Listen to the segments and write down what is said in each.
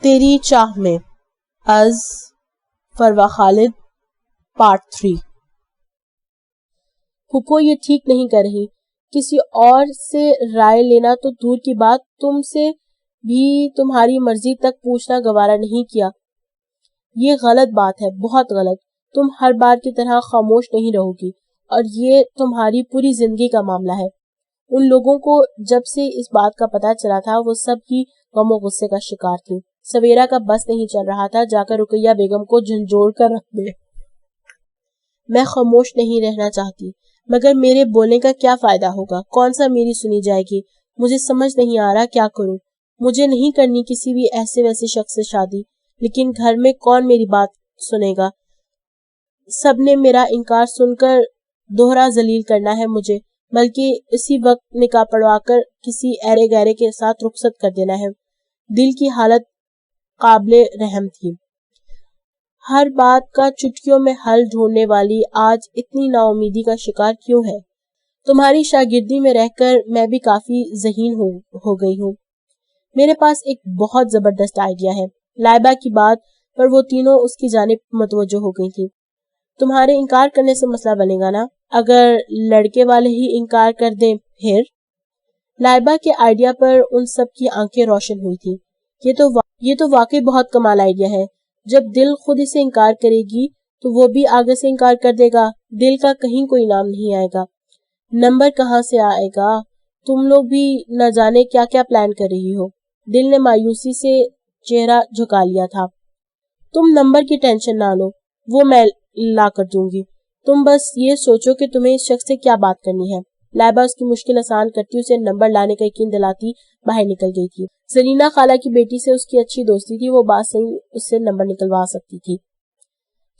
تیری چاہ میں از فروا خالد پارٹ 3۔ پھپھو یہ ٹھیک نہیں کر رہی، کسی اور سے رائے لینا تو دور کی بات، تم سے بھی تمہاری مرضی تک پوچھنا گوارا نہیں کیا۔ یہ غلط بات ہے، بہت غلط۔ تم ہر بار کی طرح خاموش نہیں رہو گی، اور یہ تمہاری پوری زندگی کا معاملہ ہے۔ ان لوگوں کو جب سے اس بات کا پتہ چلا تھا وہ سب ہی غم و غصے کا شکار تھی۔ سویرا کا بس نہیں چل رہا تھا، جا کر رقیہ بیگم کو جھنجھوڑ کر رکھ دے۔ میں خاموش نہیں رہنا چاہتی، مگر میرے بولنے کا کیا فائدہ ہوگا؟ کون سا میری سنی جائے گی؟ مجھے سمجھ نہیں آ رہا کیا کروں۔ مجھے نہیں کرنی کسی بھی ایسے ویسے شخص سے شادی، لیکن گھر میں کون میری بات سنے گا؟ سب نے میرا انکار سن کر دوہرا ذلیل کرنا ہے مجھے، بلکہ اسی وقت نکاح پڑھوا کر کسی ایرے گہرے کے ساتھ رخصت کر دینا ہے۔ دل کی حالت قابل رحم تھی۔ ہر بات کا چٹکیوں میں حل ڈھونڈنے والی آج اتنی نا امیدی کا شکار کیوں ہے؟ تمہاری شاگردی میں رہ کر میں بھی کافی ذہین ہو گئی ہوں۔ میرے پاس ایک بہت زبردست آئیڈیا ہے۔ لائبہ کی بات پر وہ تینوں اس کی جانب متوجہ ہو گئی تھی۔ تمہارے انکار کرنے سے مسئلہ بنے گا نا؟ اگر لڑکے والے ہی انکار کر دیں پھر؟ لائبہ کے آئیڈیا پر ان سب کی آنکھیں روشن ہوئی تھی۔ یہ تو واقعی بہت کمال آئیڈیا ہے۔ جب دل خود اسے انکار کرے گی تو وہ بھی آگے سے انکار کر دے گا۔ دل کا کہیں کوئی نام نہیں آئے گا، نمبر کہاں سے آئے گا؟ تم لوگ بھی نہ جانے کیا کیا پلان کر رہی ہو۔ دل نے مایوسی سے چہرہ جھکا لیا تھا۔ تم نمبر کی ٹینشن نہ لو، وہ میں لا کر دوں گی۔ تم بس یہ سوچو کہ تمہیں اس شخص سے کیا بات کرنی ہے۔ لائبہ اس کی مشکل آسان کرتی اسے نمبر لانے کا یقین دلاتی باہر نکل گئی تھی۔ زرینہ خالہ کی بیٹی سے اس کی اچھی دوستی تھی، وہ بات صحیح اس سے نمبر نکلوا سکتی تھی۔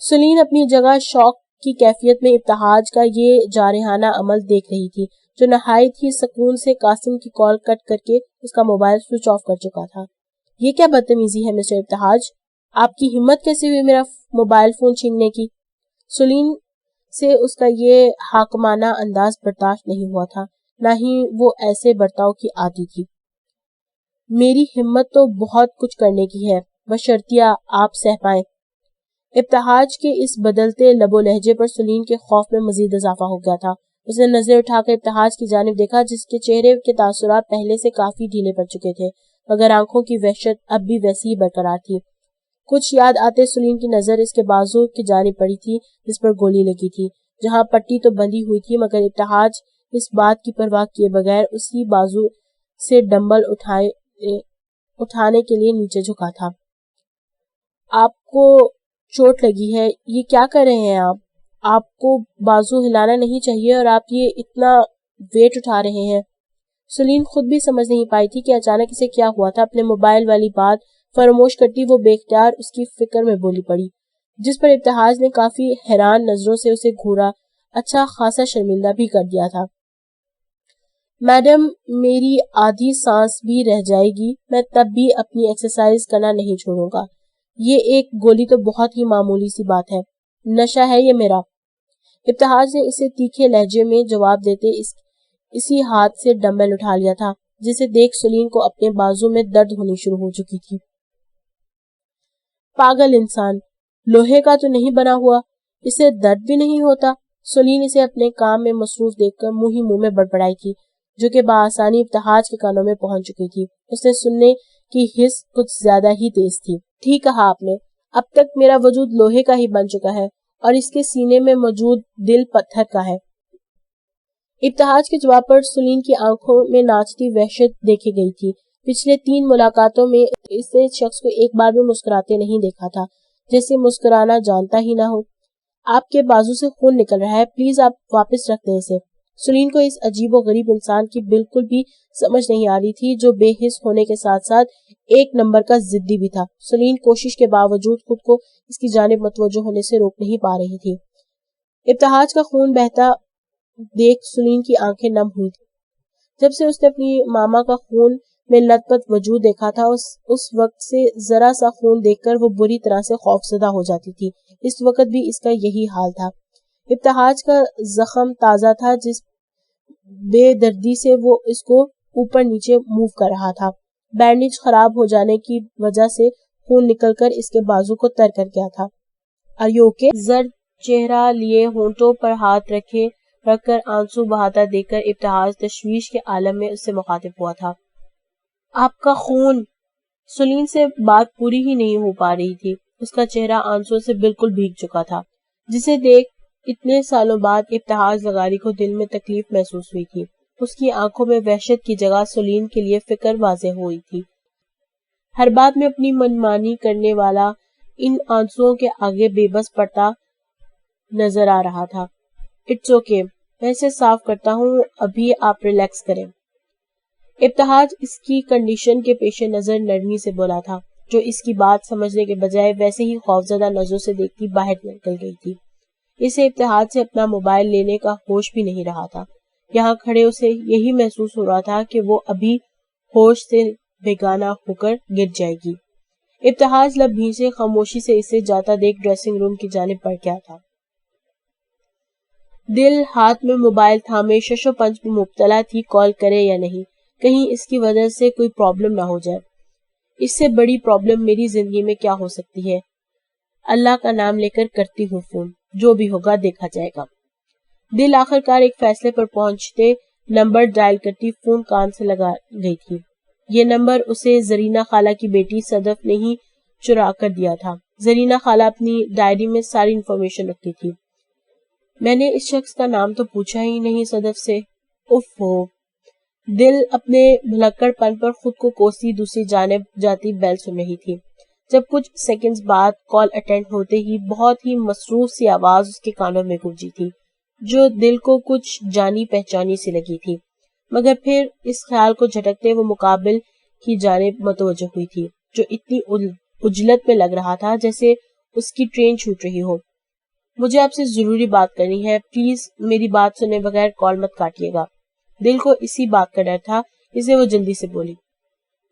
سلین اپنی جگہ شوق کی کیفیت میں ابتہاج کا یہ جارحانہ عمل دیکھ رہی تھی، جو نہایت ہی سکون سے قاسم کی کال کٹ کر کے اس کا موبائل سوئچ آف کر چکا تھا۔ یہ کیا بدتمیزی ہے مسٹر ابتہاج؟ آپ کی ہمت کیسے ہوئی میرا موبائل فون چھیننے کی؟ سلین سے اس کا یہ حاکمانہ انداز برداشت نہیں ہوا تھا، نہ ہی وہ ایسے برتاؤ کی عادی تھی۔ میری ہمت تو بہت کچھ کرنے کی ہے، بشرطیہ آپ سہ پائیں۔ ابتہاج کے اس بدلتے لب و لہجے پر سلین کے خوف میں مزید اضافہ ہو گیا تھا۔ اس نے نظر اٹھا کر ابتہاج کی جانب دیکھا، جس کے چہرے کے تاثرات پہلے سے کافی ڈھیلے پڑ چکے تھے، مگر آنکھوں کی وحشت اب بھی ویسی ہی برقرار تھی۔ کچھ یاد آتے سلین کی نظر اس کے بازو کی جانب پڑی تھی جس پر گولی لگی تھی، جہاں پٹی تو بندھی ہوئی تھی، مگر ابتہاج اس بات کی پرواہ کیے بغیر اسی بازو سے ڈمبل اٹھانے کے لیے نیچے جھکا تھا۔ آپ کو چوٹ لگی ہے، یہ کیا کر رہے ہیں آپ کو بازو ہلانا نہیں چاہیے اور آپ یہ اتنا ویٹ اٹھا رہے ہیں۔ سلین خود بھی سمجھ نہیں پائی تھی کہ اچانک اسے کیا ہوا تھا۔ اپنے موبائل والی بات فراموش کرتی وہ بے اختیار اس کی فکر میں بولی پڑی، جس پر ابتہاج نے کافی حیران نظروں سے اسے گھورا، اچھا خاصا شرمندہ بھی کر دیا تھا۔ میڈم، میری آدھی سانس بھی رہ جائے گی، میں تب بھی اپنی ایکسرسائز کرنا نہیں چھوڑوں گا۔ یہ ایک گولی تو بہت ہی معمولی سی بات ہے، نشہ ہے یہ میرا۔ ابتہاج نے اسے تیکھے لہجے میں جواب دیتے اسی ہاتھ سے ڈمبل اٹھا لیا تھا، جسے دیکھ سلین کو اپنے بازو میں درد ہونی شروع ہو چکی تھی۔ پاگل انسان، لوہے کا تو نہیں بنا ہوا، اسے درد بھی نہیں ہوتا؟ سلین اسے اپنے کام میں مصروف دیکھ کر منہ ہی منہ میں بڑبڑائی تھی، جو کہ بآسانی ابتہاج کے کانوں میں پہنچ چکی تھی۔ اس نے سننے کی حس کچھ زیادہ ہی تیز تھی۔ ٹھیک کہا آپ نے، اب تک میرا وجود لوہے کا ہی بن چکا ہے اور اس کے سینے میں موجود دل پتھر کا ہے۔ ابتہاج کے جواب پر سلین کی آنکھوں میں ناچتی وحشت دیکھی گئی تھی۔ پچھلے 3 ملاقاتوں میں اس نے شخص کو ایک بار بھی مسکراتے نہیں دیکھا تھا، جیسے مسکرانا جانتا ہی نہ ہو۔ آپ کے بازو سے خون نکل رہا ہے، پلیز آپ واپس رکھ دیں اسے۔ سلین کو اس عجیب و غریب انسان کی بالکل بھی سمجھ نہیں آ رہی تھی، جو بے حس ہونے کے ساتھ ساتھ ایک نمبر کا ضدی بھی تھا۔ سلین کوشش کے باوجود خود کو اس کی جانب متوجہ ہونے سے روک نہیں پا رہی تھی۔ ابتہاج کا خون بہتا دیکھ سلین کی آنکھیں نم ہوئی تھی۔ جب سے اس نے اپنی ماما کا خون میں لت پت وجود دیکھا تھا، اس وقت سے ذرا سا خون دیکھ کر وہ بری طرح سے خوفزدہ ہو جاتی تھی۔ اس وقت بھی اس کا یہی حال تھا۔ ابتہاج کا زخم تازہ تھا، جس بے دردی سے وہ اس کو اوپر نیچے موو کر رہا تھا۔ بینڈیج خراب ہو جانے کی وجہ سے خون نکل کر اس کے بازو کو تر کر گیا تھا۔ Are you okay? زرد چہرہ لیے ہونٹوں پر ہاتھ رکھ کر آنسو بہاتا دیکھ کر ابتہاج تشویش کے عالم میں اس سے مخاطب ہوا تھا۔ آپ کا خون؟ سلین سے بات پوری ہی نہیں ہو پا رہی تھی، اس کا چہرہ آنسو سے بالکل بھیگ چکا تھا، جسے دیکھ اتنے سالوں بعد ابتہاج لغاری کو دل میں تکلیف محسوس ہوئی تھی۔ اس کی آنکھوں میں وحشت کی جگہ سلین کے لیے فکر واضح ہوئی تھی۔ ہر بات میں اپنی منمانی کرنے والا ان آنسوؤں کے آگے بے بس پڑتا نظر آ رہا تھا۔ اٹس اوکے، میں اسے صاف کرتا ہوں، ابھی آپ ریلیکس کریں۔ ابتہاج اس کی کنڈیشن کے پیش نظر نرمی سے بولا تھا، جو اس کی بات سمجھنے کے بجائے ویسے ہی خوفزدہ نظروں سے دیکھتی باہر نکل گئی تھی۔ اسے ابتہاج سے اپنا موبائل لینے کا ہوش بھی نہیں رہا تھا۔ یہاں کھڑے اسے یہی محسوس ہو رہا تھا کہ وہ ابھی ہوش سے بیگانہ ہو کر گر جائے گی۔ ابتہاج لب بھینچے خاموشی سے اسے جاتا دیکھ ڈریسنگ روم کی جانب بڑھ گیا تھا۔ دل ہاتھ میں موبائل تھامے شش و پنج میں مبتلا تھی، کال کرے یا نہیں، کہیں اس کی وجہ سے کوئی پرابلم نہ ہو جائے۔ اس سے بڑی پرابلم میری زندگی میں کیا ہو سکتی ہے؟ اللہ کا نام لے کر کرتی ہوں فون، جو بھی ہوگا دیکھا جائے گا۔ دل آخر کار ایک فیصلے پر پہنچتے نمبر ڈائل کرتی فون کان سے لگا گئی تھی۔ یہ نمبر اسے زرینہ خالہ کی بیٹی صدف نے ہی چرا کر دیا تھا۔ زرینہ خالہ اپنی ڈائری میں ساری انفارمیشن رکھتی تھی۔ میں نے اس شخص کا نام تو پوچھا ہی نہیں صدف سے۔ اف ہو، دل اپنے بھلکڑ پن پر خود کو کوستی دوسری جانب جاتی بیل سن رہی تھی، جب کچھ سیکنڈز بعد کال اٹینڈ ہوتے ہی بہت ہی مصروف سی آواز اس کے کانوں میں گونجی تھی، جو دل کو کچھ جانی پہچانی سی لگی تھی، مگر پھر اس خیال کو جھٹکتے وہ مقابل کی جانب متوجہ ہوئی تھی، جو اتنی عجلت میں لگ رہا تھا جیسے اس کی ٹرین چھوٹ رہی ہو۔ مجھے آپ سے ضروری بات کرنی ہے، پلیز میری بات سنے بغیر کال مت کاٹیے گا۔ دل کو اسی بات کا ڈر تھا، اسے وہ جلدی سے بولی۔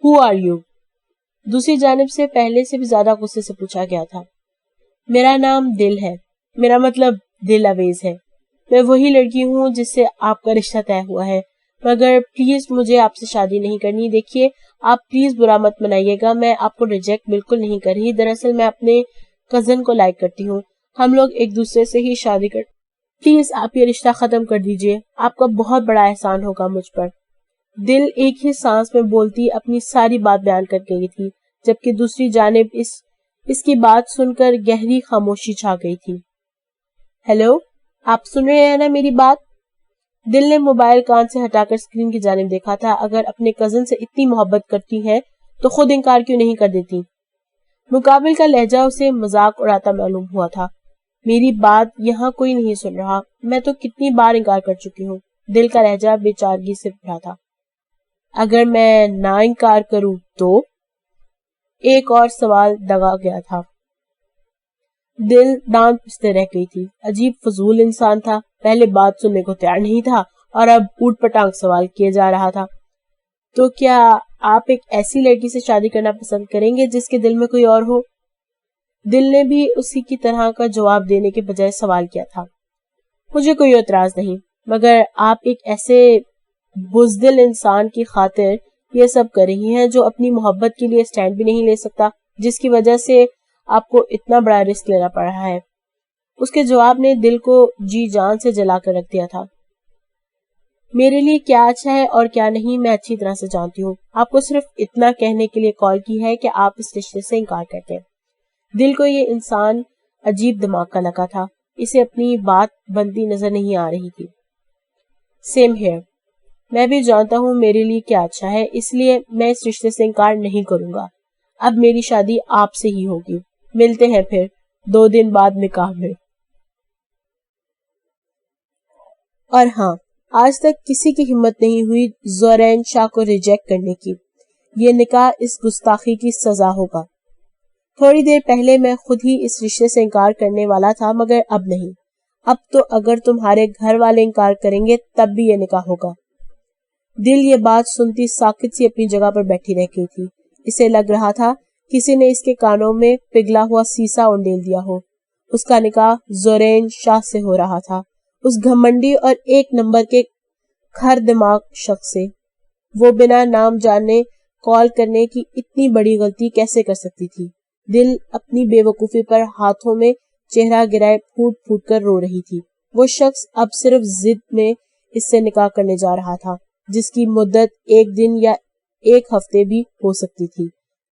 Who are you? دوسری جانب سے پہلے سے بھی زیادہ غصے سے پوچھا گیا تھا۔ میرا نام دل ہے، میرا مطلب دل اویز ہے، میں وہی لڑکی ہوں جس سے آپ کا رشتہ طے ہوا ہے، مگر پلیز مجھے آپ سے شادی نہیں کرنی۔ دیکھیے، آپ پلیز برا مت منائیے گا، میں آپ کو ریجیکٹ بالکل نہیں کر رہی، دراصل میں اپنے کزن کو لائک کرتی ہوں، ہم لوگ ایک دوسرے سے ہی شادی کر، پلیز آپ یہ رشتہ ختم کر دیجئے، آپ کا بہت بڑا احسان ہوگا مجھ پر۔ دل ایک ہی سانس میں بولتی اپنی ساری بات بیان کر گئی تھی، جبکہ دوسری جانب اس کی بات سن کر گہری خاموشی چھا گئی تھی۔ ہیلو، آپ سن رہے ہیں نا میری بات؟ دل نے موبائل کان سے ہٹا کر اسکرین کی جانب دیکھا تھا۔ اگر اپنے کزن سے اتنی محبت کرتی ہیں تو خود انکار کیوں نہیں کر دیتی؟ مقابل کا لہجہ اسے مذاق اڑاتا معلوم ہوا تھا۔ میری بات یہاں کوئی نہیں سن رہا، میں تو کتنی بار انکار کر چکی ہوں۔ دل کا لہجہ بے چارگی سے بھرا تھا۔ اگر میں نہ انکار کروں تو؟ ایک اور سوال دگا گیا تھا۔ دل دانت پستے رہ گئی تھی۔ عجیب فضول انسان تھا، پہلے بات سننے کو تیار نہیں تھا اور اب اوٹ پٹانگ سوال کیے جا رہا تھا۔ تو کیا آپ ایک ایسی لڑکی سے شادی کرنا پسند کریں گے جس کے دل میں کوئی اور ہو؟ دل نے بھی اسی کی طرح کا جواب دینے کے بجائے سوال کیا تھا۔ مجھے کوئی اعتراض نہیں، مگر آپ ایک ایسے بزدل انسان کی خاطر یہ سب کر رہی ہیں جو اپنی محبت کے لیے سٹینڈ بھی نہیں لے سکتا، جس کی وجہ سے آپ کو اتنا بڑا رسک لینا پڑ رہا ہے۔ اس کے جواب نے دل کو جی جان سے جلا کر رکھ دیا تھا۔ میرے لیے کیا اچھا ہے اور کیا نہیں میں اچھی طرح سے جانتی ہوں، آپ کو صرف اتنا کہنے کے لیے کال کی ہے کہ آپ اس رشتے سے انکار کرتے ہیں۔ دل کو یہ انسان عجیب دماغ کا لگا تھا، اسے اپنی بات بنتی نظر نہیں آ رہی تھی۔ سیم ہیئر، میں بھی جانتا ہوں میرے لیے کیا اچھا ہے، اس لیے میں اس رشتے سے انکار نہیں کروں گا۔ اب میری شادی آپ سے ہی ہوگی، ملتے ہیں پھر 2 دن بعد نکاح میں۔ اور ہاں، آج تک کسی کی ہمت نہیں ہوئی زورین شاہ کو ریجیکٹ کرنے کی، یہ نکاح اس گستاخی کی سزا ہوگا۔ تھوڑی دیر پہلے میں خود ہی اس رشتے سے انکار کرنے والا تھا، مگر اب نہیں، اب تو اگر تمہارے گھر والے انکار کریں گے تب بھی یہ نکاح ہوگا۔ دل یہ بات سنتی ساکت سی اپنی جگہ پر بیٹھی رہ گئی تھی، اسے لگ رہا تھا کسی نے اس کے کانوں میں پگھلا ہوا سیسا اونڈیل دیا ہو۔ اس کا نکاح زورین شاہ سے ہو رہا تھا، اس گھمنڈی اور 1 نمبر کے کھر دماغ شخص سے۔ وہ بنا نام جانے کال کرنے کی اتنی بڑی غلطی کیسے کر سکتی تھی؟ دل اپنی بے وقوفی پر ہاتھوں میں چہرہ گرائے پھوٹ پھوٹ کر رو رہی تھی۔ وہ شخص اب صرف ضد میں اس سے نکاح کرنے جا رہا تھا، جس کی مدت 1 دن یا 1 ہفتے بھی ہو سکتی تھی۔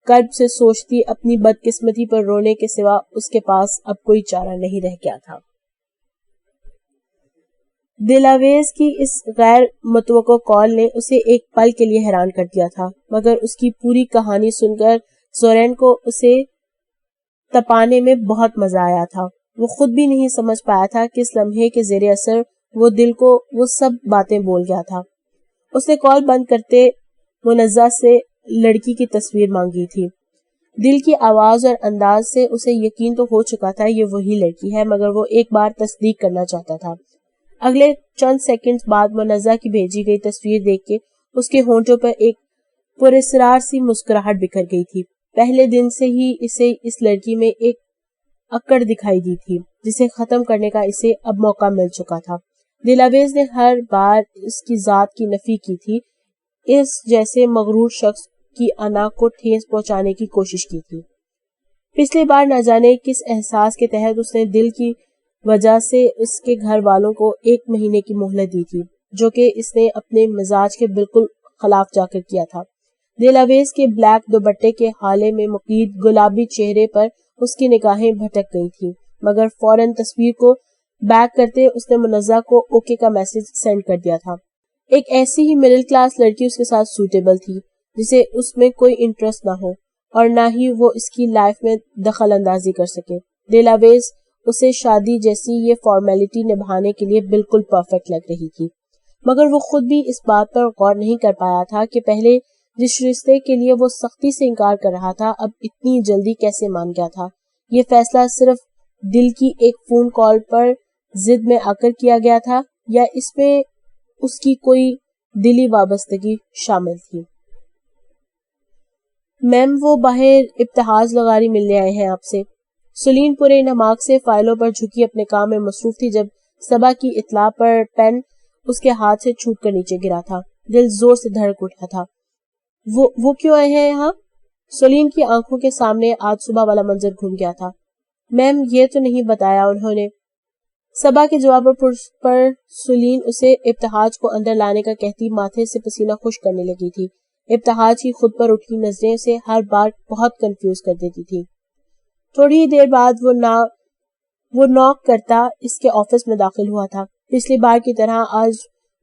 قلب سے سوچتی اپنی بدقسمتی پر رونے کے سوا اس کے پاس اب کوئی چارہ نہیں رہ گیا تھا۔ دلاویز کی اس غیر متوقع کال نے اسے ایک پل کے لیے حیران کر دیا تھا، مگر اس کی پوری کہانی سن کر زورین کو اسے تپانے میں بہت مزہ آیا تھا۔ وہ خود بھی نہیں سمجھ پایا تھا کہ اس لمحے کے زیر اثر وہ دل کو وہ سب باتیں بول گیا تھا۔ اس نے کال بند کرتے منزہ سے لڑکی کی تصویر مانگی تھی۔ دل کی آواز اور انداز سے اسے یقین تو ہو چکا تھا یہ وہی لڑکی ہے، مگر وہ ایک بار تصدیق کرنا چاہتا تھا۔ اگلے چند سیکنڈز بعد منزہ کی بھیجی گئی تصویر دیکھ کے اس کے ہونٹوں پر ایک پراسرار سی مسکراہٹ بکھر گئی تھی۔ پہلے دن سے ہی اسے اس لڑکی میں ایک اکڑ دکھائی دی تھی، جسے ختم کرنے کا اسے اب موقع مل چکا تھا۔ دلاویز نے ہر بار اس کی ذات کی نفی کی تھی، اس جیسے مغرور شخص کی انا کو ٹھیس پہنچانے کی کوشش کی تھی۔ پچھلی بار نہ جانے کس احساس کے تحت اس نے دل کی وجہ سے اس کے گھر والوں کو 1 مہینے کی مہلت دی تھی، جو کہ اس نے اپنے مزاج کے بالکل خلاف جا کر کیا تھا۔ دلاویز کے بلیک دوپٹے کے حالے میں مقید گلابی چہرے پر اس کی نگاہیں بھٹک گئی تھی، مگر فوراً تصویر کو بیک کرتے اس نے منزہ کو اوکے کا میسج سینڈ کر دیا تھا۔ ایک ایسی ہی مڈل کلاس لڑکی اس کے ساتھ سوٹیبل تھی، جسے اس میں کوئی انٹرسٹ نہ ہو اور نہ ہی وہ اس کی لائف میں دخل اندازی کر سکے۔ دلاویز اسے شادی جیسی یہ فارمیلٹی نبھانے کے لیے بالکل پرفیکٹ لگ رہی تھی، مگر وہ خود بھی اس بات پر غور نہیں کر پایا تھا کہ پہلے جس رشتے کے لیے وہ سختی سے انکار کر رہا تھا اب اتنی جلدی کیسے مان گیا تھا۔ یہ فیصلہ صرف دل کی ایک فون کال پر ضد میں آ کر کیا گیا تھا یا اس میں اس کی کوئی دلی وابستگی شامل تھی؟ میم، وہ باہر ابتحاج لغاری ملنے آئے ہیں آپ سے۔ سلین پورے انہماک سے فائلوں پر جھکی اپنے کام میں مصروف تھی جب صبا کی اطلاع پر پین اس کے ہاتھ سے چھوٹ کر نیچے گرا تھا۔ دل زور سے دھڑک اٹھا تھا۔ وہ کیوں آئے ہیں یہاں؟ سلین کی آنکھوں کے سامنے آج صبح والا منظر گھوم گیا تھا۔ میم، یہ تو نہیں بتایا انہوں نے۔ صبا کے جواب پر سلین اسے ابتحاج کو اندر لانے کا کہتی ماتھے سے پسینہ خشک کرنے لگی تھی۔ ابتحاج کی خود پر اٹھی نظریں سے ہر بار بہت کنفیوز کر دیتی تھی۔ تھوڑی ہی دیر بعد وہ نوک کرتا اس کے آفس میں داخل ہوا تھا۔ پچھلی بار کی طرح آج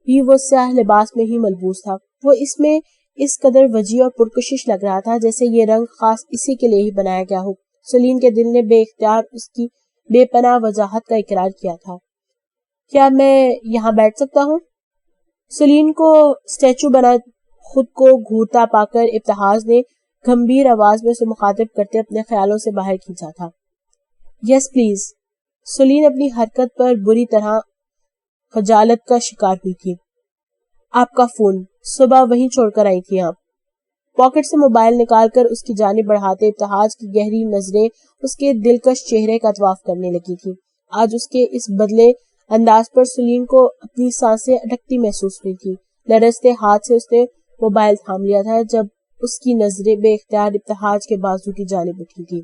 بھی وہ سیاہ لباس میں ہی ملبوس تھا۔ وہ اس میں اس قدر وجیح اور پرکشش لگ رہا تھا جیسے یہ رنگ خاص اسی کے لیے ہی بنایا گیا ہو۔ سلین کے دل نے بے اختیار اس کی بے پناہ وجاہت کا اقرار کیا تھا۔ کیا میں یہاں بیٹھ سکتا ہوں؟ سلین کو اسٹیچو بنا خود کو گھورتا پا کر ابتحاج نے گمبھیر آواز میں اسے مخاطب کرتے اپنے خیالوں سے باہر کھینچا تھا۔ یس پلیز۔ سلین اپنی حرکت پر بری طرح خجالت کا شکار ہوئی تھی۔ آپ کا فون صبح وہیں چھوڑ کر آئی تھی آپ۔ پاکٹ سے موبائل نکال کر اس کی جانب بڑھاتے ابتحاج کی گہری نظریں اس کے دلکش چہرے کا طواف کرنے لگی تھی۔ آج اس کے اس بدلے انداز پر سلین کو اپنی سانسیں اٹکتی محسوس ہوئی تھی۔ لرزتے ہاتھ سے اس نے موبائل تھام لیا تھا جب اس کی نظریں بے اختیار ابتحاج کے بازو کی جانب اٹھی تھی۔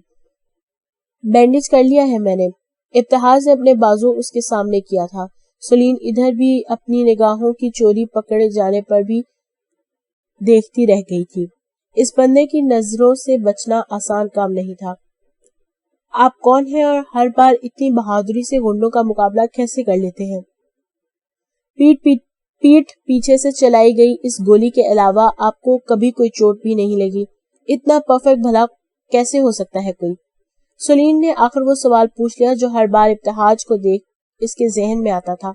بینڈیج کر لیا ہے میں نے۔ ابتحاج نے اپنے بازو اس کے سامنے کیا تھا۔ سلین ادھر بھی اپنی نگاہوں کی چوری پکڑے جانے پر بھی دیکھتی رہ گئی تھی۔ اس بندے کی نظروں سے بچنا آسان کام نہیں تھا۔ آپ کون ہیں اور ہر بار اتنی بہادری سے گنڈوں کا مقابلہ کیسے کر لیتے ہیں؟ پیٹ پیچھے سے چلائی گئی اس گولی کے علاوہ آپ کو کبھی کوئی چوٹ بھی نہیں لگی؟ اتنا پرفیکٹ بھلا کیسے ہو سکتا ہے کوئی؟ سلین نے آخر وہ سوال پوچھ لیا جو ہر بار ابتحاج کو دیکھ اس کے ذہن میں آتا تھا۔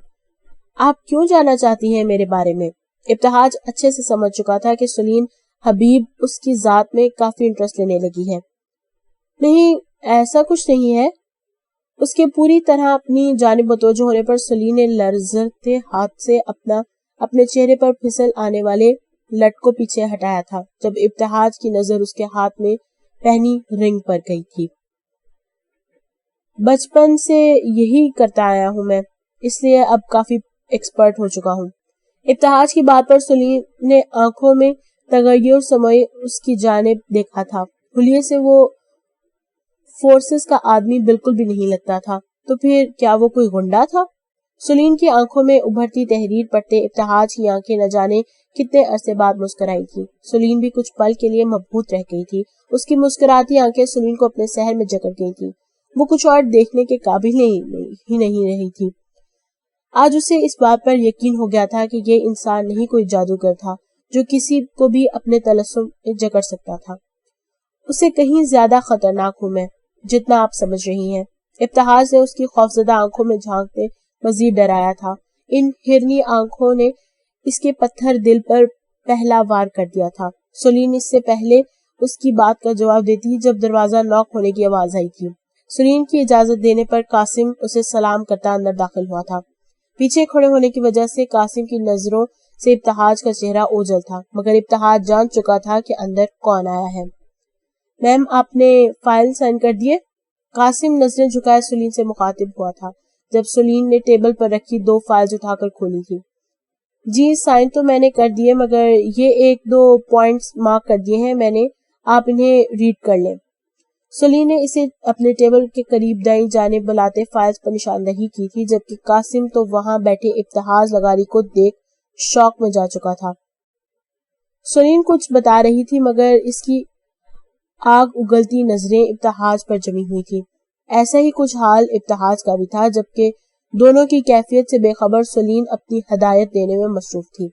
آپ کیوں جاننا چاہتی ہیں میرے بارے میں؟ ابتحاج اچھے سے سمجھ چکا تھا کہ سلین حبیب اس کی ذات میں کافی انٹرسٹ لینے لگی ہے۔ نہیں، ایسا کچھ نہیں ہے۔ اس کے پوری طرح اپنی جانب متوجہ ہونے پر سلین نے لرزتے ہاتھ سے اپنے چہرے پر پھسل آنے والے لٹ کو پیچھے ہٹایا تھا جب ابتحاج کی نظر اس کے ہاتھ میں پہنی رنگ پر گئی تھی۔ بچپن سے یہی کرتا آیا ہوں میں، اس لیے اب کافی ایکسپرٹ ہو چکا ہوں۔ ابتحاج کی بات پر سلیم نے آنکھوں میں تغیر سموئے اس کی جانب دیکھا تھا۔ حلیے سے وہ فورسز کا آدمی بالکل بھی نہیں لگتا تھا، تو پھر کیا وہ کوئی غنڈہ تھا؟ سلیم کی آنکھوں میں ابھرتی تحریر پڑھتے ابتہاج کی آنکھیں نہ جانے کتنے عرصے بعد مسکرائی تھی۔ سلیم بھی کچھ پل کے لیے مبہوت رہ گئی تھی۔ اس کی مسکراتی آنکھیں سلیم کو اپنے سحر میں جکڑ گئی تھی۔ وہ کچھ اور دیکھنے کے قابل ہی نہیں رہی تھی۔ آج اسے اس بات پر یقین ہو گیا تھا کہ یہ انسان نہیں کوئی جادوگر تھا جو کسی کو بھی اپنے طلسم میں جکڑ سکتا تھا۔ اسے کہیں زیادہ خطرناک ہوں میں، جتنا آپ سمجھ رہی ہیں۔ ابتہاج نے اس کی خوفزدہ آنکھوں میں جھانکتے مزید ڈرایا تھا۔ ان ہرنی آنکھوں نے اس کے پتھر دل پر پہلا وار کر دیا تھا۔ سلیم اس سے پہلے اس کی بات کا جواب دیتی جب دروازہ ناک ہونے کی آواز آئی تھی۔ سلیم کی اجازت دینے پر قاسم اسے سلام کرتا اندر داخل ہوا تھا۔ پیچھے کھڑے ہونے کی وجہ سے قاسم کی نظروں سے ابتہاج کا چہرہ اوجھل تھا، مگر ابتہاج جان چکا تھا کہ اندر کون آیا ہے۔ میم، آپ نے فائل سائن کر دیے؟ قاسم نظریں جھکائے سلیم سے مخاطب ہوا تھا جب سلیم نے ٹیبل پر رکھی 2 فائلز اٹھا کر کھولی تھی۔ جی، سائن تو میں نے کر دیے، مگر یہ 1-2 پوائنٹس مارک کر دیے ہیں میں نے، آپ انہیں ریڈ کر لیں۔ سلیم نے اسے اپنے ٹیبل کے قریب دائیں جانب بلاتے فائلز پر نشاندہی کی تھی، جبکہ قاسم تو وہاں بیٹھے ابتہاج لغاری کو دیکھ شوق میں جا چکا تھا۔ سلیم کچھ بتا رہی تھی مگر اس کی آگ اگلتی نظریں ابتہاج پر جمی ہوئی تھی۔ ایسا ہی کچھ حال ابتہاج کا بھی تھا، جبکہ دونوں کی کیفیت سے بے خبر سلیم اپنی ہدایت دینے میں مصروف تھی۔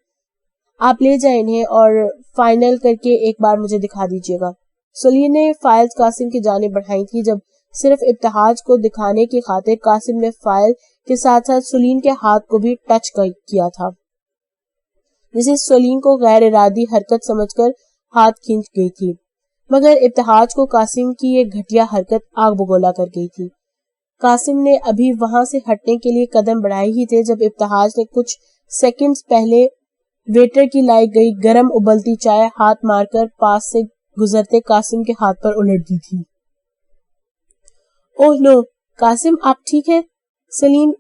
آپ لے جائیں انہیں اور فائنل کر کے ایک بار مجھے دکھا دیجیے گا۔ سلیم نے فائلز قاسم کی جانب بڑھائی تھی، جب صرف ابتہاج کو دکھانے کی خاطر قاسم نے فائل کے ساتھ ساتھ سلیم کے ہاتھ کو بھی ٹچ کیا تھا، جسے سلیم کو غیر ارادی حرکت سمجھ کر ہاتھ کھینچ گئی تھی، مگر ابتہاج کو قاسم کی یہ گھٹیا حرکت آگ بگولا کر گئی تھی۔ قاسم نے ابھی وہاں سے ہٹنے کے لیے قدم بڑھائے ہی تھے جب ابتہاج نے کچھ سیکنڈز پہلے ویٹر کی لائی گئی گرم ابلتی چائے ہاتھ مار کر پاس سے گزرتے قاسم کے ہاتھ پر الٹ دی تھی۔ اوہ نو، قاسم آپ ٹھیک ہیں؟ سلیم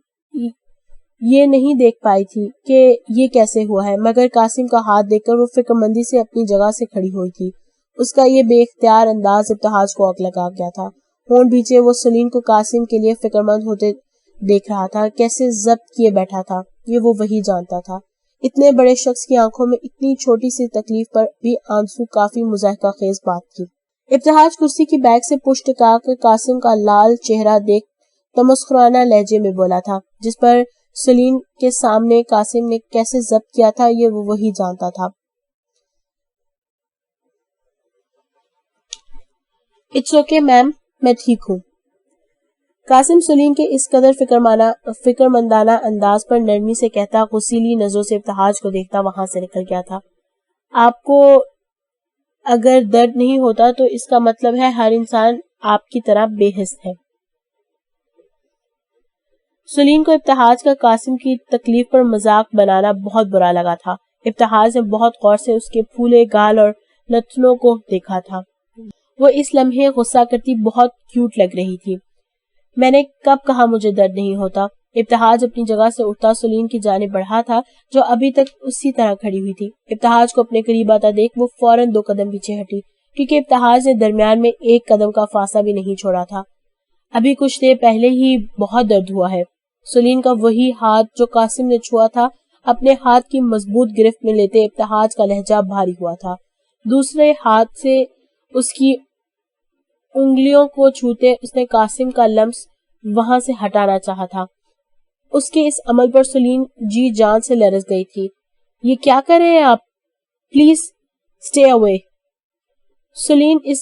یہ نہیں دیکھ پائی تھی کہ یہ کیسے ہوا ہے، مگر قاسم کا ہاتھ دیکھ کر وہ فکر مندی سے اپنی جگہ سے کھڑی ہوئی تھی۔ اس کا یہ بے اختیار انداز ابتہاج کو آگ لگا گیا تھا۔ ہونٹ بیچے وہ سلیم کو قاسم کے لیے فکر مند ہوتے دیکھ رہا تھا، کیسے ضبط کیے بیٹھا تھا، یہ وہ وہی جانتا تھا۔ اتنے بڑے شخص کی آنکھوں میں اتنی چھوٹی سی تکلیف پر بھی آنسو کافی مضحکہ خیز بات تھی۔ ابتہاج کرسی کی بیک سے پشت ٹکا کر قاسم کا لال چہرہ دیکھ تمسخرانہ لہجے میں بولا تھا، جس پر سلیم کے سامنے قاسم نے کیسے ضبط کیا تھا یہ وہ وہی جانتا تھا۔ اٹس اوکے میم، میں ٹھیک ہوں۔ قاسم سلیم کے اس قدر فکر مندانہ انداز پر نرمی سے کہتا غسیلی نظروں سے ابتہاج کو دیکھتا وہاں سے نکل گیا تھا۔ آپ کو اگر درد نہیں ہوتا تو اس کا مطلب ہے ہر انسان آپ کی طرح بے حس ہے۔ سلیم کو ابتہاج کا قاسم کی تکلیف پر مذاق بنانا بہت برا لگا تھا۔ ابتہاج نے بہت غور سے اس کے پھولے گال اور نتنوں کو دیکھا تھا۔ وہ اس لمحے غصہ کرتی بہت کیوٹ لگ رہی تھی۔ میں نے کب کہا مجھے درد نہیں ہوتا؟ ابتہاج اپنی جگہ سے اٹھتا سلیم کی جانب بڑھا تھا جو ابھی تک اسی طرح کھڑی ہوئی تھی۔ ابتہاج کو اپنے قریب آتا دیکھ وہ فوراً 2 قدم پیچھے ہٹی، کیونکہ ابتہاج نے درمیان میں 1 قدم کا فاصلہ بھی نہیں چھوڑا تھا۔ ابھی کچھ دیر پہلے ہی بہت درد ہوا ہے۔ سلیم کا وہی ہاتھ جو قاسم نے چھوا تھا اپنے ہاتھ کی مضبوط گرفت میں لیتے ابتہاج کا لہجہ بھاری ہوا تھا۔ دوسرے ہاتھ سے اس کی انگلیوں کو چھوتے اس نے قاسم کا لمس وہاں سے ہٹانا چاہا تھا۔ اس کے اس عمل پر سلیم جی جان سے لرز گئی تھی۔ یہ کیا کر رہے ہیں آپ؟ Please stay away. سلیم اس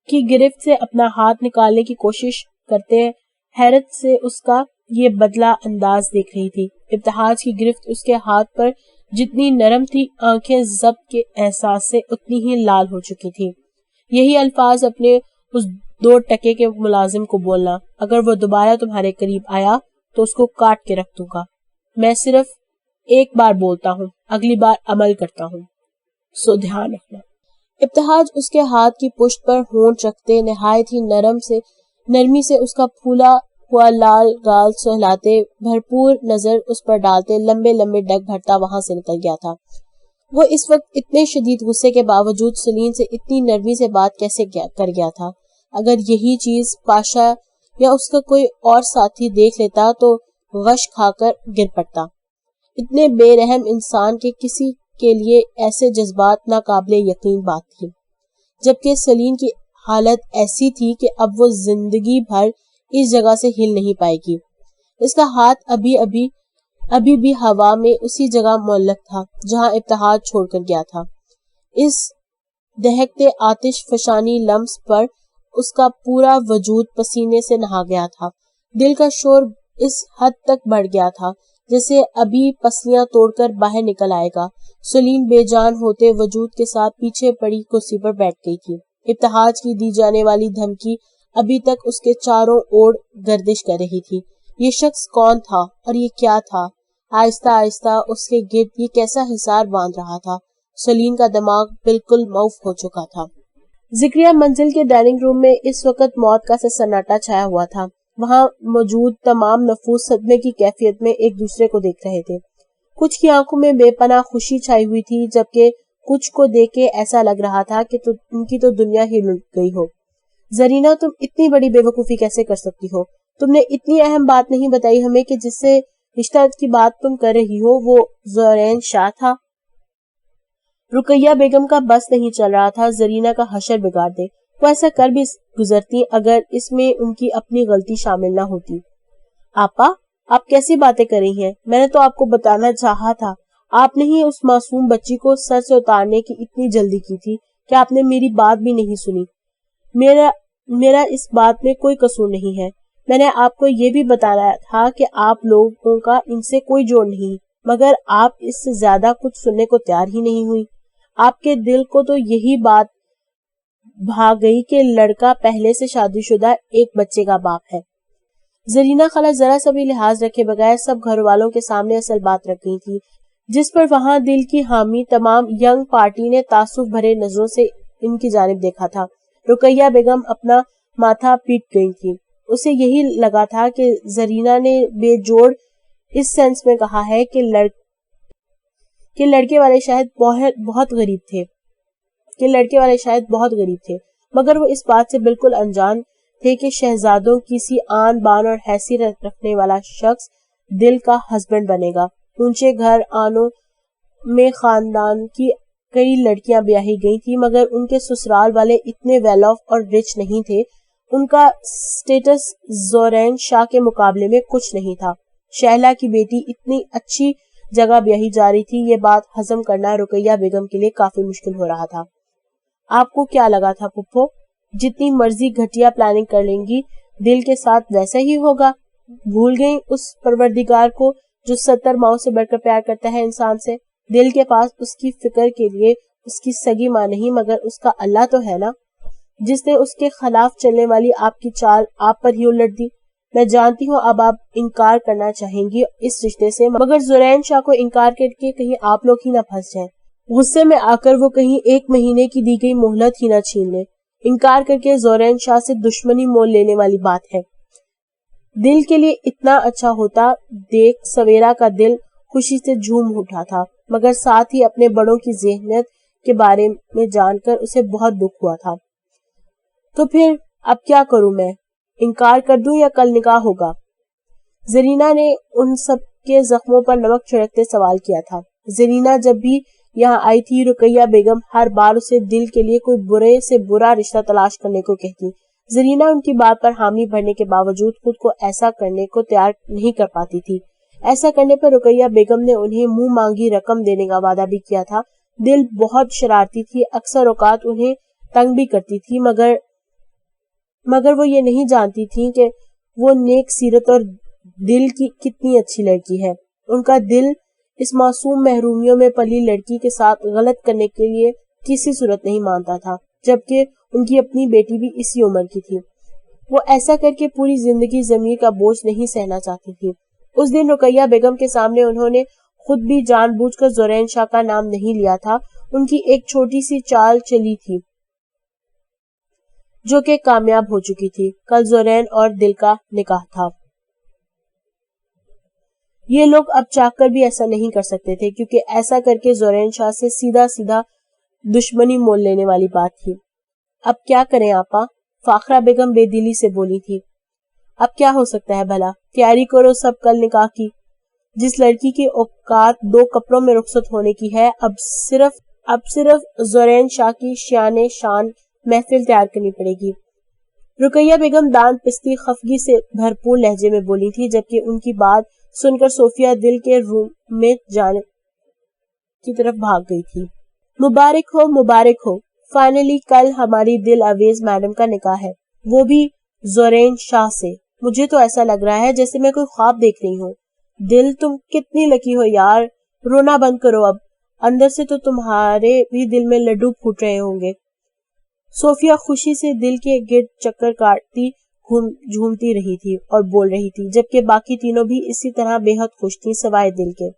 کی گرفت سے اپنا ہاتھ نکالنے کی کوشش کرتے حیرت سے اس کا یہ بدلہ انداز دیکھ رہی تھی۔ ابتہاج کی گرفت اس کے ہاتھ پر جتنی نرم تھی، آنکھیں ضبط کے احساس سے اتنی ہی لال ہو چکی تھی۔ یہی الفاظ اپنے اس 2 ٹکے کے ملازم کو بولنا، اگر وہ دوبارہ تمہارے قریب آیا تو اس کو کاٹ کے رکھ دوں گا۔ میں صرف ایک بار بولتا ہوں، اگلی بار عمل کرتا ہوں، سو دھیان رکھنا۔ ابتہاج اس کے ہاتھ کی پشت پر ہونٹ رکھتے نہایت ہی نرمی سے اس کا پھولا ہوا لال گال سہلاتے بھرپور نظر اس پر ڈالتے لمبے لمبے ڈگ بھرتا وہاں سے نکل گیا تھا۔ وہ اس وقت اتنے شدید غصے کے باوجود سلیم سے اتنی نرمی سے بات کیسے کر گیا تھا؟ اگر یہی چیز پاشا یا اس کا کوئی اور ساتھی دیکھ لیتا تو غش کھا کر گر پڑتا۔ اتنے بے رحم انسان کے کسی کے لیے ایسے جذبات ناقابل یقین بات تھی، جبکہ سلیم کی حالت ایسی تھی کہ اب وہ زندگی بھر اس جگہ سے ہل نہیں پائے گی۔ اس کا ہاتھ ابھی بھی ہوا میں اسی جگہ معلق تھا جہاں ابتہاج چھوڑ کر گیا تھا۔ اس دہکتے آتش فشانی لمس پر اس کا پورا وجود پسینے سے نہا گیا تھا۔ دل کا شور اس حد تک بڑھ گیا تھا جیسے ابھی پسلیاں توڑ کر باہر نکل آئے گا۔ سلیم بے جان ہوتے وجود کے ساتھ پیچھے پڑی کرسی پر بیٹھ گئی تھی۔ ابتہاج کی دی جانے والی دھمکی ابھی تک اس کے چاروں اوڑ گردش کر رہی تھی۔ یہ شخص کون تھا اور یہ کیا تھا؟ آہستہ آہستہ اس کے گرد یہ کیسا حصار باندھ رہا تھا؟ سلیم کا دماغ بالکل معاف ہو چکا تھا۔ ذکریہ منزل کے ڈائننگ روم میں اس وقت موت کا سناٹا چھایا ہوا تھا۔ وہاں موجود تمام نفوس صدمے کی کیفیت میں ایک دوسرے کو دیکھ رہے تھے۔ کچھ کی آنکھوں میں بے پناہ خوشی چھائی ہوئی تھی، جبکہ کچھ کو دیکھ کے ایسا لگ رہا تھا کہ ان کی تو دنیا ہی لٹ گئی ہو۔ زرینہ، تم اتنی بڑی بے وقوفی کیسے کر سکتی ہو؟ تم نے اتنی اہم بات نہیں بتائی ہمیں کہ جس سے رشتہ کی بات تم کر رہی ہو وہ زورین شاہ تھا۔ رقیہ بیگم کا بس نہیں چل رہا تھا زرینہ کا حشر بگاڑ دے۔ وہ ایسا کر بھی گزرتی اگر اس میں ان کی اپنی غلطی شامل نہ ہوتی۔ آپا، آپ کیسی باتیں کر رہی ہیں؟ میں نے تو آپ کو بتانا چاہا تھا۔ آپ نے ہی اس معصوم بچی کو سر سے اتارنے کی اتنی جلدی کی تھی کہ آپ نے میری بات بھی نہیں سنی۔ میرا اس بات میں کوئی قصور نہیں ہے۔ میں نے آپ کو یہ بھی بتایا تھا کہ آپ لوگوں کا ان سے کوئی جوڑ نہیں، مگر آپ اس سے زیادہ کچھ سننے کو تیار ہی نہیں ہوئی۔ آپ کے دل کو تو یہی بات بھا گئی کہ لڑکا پہلے سے شادی شدہ ایک بچے کا باپ ہے۔ زرینہ خالہ ذرا سا بھی لحاظ رکھے بغیر سب گھر والوں کے سامنے اصل بات رکھ گئی تھی، جس پر وہاں دل کی حامی تمام ینگ پارٹی نے تعصب بھرے نظروں سے ان کی جانب دیکھا تھا۔ رقیہ بیگم اپنا ماتھا پیٹ گئی تھی۔ اسے یہی لگا تھا کہ زرینہ نے بے جوڑ اس سینس میں کہا ہے کہ لڑکے والے شاید بہت غریب تھے، مگر وہ اس بات سے بالکل انجان تھے کہ شہزادوں کسی آن بان اور حیثیت رکھنے والا شخص دل کا ہسبینڈ بنے گا۔ اونچے گھر آنوں میں خاندان کی کئی لڑکیاں بیاہی گئی تھی، مگر ان کے سسرال والے اتنے ویل آف اور رچ نہیں تھے۔ ان کا سٹیٹس زورین شاہ کے مقابلے میں کچھ نہیں تھا۔ شہلا کی بیٹی اتنی اچھی جگہ بیاہی جا رہی تھی، یہ بات ہضم کرنا رقیہ بیگم کے لیے کافی مشکل ہو رہا تھا۔ آپ کو کیا لگا تھا پھپھو؟ جتنی مرضی گھٹیا پلاننگ کر لیں گی، دل کے ساتھ ویسا ہی ہوگا۔ بھول گئی اس پروردگار کو جو 70 ماؤں سے بڑھ کر پیار کرتا ہے انسان سے؟ دل کے پاس اس کی فکر کے لیے اس کی سگی ماں نہیں مگر اس کا اللہ تو ہے نا، جس نے اس کے خلاف چلنے والی آپ کی چال آپ پر ہی الٹ دی۔ میں جانتی ہوں اب آپ انکار کرنا چاہیں گی اس رشتے سے، مگر زورین شاہ کو انکار کر کے کہیں آپ لوگ ہی نہ پھنس جائیں۔ غصے میں آ کر وہ کہیں 1 مہینے کی دی گئی مہلت ہی نہ چھین لے۔ انکار کر کے زورین شاہ سے دشمنی مول لینے والی بات ہے۔ دل کے لیے اتنا اچھا ہوتا دیکھ سویرا کا دل خوشی سے جھوم اٹھا تھا، مگر ساتھ ہی اپنے بڑوں کی ذہنیت کے بارے میں جان کر اسے بہت دکھ ہوا تھا۔ تو پھر اب کیا کروں میں؟ انکار کر دوں یا کل نکاح ہوگا؟ زرینہ نے ان سب کے زخموں پر نمک چھڑکتے سوال کیا تھا۔ زرینہ جب بھی یہاں آئی تھی، رقیہ بیگم ہر بار اسے دل کے لیے کوئی برے سے برا رشتہ تلاش کرنے کو کہتی۔ زرینہ ان کی بات پر حامی بھرنے کے باوجود خود کو ایسا کرنے کو تیار نہیں کر پاتی تھی۔ ایسا کرنے پر رقیہ بیگم نے انہیں منہ مانگی رقم دینے کا وعدہ بھی کیا تھا۔ دل بہت شرارتی تھی، اکثر اوقات انہیں تنگ بھی کرتی تھی، مگر وہ یہ نہیں جانتی تھی کہ وہ نیک سیرت اور دل کی کتنی اچھی لڑکی ہے۔ ان کا دل اس معصوم محرومیوں میں پلی لڑکی کے ساتھ غلط کرنے کے لیے کسی صورت نہیں مانتا تھا، جبکہ ان کی اپنی بیٹی بھی اسی عمر کی تھی۔ وہ ایسا کر کے پوری زندگی ضمیر کا بوجھ نہیں سہنا چاہتی تھی۔ اس دن رقیہ بیگم کے سامنے انہوں نے خود بھی جان بوجھ کر زورین شاہ کا نام نہیں لیا تھا۔ ان کی ایک چھوٹی سی چال چلی تھی جو کہ کامیاب ہو چکی تھی۔ کل زورین اور دل کا نکاح تھا۔ یہ لوگ اب چاہ کر بھی ایسا نہیں کر سکتے تھے، کیونکہ ایسا کر کے زورین شاہ سے سیدھا دشمنی مول لینے والی بات تھی۔ اب کیا کریں آپا؟ فاخرہ بیگم بے دلی سے بولی تھی۔ اب کیا ہو سکتا ہے بھلا، تیاری کرو سب کل نکاح کی۔ جس لڑکی کی اوقات 2 کپڑوں میں رخصت ہونے کی ہے، اب صرف زورین شاہ کی شان محفل تیار کرنی پڑے گی۔ رقیہ بیگم دانت پستی خفگی سے بھرپور لہجے میں بولی تھی، جبکہ ان کی بات سن کر صوفیہ دل کے روم میں جانے کی طرف بھاگ گئی تھی۔ مبارک ہو، فائنلی کل ہماری دل اویز میڈم کا نکاح ہے، وہ بھی زورین شاہ سے۔ مجھے تو ایسا لگ رہا ہے جیسے میں کوئی خواب دیکھ رہی ہوں۔ دل تم کتنی لکی ہو یار، رونا بند کرو اب، اندر سے تو تمہارے بھی دل میں لڈو پھوٹ رہے ہوں گے۔ صوفیہ خوشی سے دل کے گرد چکر کاٹتی جھومتی رہی تھی اور بول رہی تھی، جبکہ باقی تینوں بھی اسی طرح بے حد خوش تھی سوائے دل کے۔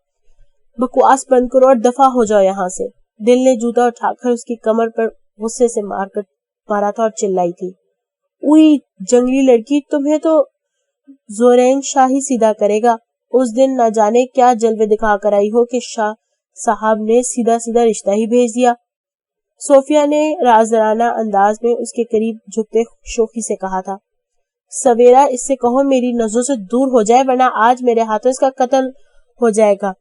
بکواس بند کرو اور دفع ہو جاؤ یہاں سے۔ دل نے جوتا اٹھا کر اس کی کمر پر غصے سے مارا تھا اور چلائی تھی، اوئی جنگلی لڑکی، تمہیں تو زورین شاہ ہی سیدھا کرے گا۔ اس دن نہ جانے کیا جلوے دکھا کر آئی ہو کہ شاہ صاحب نے سیدھا رشتہ ہی بھیج دیا۔ صوفیہ نے رازدارانہ انداز میں اس کے قریب جھکتے شوخی سے کہا تھا، سویرا اس سے کہو میری نظروں سے دور ہو جائے، ورنہ آج میرے ہاتھوں اس کا قتل ہو جائے گا،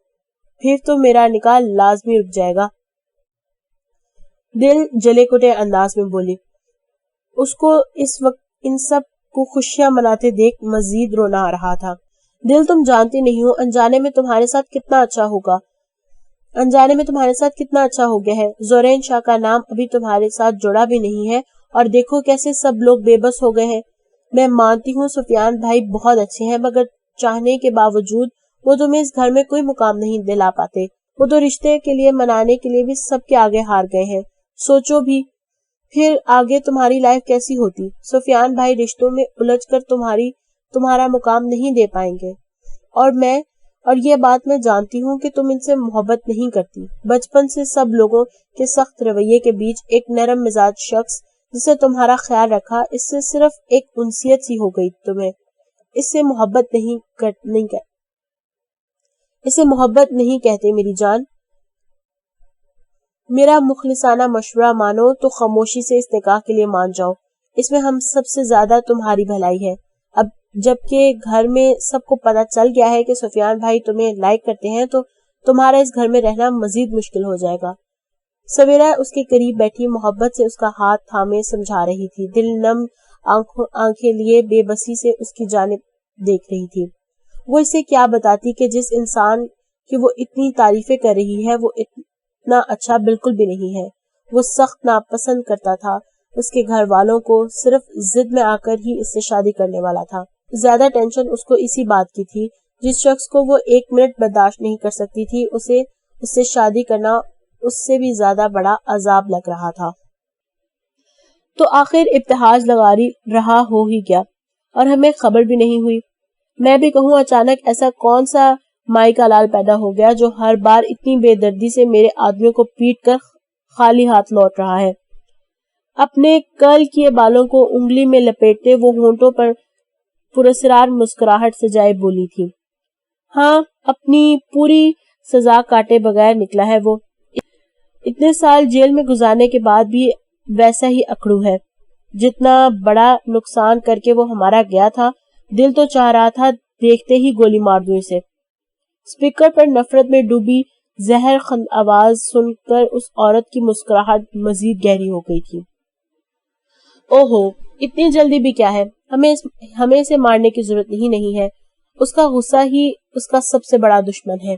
پھر تو میرا نکاح لازمی رک جائے گا۔ دل جلے کٹے انداز میں بولی۔ اس کو اس وقت ان سب کو خوشیاں مناتے دیکھ مزید رونا آ رہا تھا۔ دل تم جانتی نہیں ہو انجانے میں تمہارے ساتھ کتنا اچھا ہو گیا ہے۔ زورین شاہ کا نام ابھی تمہارے ساتھ جڑا بھی نہیں ہے اور دیکھو کیسے سب لوگ بے بس ہو گئے ہیں۔ میں مانتی ہوں سفیان بھائی بہت اچھے ہیں، مگر چاہنے کے باوجود وہ تمہیں اس گھر میں کوئی مقام نہیں دلا پاتے۔ وہ تو رشتے کے لیے منانے کے لیے بھی سب کے آگے ہار گئے ہیں۔ سوچو بھی پھر آگے تمہاری لائف کیسی ہوتی۔ سفیان بھائی رشتوں میں الجھ کر تمہارا مقام نہیں دے پائیں گے، اور یہ بات میں جانتی ہوں کہ تم ان سے محبت نہیں کرتی۔ بچپن سے سب لوگوں کے سخت رویے کے بیچ ایک نرم مزاج شخص جسے تمہارا خیال رکھا، اس سے صرف ایک انسیت سی ہو گئی تمہیں۔ اس سے محبت نہیں کہتے میری جان۔ میرا مخلصانہ مشورہ مانو تو خاموشی سے اس نکاح کے لیے مان جاؤ، اس میں ہم سب سے زیادہ تمہاری بھلائی ہے۔ اب جبکہ گھر میں سب کو پتہ چل گیا ہے کہ سفیان بھائی تمہیں لائک کرتے ہیں، تو تمہارا اس گھر میں رہنا مزید مشکل ہو جائے گا۔ سویرا اس کے قریب بیٹھی محبت سے اس کا ہاتھ تھامے سمجھا رہی تھی، دل نم آنکھیں لیے بے بسی سے اس کی جانب دیکھ رہی تھی۔ وہ اسے کیا بتاتی کہ جس انسان کی وہ اتنی تعریفیں کر رہی ہے وہ اتنا اچھا بالکل بھی نہیں ہے۔ وہ سخت ناپسند کرتا تھا اس کے گھر والوں کو، صرف ضد میں آ کر ہی اس سے شادی کرنے والا تھا۔ زیادہ ٹینشن اس کو اسی بات کی تھی، جس شخص کو وہ 1 منٹ برداشت نہیں کر سکتی تھی، اس سے شادی کرنا اس سے بھی زیادہ بڑا عذاب لگ رہا تھا۔ تو آخر ابتحاج لغاری رہا ہو ہی گیا اور ہمیں خبر بھی نہیں ہوئی۔ میں بھی کہوں اچانک ایسا کون سا مائی کا لال پیدا ہو گیا جو ہر بار اتنی بے دردی سے میرے آدمیوں کو پیٹ کر خالی ہاتھ لوٹ رہا ہے۔ اپنے کرل کیے بالوں کو انگلی میں لپیٹتے وہ ہونٹوں پر پراسرار مسکراہٹ سجائے بولی تھی، ہاں اپنی پوری سزا کاٹے بغیر نکلا ہے وہ۔ اتنے سال جیل میں گزارنے کے بعد بھی ویسا ہی اکڑو ہے۔ جتنا بڑا نقصان کر کے وہ ہمارا گیا تھا، دل تو چاہ رہا تھا دیکھتے ہی گولی مار دوں اسے۔ اسپیکر پر نفرت میں ڈوبی زہر خند آواز سن کر اس عورت کی مسکراہٹ مزید گہری ہو گئی تھی۔ اوہو، اتنی جلدی بھی کیا ہے، ہمیں اسے مارنے کی ضرورت نہیں ہے۔ اس کا غصہ ہی اس کا سب سے بڑا دشمن ہے۔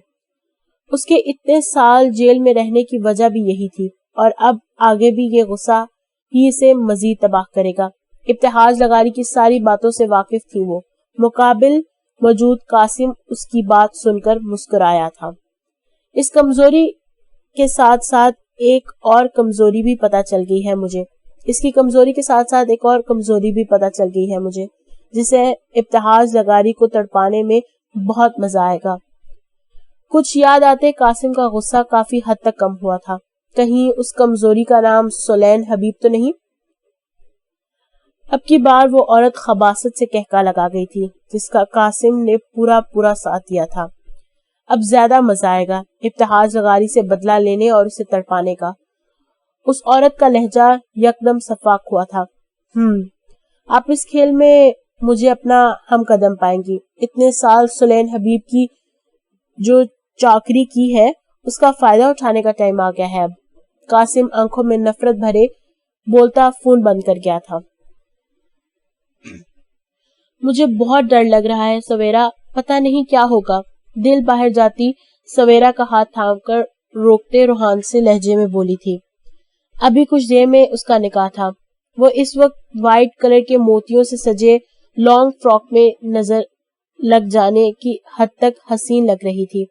اس کے اتنے سال جیل میں رہنے کی وجہ بھی یہی تھی، اور اب آگے بھی یہ غصہ ہی اسے مزید تباہ کرے گا۔ ابتحاج لغاری کی ساری باتوں سے واقف تھی وہ۔ مقابل موجود قاسم اس کی بات سن کر مسکرایا تھا۔ اس کمزوری کے ساتھ ساتھ ایک اور کمزوری بھی پتہ چل گئی ہے مجھے، جسے ابتحاج لغاری کو تڑپانے میں بہت مزہ آئے گا۔ کچھ یاد آتے قاسم کا غصہ کافی حد تک کم ہوا تھا۔ کہیں اس کمزوری کا نام سلین حبیب تو نہیں؟ اب کی بار وہ عورت خباثت سے کہکا لگا گئی تھی، جس کا قاسم نے پورا ساتھ دیا تھا۔ اب زیادہ مزہ آئے گا ابتحاج لغاری سے بدلہ لینے اور اسے تڑپانے کا۔ اس عورت کا لہجہ یکدم صفاق ہوا تھا۔ آپ اس کھیل میں مجھے اپنا ہم قدم پائیں گی. اتنے سال سلین حبیب کی جو چاکری کی ہے اس کا فائدہ اٹھانے کا ٹائم آ گیا ہے اب. قاسم آنکھوں میں نفرت بھرے بولتا فون بند کر گیا تھا. مجھے بہت ڈر لگ رہا ہے سویرا, پتہ نہیں کیا ہوگا. دل باہر جاتی سویرا کا ہاتھ تھام کر روکتے روحان سے لہجے میں بولی تھی. ابھی کچھ دیر میں اس کا نکاح تھا. وہ اس وقت وائٹ کلر کے موتیوں سے سجے لانگ فراک میں نظر لگ جانے کی حد تک حسین لگ رہی تھی.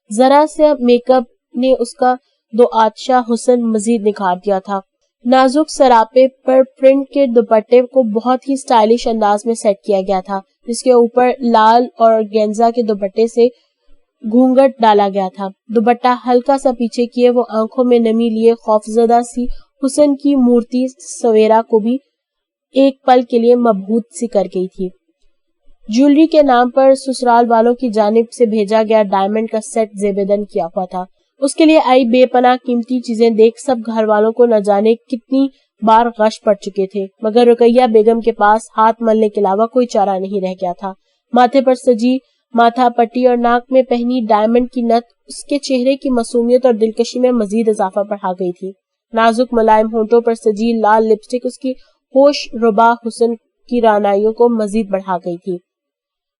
ذرا سے میک اپ نے اس کا دو آتشا حسن مزید نکھار دیا تھا. نازک سراپے پر پرنٹ کے دوپٹے کو بہت ہی سٹائلش انداز میں سیٹ کیا گیا تھا, جس کے اوپر لال اور گینزا کے دوپٹے سے گھونگھٹ ڈالا گیا تھا. دوپٹہ ہلکا سا پیچھے کیے وہ آنکھوں میں نمی لیے خوفزدہ سی حسن کی مورتی سویرا کو بھی ایک پل کے لیے مبہوت سی کر گئی تھی. جیولری کے نام پر سسرال والوں کی جانب سے بھیجا گیا ڈائمنڈ کا سیٹ زیبدن کیا ہوا تھا. اس کے لیے آئی بے پناہ قیمتی چیزیں دیکھ سب گھر والوں کو نہ جانے کتنی بار غش پڑ چکے تھے, مگر رقیہ بیگم کے پاس ہاتھ ملنے کے علاوہ کوئی چارہ نہیں رہ گیا تھا. ماتھے پر سجی ماتھا پٹی اور ناک میں پہنی ڈائمنڈ کی نت اس کے چہرے کی معصومیت اور دلکشی میں مزید اضافہ بڑھا گئی تھی. نازک ملائم ہونٹوں پر سجی لال لپسٹک اس کی ہوش ربا حسن کی رانائیوں کو مزید بڑھا گئی تھی.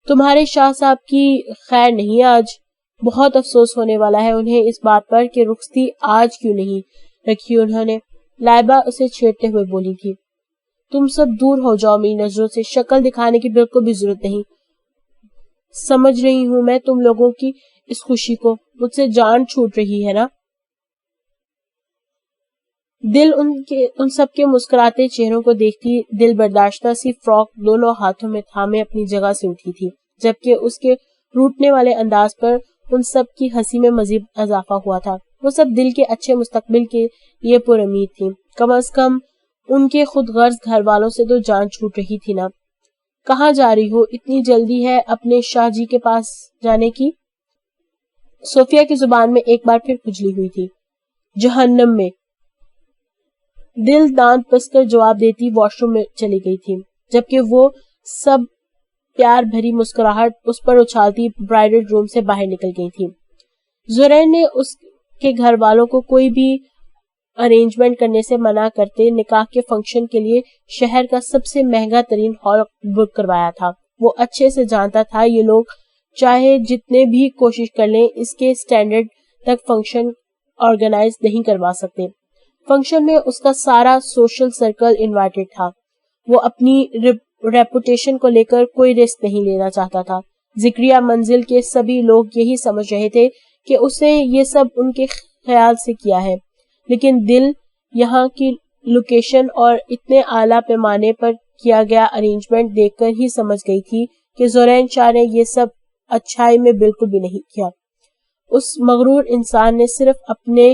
تمہارے شاہ صاحب کی خیر نہیں آج. بہت افسوس ہونے والا ہے انہیں اس بات پر کہ رخصتی آج کیوں نہیں رکھی انہوں نے. لائبہ اسے چھیڑتے ہوئے بولی تھی. تم سب دور ہو جاؤ میری نظروں سے, شکل دکھانے کی بالکل بھی ضرورت نہیں. سمجھ رہی ہوں میں تم لوگوں کی اس خوشی کو, مجھ سے جان چھوٹ رہی ہے نا. دل ان سب کے مسکراتے چہروں کو دیکھتی دل برداشتہ سی فراک دونوں ہاتھوں میں تھامے اپنی جگہ سے اٹھی تھی, جبکہ اس کے روٹنے والے انداز پر ان سب کی ہنسی میں مزید اضافہ ہوا تھا. وہ سب دل کے اچھے مستقبل کے لیے پر امید تھی. کم از کم ان کے خود غرض گھر والوں سے تو جان چھوٹ رہی تھی نا. کہاں جا رہی ہو, اتنی جلدی ہے اپنے شاہ جی کے پاس جانے کی؟ صوفیہ کی زبان میں ایک بار پھر کھجلی ہوئی تھی. جہنم میں. دل دانت پس کر جواب دیتی واش روم میں چلی گئی تھی, جبکہ وہ سب پیار بھری مسکراہٹ اس پر اچھالتی برائڈل روم سے باہر نکل گئی تھی. زرین نے اس کے گھر والوں کو کوئی بھی ارینجمنٹ کرنے سے منع کرتے نکاح کے فنکشن کے لیے شہر کا سب سے مہنگا ترین ہال بک کروایا تھا. وہ اچھے سے جانتا تھا یہ لوگ چاہے جتنے بھی کوشش کر لیں اس کے سٹینڈرڈ تک فنکشن آرگنائز نہیں کروا سکتے. فنکشن میں اس کا سارا سوشل سرکل انوائٹڈ تھا. وہ اپنی ریپوٹیشن کو لے کر کوئی رسک نہیں لینا چاہتا تھا. ذکریہ منزل کے سبھی لوگ یہی سمجھ رہے تھے کہ اس نے یہ سب ان کے خیال سے کیا ہے, لیکن دل یہاں کی لوکیشن اور اتنے اعلیٰ پیمانے پر کیا گیا ارینجمنٹ دیکھ کر ہی سمجھ گئی تھی کہ زرین شاہ نے یہ سب اچھائی میں بالکل بھی نہیں کیا. اس مغرور انسان نے صرف اپنے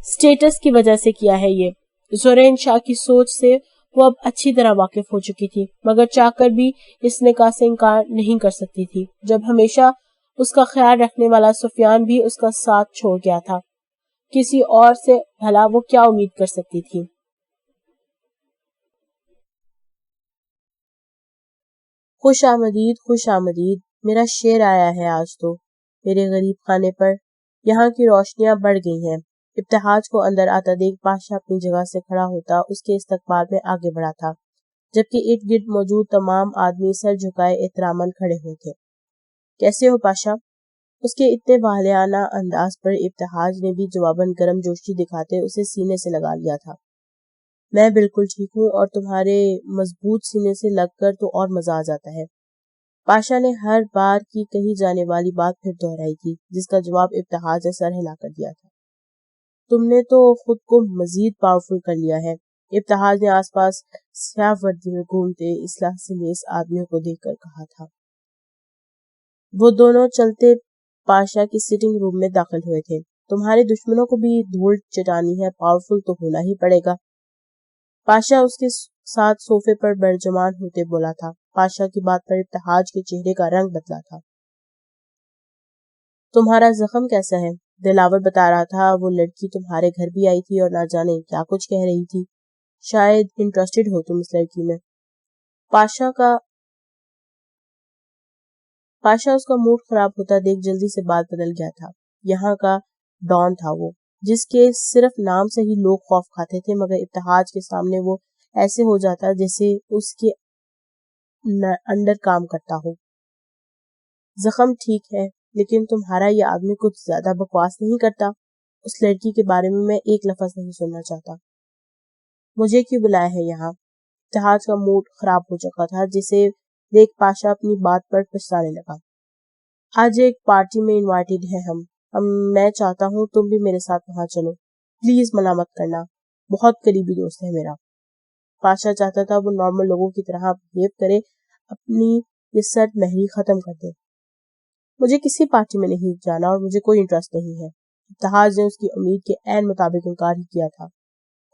سٹیٹس کی وجہ سے کیا ہے یہ. زرین شاہ کی سوچ سے وہ اب اچھی طرح واقف ہو چکی تھی, مگر چاہ کر بھی اس نکاح سے انکار نہیں کر سکتی تھی جب ہمیشہ اس کا خیال رکھنے والا سفیان بھی اس کا ساتھ چھوڑ گیا تھا. کسی اور سے بھلا وہ کیا امید کر سکتی تھی. خوش آمدید, خوش آمدید. میرا شیر آیا ہے آج تو میرے غریب خانے پر. یہاں کی روشنیاں بڑھ گئی ہیں. ابتہاج کو اندر آتا دیکھ پاشا اپنی جگہ سے کھڑا ہوتا اس کے استقبال میں آگے بڑھا تھا, جبکہ ارد گرد موجود تمام آدمی سر جھکائے احتراماً کھڑے ہوئے تھے. کیسے ہو پاشا؟ اس کے اتنے والیانہ انداز پر ابتہاج نے بھی جواباً گرم جوشی دکھاتے اسے سینے سے لگا لیا تھا. میں بالکل ٹھیک ہوں, اور تمہارے مضبوط سینے سے لگ کر تو اور مزہ آ جاتا ہے. پاشا نے ہر بار کی کہی جانے والی بات پھر دہرائی تھی, جس کا جواب ابتہاج نے سر ہلا کر دیا تھا. تم نے تو خود کو مزید پاورفل کر لیا ہے. ابتہاج نے آس پاس سیاہ وردی میں گھومتے اصلاح سے لیس آدمیوں کو دیکھ کر کہا تھا. وہ دونوں چلتے پاشا کی سٹنگ روم میں داخل ہوئے تھے. تمہارے دشمنوں کو بھی دھول چٹانی ہے, پاورفل تو ہونا ہی پڑے گا. پاشا اس کے ساتھ صوفے پر برجمان ہوتے بولا تھا. پاشا کی بات پر ابتہاج کے چہرے کا رنگ بدلا تھا. تمہارا زخم کیسا ہے؟ دلاور بتا رہا تھا وہ لڑکی تمہارے گھر بھی آئی تھی اور نہ جانے کیا کچھ کہہ رہی تھی. شاید انٹرسٹڈ ہو تم اس لڑکی میں. پاشا اس کا موڈ خراب ہوتا دیکھ جلدی سے بات بدل گیا تھا. یہاں کا ڈان تھا وہ، جس کے صرف نام سے ہی لوگ خوف کھاتے تھے، مگر ابتہاج کے سامنے وہ ایسے ہو جاتا جیسے اس کے اندر کام کرتا ہو. زخم ٹھیک ہے، لیکن تمہارا یہ آدمی کچھ زیادہ بکواس نہیں کرتا؟ اس لڑکی کے بارے میں ایک لفظ نہیں سننا چاہتا. مجھے کیوں بلایا ہے یہاں؟ ابتہاج کا موڈ خراب ہو چکا تھا، جسے دیکھ پاشا اپنی بات پر پچھتانے لگا. آج ایک پارٹی میں انوائٹڈ ہے ہم میں چاہتا ہوں تم بھی میرے ساتھ وہاں چلو. پلیز منع مت کرنا، بہت قریبی دوست ہے میرا. پاشا چاہتا تھا وہ نارمل لوگوں کی طرح بہیو کرے، اپنی یہ سرد مہری ختم کر دے. مجھے کسی پارٹی میں نہیں جانا اور مجھے کوئی انٹرسٹ نہیں ہے. ابتہاج نے اس کی امید کے عین مطابق انکار ہی کیا تھا.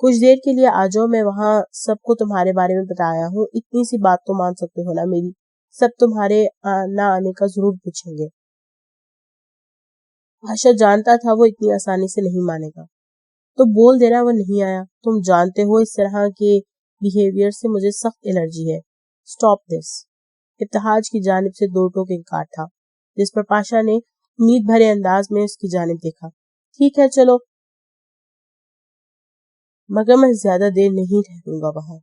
کچھ دیر کے لیے آ جاؤ، میں وہاں سب کو تمہارے بارے میں بتایا ہوں. اتنی سی بات تو مان سکتے ہو نا میری؟ سب تمہارے نہ آنے کا ضرور پوچھیں گے. پاشا جانتا تھا وہ اتنی آسانی سے نہیں مانے گا، تو بول دینا وہ نہیں آیا. تم جانتے ہو اس طرح کے بیہیویئر سے مجھے سخت الرجی ہے. Stop this. ابتہاج کی جانب سے دو ٹوک انکار تھا، جس پر پاشا نے امید بھرے انداز میں اس کی جانب دیکھا. ٹھیک ہے چلو، مگر میں زیادہ دیر نہیں ٹھہروں گا وہاں.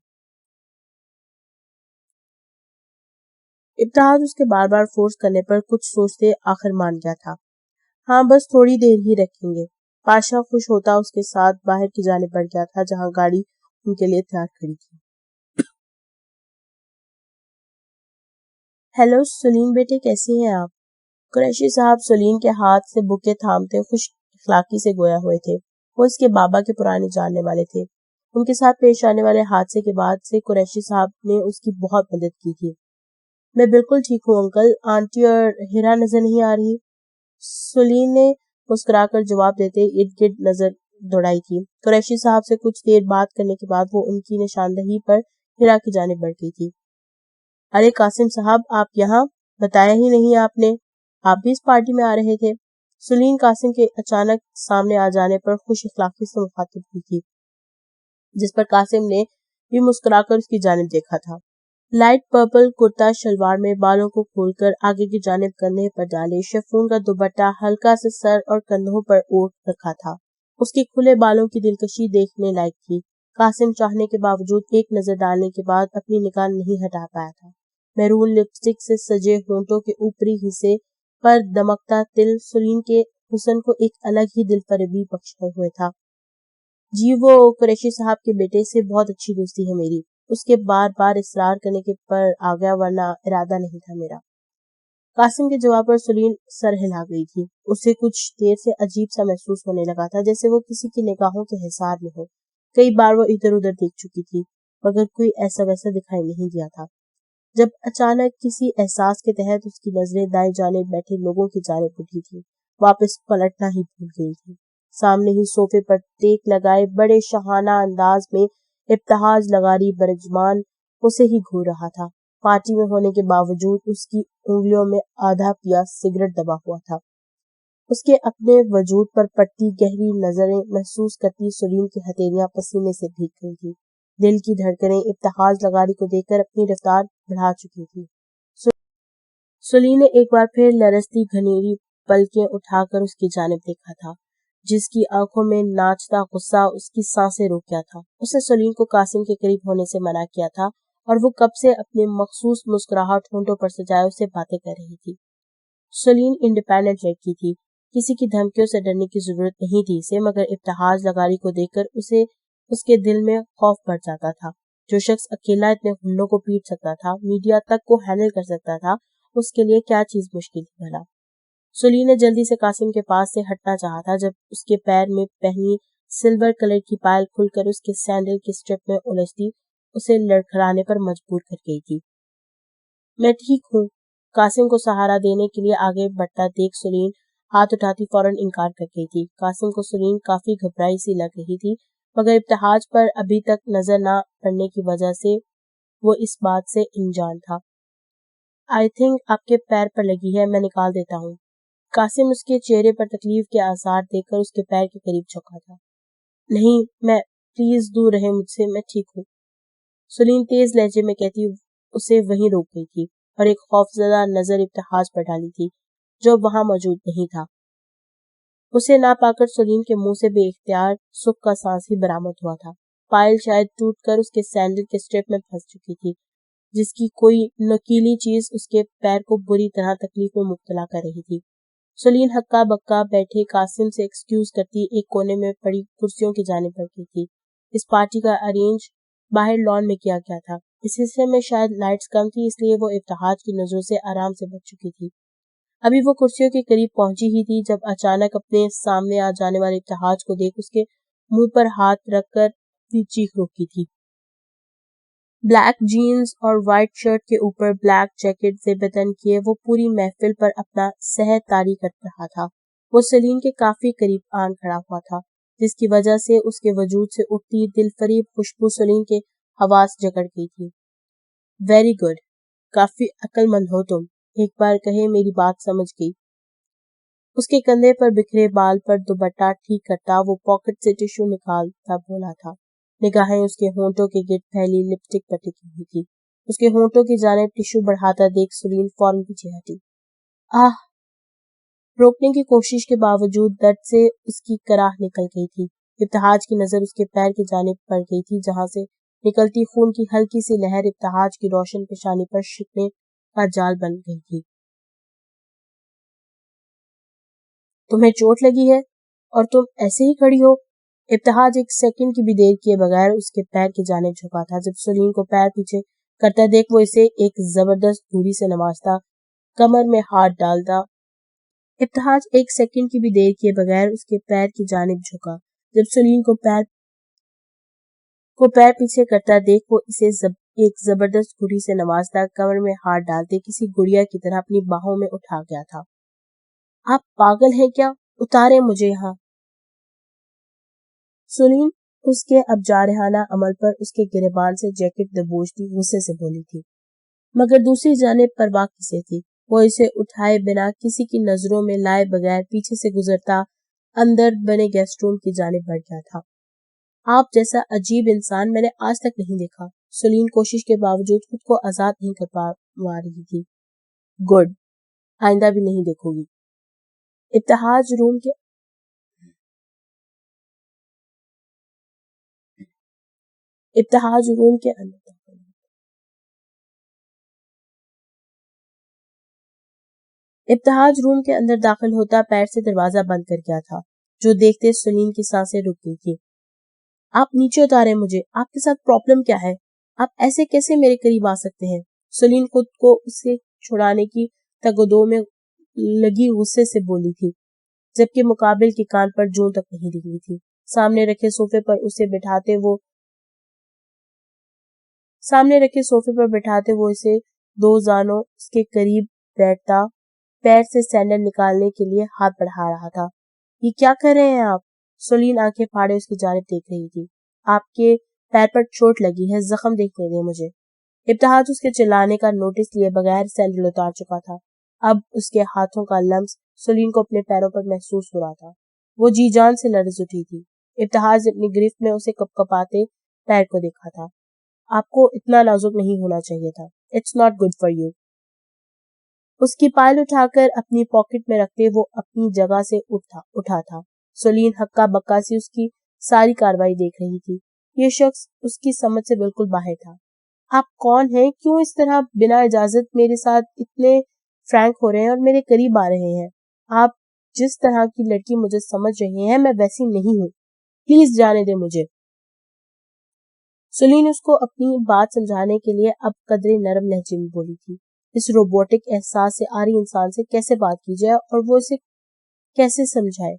ابتہاج اس کے بار بار فورس کرنے پر کچھ سوچتے آخر مان گیا تھا. ہاں بس تھوڑی دیر ہی رکھیں گے. پاشا خوش ہوتا اس کے ساتھ باہر کی جانب بڑھ گیا تھا، جہاں گاڑی ان کے لیے تیار کھڑی تھی. ہیلو سلیم بیٹے، کیسے ہیں آپ؟ قریشی صاحب سلیم کے ہاتھ سے بکے تھامتے خوش اخلاقی سے گویا ہوئے تھے. وہ اس کے بابا کے پرانے جاننے والے تھے. ان کے ساتھ پیش آنے والے حادثے کے بعد سے قریشی صاحب نے اس کی بہت مدد کی تھی. میں بالکل ٹھیک ہوں انکل. آنٹی اور ہیرا نظر نہیں آ رہی؟ سلیم نے مسکرا کر جواب دیتے ارد گرد نظر دوڑائی تھی. قریشی صاحب سے کچھ دیر بات کرنے کے بعد وہ ان کی نشاندہی پر ہیرا کی جانب بڑھ گئی تھی. ارے قاسم صاحب، آپ یہاں؟ بتایا ہی نہیں آپ نے. آپ بھی اس پارٹی میں آ رہے تھے؟ سلیم قاسم کے اچانک سامنے آ جانے پر خوش اخلاقی سے مخاطب ہوئی تھی، جس پر قاسم نے بھی مسکرا کر اس کی جانب دیکھا تھا. لائٹ پرپل کرتا شلوار میں بالوں کو کھول کر آگے کی جانب کندھے پر ڈالے، شیفون کا دوپٹہ ہلکا سے سر اور کندھوں پر اوڑھ رکھا تھا. اس کے کھلے بالوں کی دلکشی دیکھنے لائق تھی. قاسم چاہنے کے باوجود ایک نظر ڈالنے کے بعد اپنی نگاہ نہیں ہٹا پایا تھا. میرون لپسٹک سے سجے ہونٹوں کے اوپری حصے پر دمکتا تل سلیم کے حسن کو ایک الگ ہی دل فریبی بخشے ہوئے تھا. جی وہ قریشی صاحب کے بیٹے سے بہت اچھی دوستی ہے میری. اس کے بار بار اصرار کرنے کے پر آ گیا، ورنہ ارادہ نہیں تھا میرا. قاسم کے جواب پر سلیم سر ہلا گئی تھی. اسے کچھ دیر سے عجیب سا محسوس ہونے لگا تھا، جیسے وہ کسی کی نگاہوں کے حصار میں ہو. کئی بار وہ ادھر ادھر دیکھ چکی تھی، مگر کوئی ایسا ویسا دکھائی نہیں دیا تھا. جب اچانک کسی احساس کے تحت اس کی نظریں دائیں جانب بیٹھے لوگوں کی جانب اٹھی تھی، واپس پلٹنا ہی بھول گئی تھی. سامنے ہی صوفے پر ٹیک لگائے بڑے شاہانہ انداز میں ابتہاج لغاری برجمان اسے ہی گھور رہا تھا. پارٹی میں ہونے کے باوجود اس کی انگلیوں میں آدھا پیا سگریٹ دبا ہوا تھا. اس کے اپنے وجود پر پڑتی گہری نظریں محسوس کرتی سلیم کی ہتھیلیاں پسینے سے بھیگ گئی تھی. دل کی دھڑکنیں ابتہاج لغاری کو دیکھ کر اپنی رفتار بڑھا چکی تھی. سلیم نے ایک بار پھر لرزتی گھنیری پلکیں اٹھا کر اس کی جانب دیکھا تھا، جس کی آنکھوں میں ناچتا غصہ اس کی سانسیں روک گیا تھا. اس نے سلیم کو قاسم کے قریب ہونے سے منع کیا تھا، اور وہ کب سے اپنے مخصوص مسکراہٹ ہونٹوں پر سجائے اسے باتیں کر رہی تھی. سلیم انڈیپینڈنٹ لڑکی تھی، کسی کی دھمکیوں سے ڈرنے کی ضرورت نہیں تھی اسے، مگر ابتہاج لغاری کو دیکھ کر اسے اس کے دل میں خوف بڑھ جاتا تھا. جو شخص اکیلا اتنے غنڈوں کو پیٹ سکتا تھا، میڈیا تک کو ہینڈل کر سکتا تھا، اس کے لیے کیا چیز مشکل تھی بھلا. سلیم نے جلدی سے قاسم کے پاس سے ہٹنا چاہا تھا، جب اس کے پیر میں پہنی سلور کلر کی پائل کھل کر اس کے سینڈل کے سٹرپ میں الجھتی اسے لڑکھڑانے پر مجبور کر گئی تھی. میں ٹھیک ہوں. قاسم کو سہارا دینے کے لیے آگے بڑھتا دیکھ سلیم ہاتھ اٹھاتی فوراً انکار کر گئی تھی. قاسم کو سلیم کافی گھبرائی سی لگ رہی تھی، مگر ابتہاج پر ابھی تک نظر نہ پڑنے کی وجہ سے وہ اس بات سے انجان تھا. آئی تھنک آپ کے پیر پر لگی ہے، میں نکال دیتا ہوں. قاسم اس کے چہرے پر تکلیف کے آثار دیکھ کر اس کے پیر کے قریب جھکا تھا. نہیں، میں پلیز دور رہے مجھ سے، میں ٹھیک ہوں. سلیم تیز لہجے میں کہتی اسے وہیں روک گئی تھی اور ایک خوفزدہ نظر ابتہاج پر ڈالی تھی جو وہاں موجود نہیں تھا۔ اسے نہ پا کر سلیم کے منہ سے بے اختیار سکھ کا سانس ہی برآمد ہوا تھا۔ پائل شاید ٹوٹ کر اس کے سینڈل کے اسٹرپ میں پھنس چکی تھی، جس کی کوئی نوکیلی چیز اس کے پیر کو بری طرح تکلیف میں مبتلا کر رہی تھی۔ سلیم ہکا بکا بیٹھے قاسم سے ایکسکیوز کرتی ایک کونے میں پڑی کرسیوں کی جانب بڑھ گئی تھی۔ اس پارٹی کا ارینج باہر لان میں کیا گیا تھا۔ اس حصے میں شاید لائٹس کم تھی، اس لیے وہ ابتہاج کی نظروں سے آرام سے بچ چکی تھی۔ ابھی وہ کرسیوں کے قریب پہنچی ہی تھی جب اچانک اپنے سامنے آ جانے والے ابتہاج کو دیکھ اس کے منہ پر ہاتھ رکھ کر چیخ روکی تھی۔ بلیک جینز اور وائٹ شرٹ کے اوپر بلیک جیکٹ زیب تن کیے وہ پوری محفل پر اپنا سحر طاری کر رہا تھا۔ وہ سلیم کے کافی قریب آن کھڑا ہوا تھا، جس کی وجہ سے اس کے وجود سے اٹھتی دل فریب خوشبو سلیم کے حواس جکڑ گئی تھی۔ ویری گڈ، کافی عقل مند ہو تم، ایک بار کہے میری بات سمجھ گئی۔ اس کے کندھے پر بکھرے بال پر دوپٹہ ٹھیک کرتا وہ پاکٹ سے ٹشو نکالتا بولا تھا۔ نگاہیں اس کے ہونٹوں کے گرد پھیلی لپسٹک پر ٹکی ہوئی تھی۔ اس کے ہونٹوں کی جانب ٹشو بڑھاتا دیکھ سلیم فوراً پیچھے ہٹی۔ آہ! روکنے کی کوشش کے باوجود درد سے اس کی کراہ نکل گئی تھی۔ ابتہاج کی نظر اس کے پیر کی جانب پڑ گئی تھی جہاں سے نکلتی خون کی ہلکی سی لہر ابتہاج کی روشن پیشانی پر شکنے کا جال بن گئی تھی۔ تمہیں چوٹ لگی ہے اور تم ایسے ہی کھڑی ہو؟ ابتہاج ایک سیکنڈ کی بھی دیر کیے بغیر اس کے پیر کی جانب جھکا تھا۔ جب سلیم کو پیر پیچھے کرتا دیکھ وہ اسے ایک زبردست گھوری سے نوازتا، کمر میں ہاتھ ڈالتا۔ ابتہاج ایک سیکنڈ کی بھی دیر کیے بغیر اس کے پیر کی جانب جھکا۔ جب سلیم کو پیر پیچھے کرتا دیکھ وہ اسے ایک زبردست گھوری سے نوازتا، کمر میں ہاتھ ڈالتے کسی گڑیا کی طرح اپنی باہوں میں اٹھا گیا تھا۔ آپ پاگل ہیں کیا؟ اتاریں مجھے یہاں۔ سلیم اس کے اب جارحانہ عمل پر اس کے گریبان سے جیکٹ دبوچتی غصے سے بولی تھی، مگر دوسری جانب پرواہ کسے تھی؟ وہ اسے اٹھائے بنا کسی کی نظروں میں لائے بغیر پیچھے سے گزرتا اندر بنے گیسٹ روم کی جانب بڑھ گیا تھا۔ آپ جیسا عجیب انسان میں نے آج تک نہیں دیکھا۔ سلیم کوشش کے باوجود خود کو آزاد نہیں کر پا رہی تھی۔ گڈ، آئندہ بھی نہیں دیکھو گی۔ ابتہاج روم کے اندر داخل ہوتا پیر سے دروازہ بند کر گیا تھا، جو دیکھتے سلیم کی سانسیں رک گئی تھی۔ آپ نیچے اتاریں مجھے، آپ کے ساتھ پرابلم کیا ہے؟ آپ ایسے کیسے میرے قریب آ سکتے ہیں؟ سلیم خود کو اسے چھڑانے کی تگودو میں لگی غصے سے بولی تھی، جبکہ مقابل کے کان پر جوں تک نہیں نکلی تھی۔ سامنے رکھے صوفے پر بٹھاتے وہ اسے دو زانوں اس کے قریب بیٹھتا پیر سے سینڈل نکالنے کے لیے ہاتھ بڑھا رہا تھا۔ یہ کیا کر رہے ہیں آپ؟ سلیم آنکھیں پھاڑے اس کی جانب دیکھ رہی تھی۔ آپ کے پیر پر چوٹ لگی ہے، زخم دیکھنے دیں مجھے۔ ابتہاج اس کے چلانے کا نوٹس لیے بغیر سینڈل اتار چکا تھا۔ اب اس کے ہاتھوں کا لمس سلیم کو اپنے پیروں پر محسوس ہو رہا تھا۔ وہ جی جان سے لرز اٹھی تھی۔ ابتہاج نے اپنی گرفت میں اسے کپکپاتے پیر کو دیکھا تھا۔ آپ کو اتنا نازک نہیں ہونا چاہیے تھا۔ It's not good for you. اس کی پائل اٹھا کر اپنی پاکٹ میں رکھتے وہ اپنی جگہ سے اٹھا تھا۔ سلیم ہکا بکا سی اس کی ساری کاروائی دیکھ رہی تھی۔ یہ شخص اس کی سمجھ سے بالکل باہر تھا۔ آپ کون ہیں؟ کیوں اس طرح بنا اجازت میرے ساتھ اتنے فرینک ہو رہے ہیں اور میرے قریب آ رہے ہیں؟ آپ جس طرح کی لڑکی مجھے سمجھ رہے ہیں میں ویسی نہیں ہوں، پلیز جانے دیں مجھے۔ سلیم اس کو اپنی بات سمجھانے کے لیے اب قدرے نرم لہجے میں بولی تھی۔ اس روبوٹک احساس سے آری انسان سے کیسے بات کی جائے اور وہ اسے کیسے سمجھائے؟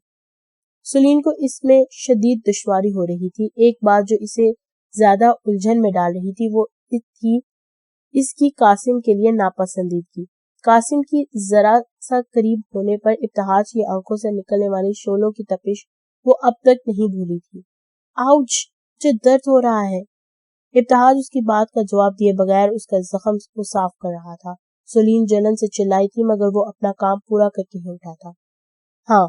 سلیم کو اس میں شدید دشواری ہو رہی تھی۔ ایک بات جو اسے زیادہ الجھن میں ڈال رہی تھی وہ تھی اس کی قاسم کے لیے ناپسندیدگی۔ قاسم کی ذرا سا قریب ہونے پر ابتہاج کی آنکھوں سے نکلنے والی شعلوں کی تپش وہ اب تک نہیں بھولی تھی۔ آؤچ! مجھے درد ہو رہا ہے۔ ابتہاج اس کی بات کا جواب دیے بغیر اس کا زخم کو صاف کر رہا تھا۔ سلیم جلن سے چلائی تھی مگر وہ اپنا کام پورا کر کے ہی اٹھا تھا۔ ہاں